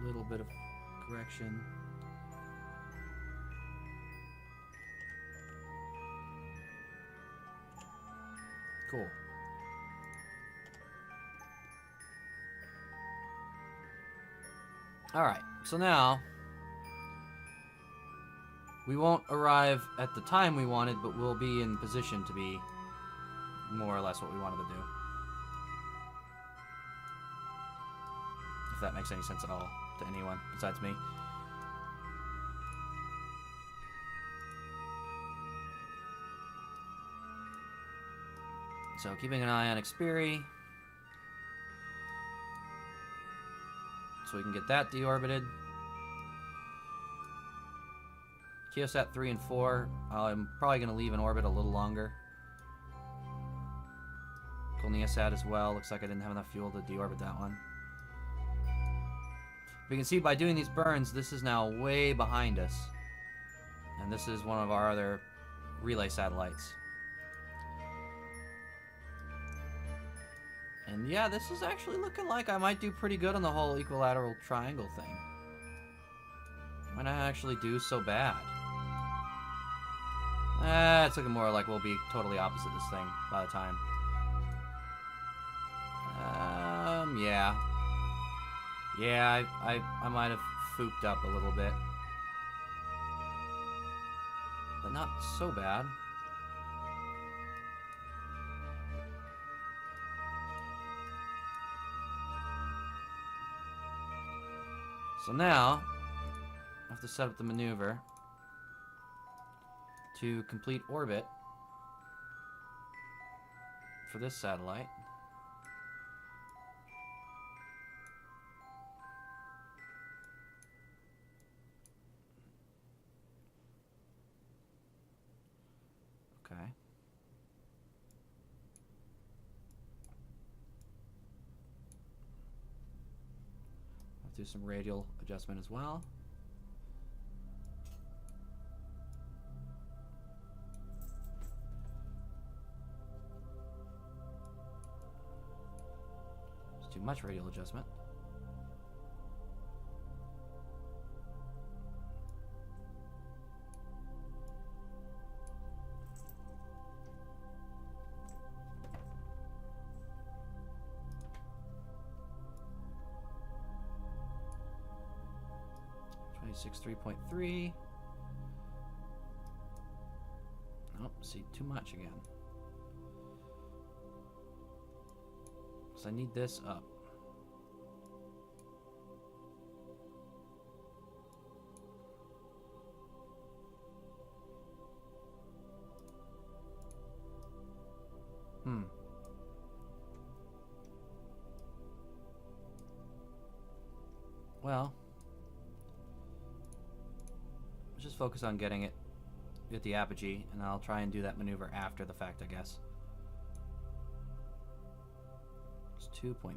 Little bit of correction. Cool. All right, so now we won't arrive at the time we wanted, but we'll be in position to be more or less what we wanted to do. If that makes any sense at all to anyone besides me. So keeping an eye on Xperi, so we can get that deorbited. Geosat 3 and 4, I'm probably going to leave in orbit a little longer. Kolniasat as well, looks like I didn't have enough fuel to deorbit that one. We can see by doing these burns, this is now way behind us. And this is one of our other relay satellites. And yeah, this is actually looking like I might do pretty good on the whole equilateral triangle thing. Might not actually do so bad. It's looking more like we'll be totally opposite this thing by the time. Yeah. Yeah, I might have fooked up a little bit. But not so bad. So now, I have to set up the maneuver to complete orbit for this satellite. Okay. I'll do some radial adjustment as well. It's too much radial adjustment. Six 3.3. Nope, see, too much again. So I need this up. Well, let's just focus on getting it at the apogee, and I'll try and do that maneuver after the fact, I guess. It's 2.3.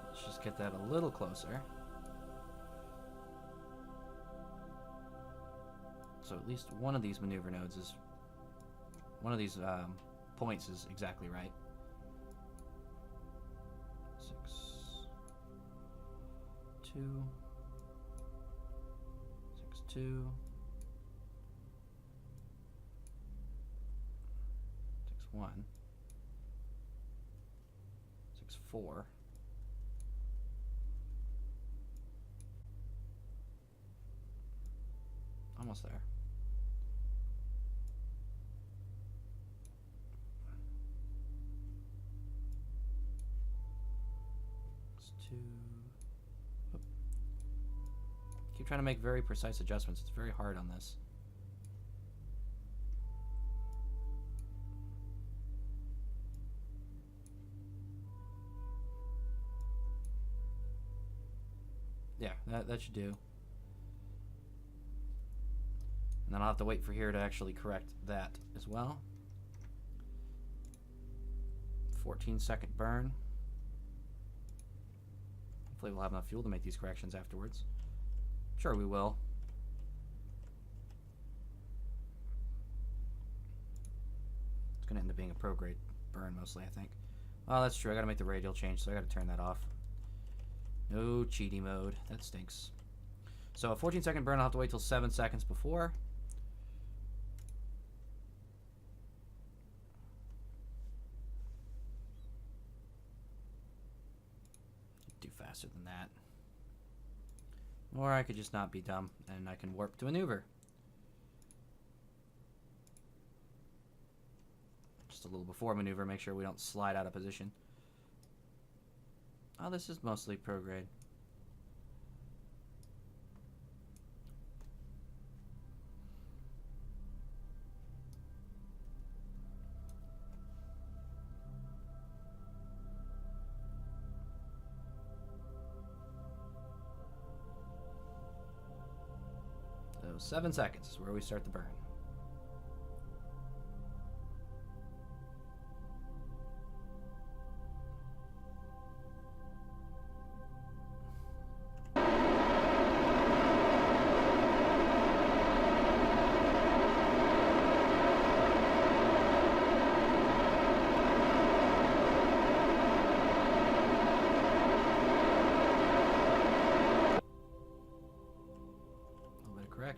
Let's just get that a little closer. So at least one of these maneuver nodes is... one of these points is exactly right. 6, 2, 6, 2, 6, 1, 6, 4. Almost there. Keep trying to make very precise adjustments. It's very hard on this. Yeah, that should do. And then I'll have to wait for here to actually correct that as well. 14-second burn. Hopefully we'll have enough fuel to make these corrections afterwards. Sure we will. It's going to end up being a pro-grade burn mostly, I think. Oh, that's true. I got to make the radial change, so I got to turn that off. No cheaty mode. That stinks. So a 14-second burn, I'll have to wait till 7 seconds before. Do faster than that. Or I could just not be dumb, and I can warp to maneuver. Just a little before maneuver, make sure we don't slide out of position. Oh, this is mostly pro-grade. So 7 seconds is where we start the burn.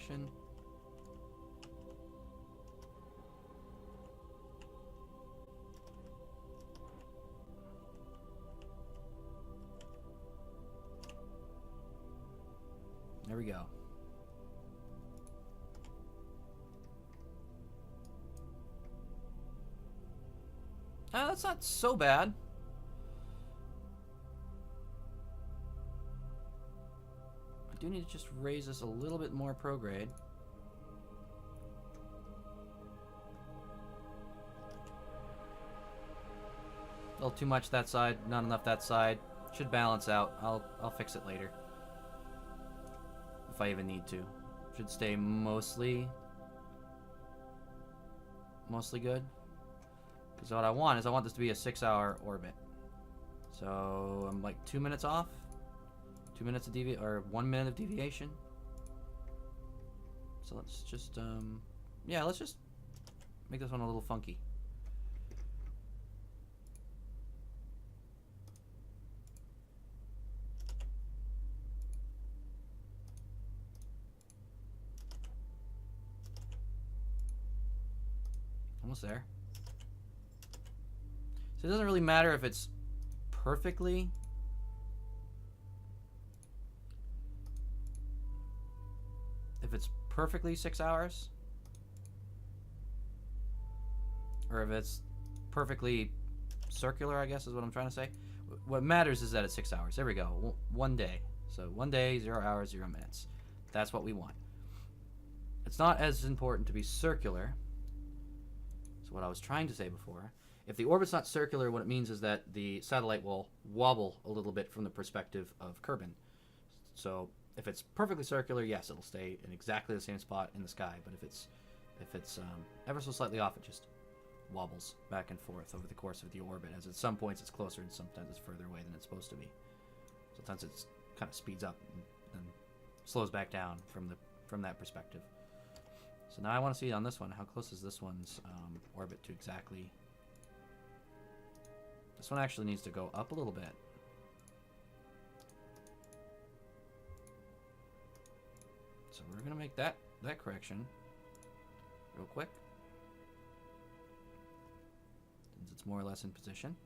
direction. There we go. That's not so bad. I do need to just raise this a little bit more prograde. A little too much that side, not enough that side. Should balance out. I'll fix it later. If I even need to. Should stay mostly good. Because what I want is I want this to be a 6-hour orbit. So I'm like 2 minutes off. 2 minutes of or 1 minute of deviation. So let's just yeah, let's just make this one a little funky. Almost there. So it doesn't really matter if it's perfectly if it's perfectly 6 hours, or if it's perfectly circular, I guess is what I'm trying to say. What matters is that it's 6 hours. There we go. 1 day. So 1 day, 0 hours, 0 minutes. That's what we want. It's not as important to be circular. So what I was trying to say before, if the orbit's not circular, what it means is that the satellite will wobble a little bit from the perspective of Kerbin. So if it's perfectly circular, yes, it'll stay in exactly the same spot in the sky. But if it's ever so slightly off, it just wobbles back and forth over the course of the orbit. As at some points it's closer and sometimes it's further away than it's supposed to be. Sometimes it's kind of speeds up and then slows back down from that perspective. So now I want to see on this one, how close is this one's orbit to exactly... This one actually needs to go up a little bit. So we're going to make that correction real quick. Since it's more or less in position.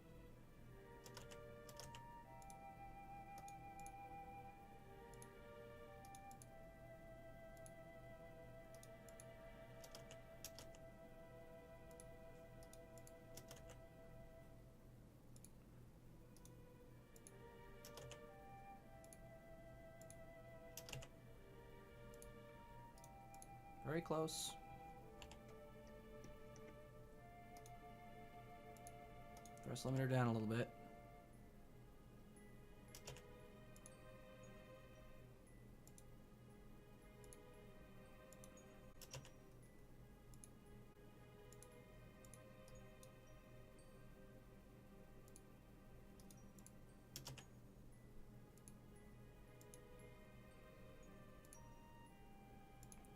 Very close. Thrust limiter down a little bit.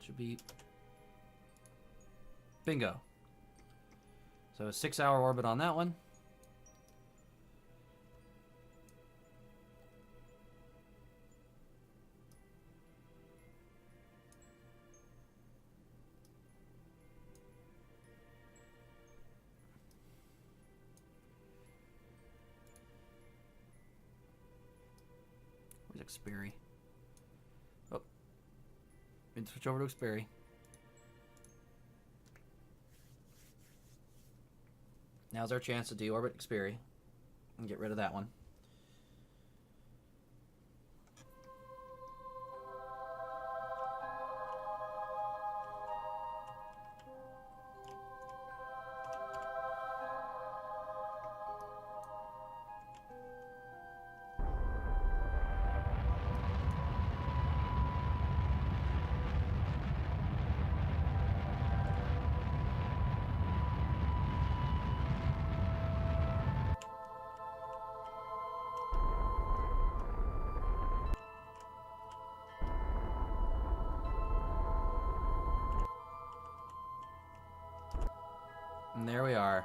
Should be bingo. So a 6-hour orbit on that one. Where's Xperi? Oh. Need to switch over to Xperi. Now's our chance to deorbit Xperi and get rid of that one. And there we are.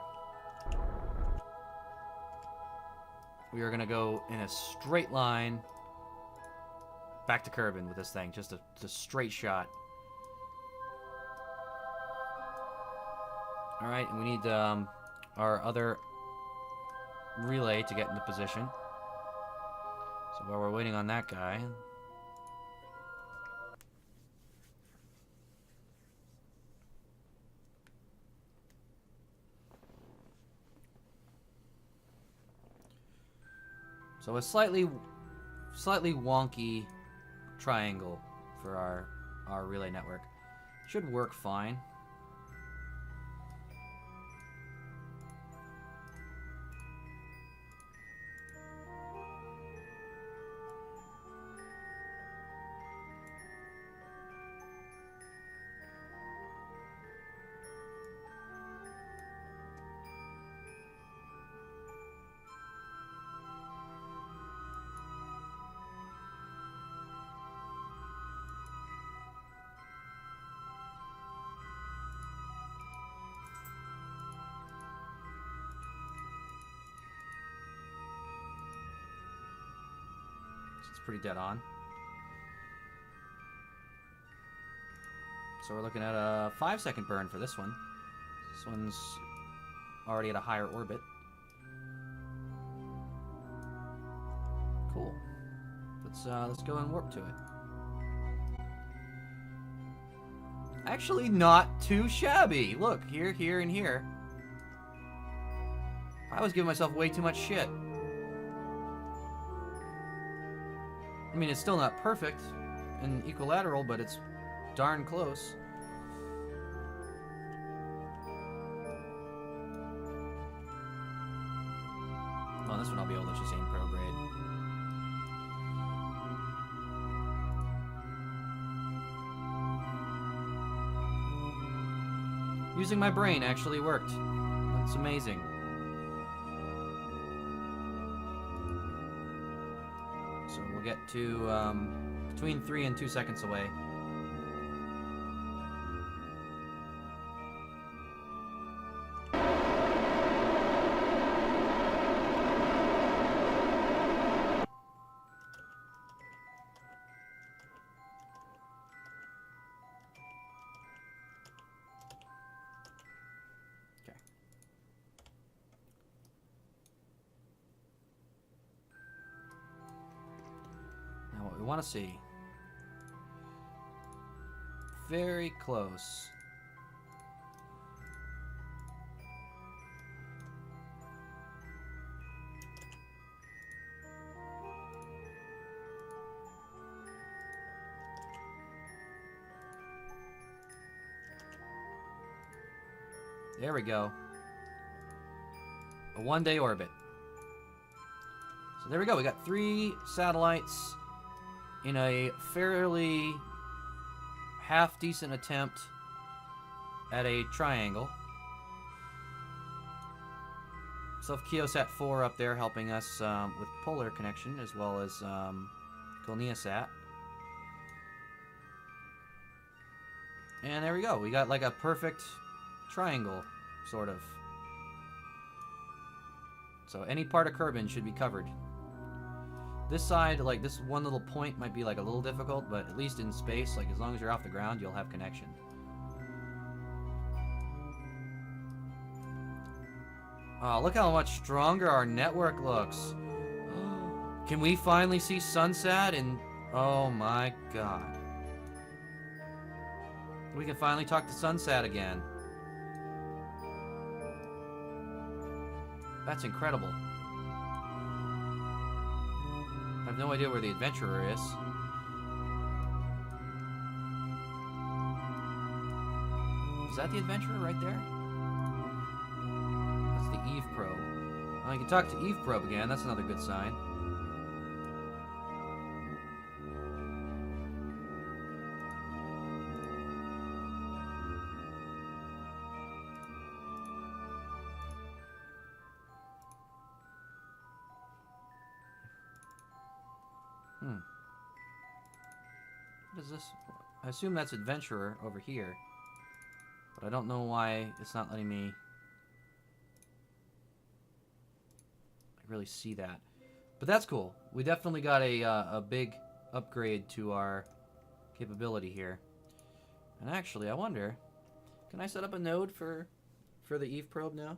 We are going to go in a straight line back to Kerbin with this thing. Just a straight shot. Alright, and we need our other relay to get into position. So while we're waiting on that guy... So a slightly wonky triangle for our relay network. Should work fine. It's pretty dead on. So we're looking at a 5-second burn for this one. This one's already at a higher orbit. Cool. Let's go and warp to it. Actually, not too shabby. Look, here, and here. I was giving myself way too much shit. I mean, it's still not perfect and equilateral, but it's darn close. Well, this one I'll be able to just aim pro grade. Using my brain actually worked. That's amazing. So we'll get to between 3 and 2 seconds away. We want to see. Very close. There we go. A one-day orbit. So there we go. We got 3 satellites in a fairly half-decent attempt at a triangle. So Kiosat 4 up there helping us with polar connection, as well as Golniasat. And there we go. We got like a perfect triangle, sort of. So any part of Kerbin should be covered. This side, like this one little point might be like a little difficult, but at least in space, like as long as you're off the ground, you'll have connection. Oh, look how much stronger our network looks. Can we finally see Sunsat? And oh my god. We can finally talk to Sunsat again. That's incredible. I have no idea where the Adventurer is. Is that the Adventurer right there? That's the Eve probe. Oh, you can talk to Eve probe again. That's another good sign. What is this? I assume that's Adventurer over here. But I don't know why it's not letting me really see that. But that's cool. We definitely got a big upgrade to our capability here. And actually, I wonder, can I set up a node for for the Eve probe now?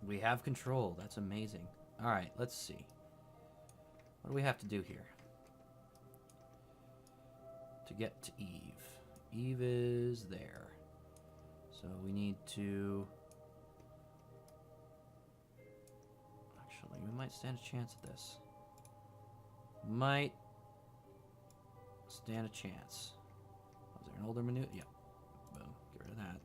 We have control. That's amazing. All right, let's see. What do we have to do here? To get to Eve. Eve is there. So we need to... Actually, we might stand a chance at this. Might stand a chance. Was there an older maneuver? Yep. Boom. Get rid of that.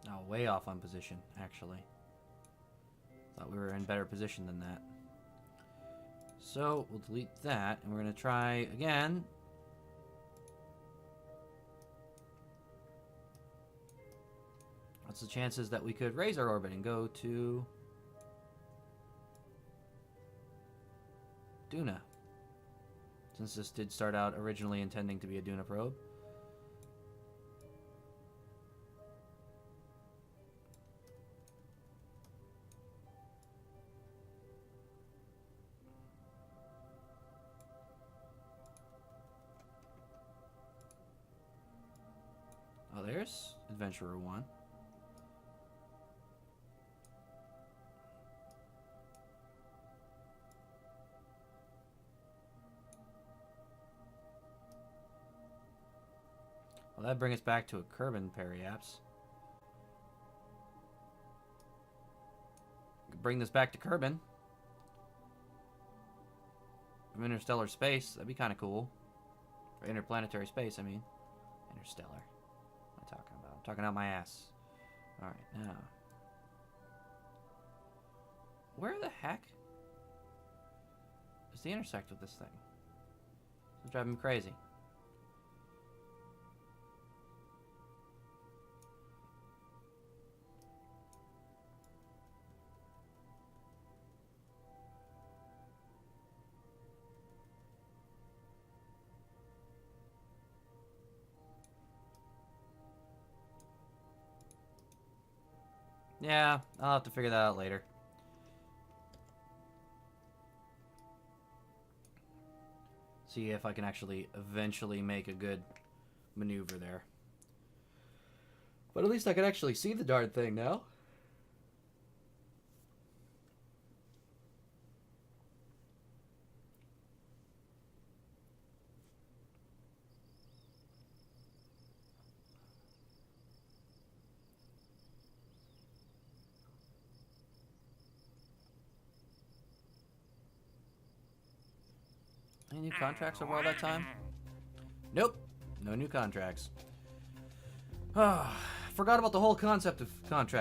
Oh, way off on position, actually. Thought we were in better position than that. So, we'll delete that, and we're going to try again. What's the chances that we could raise our orbit and go to Duna? Since this did start out originally intending to be a Duna probe. Oh, there's Adventurer 1. Well, that brings us back to a Kerbin periapse. Bring this back to Kerbin. From interstellar space, that'd be kind of cool. Or interplanetary space, I mean. Interstellar. What am I talking about? I'm talking out my ass. Alright, now. Where the heck does the intersect with this thing? It's driving me crazy. Yeah, I'll have to figure that out later. See if I can actually eventually make a good maneuver there. But at least I can actually see the darn thing now. Any new contracts over all that time? Nope. No new contracts. Forgot about the whole concept of contracts.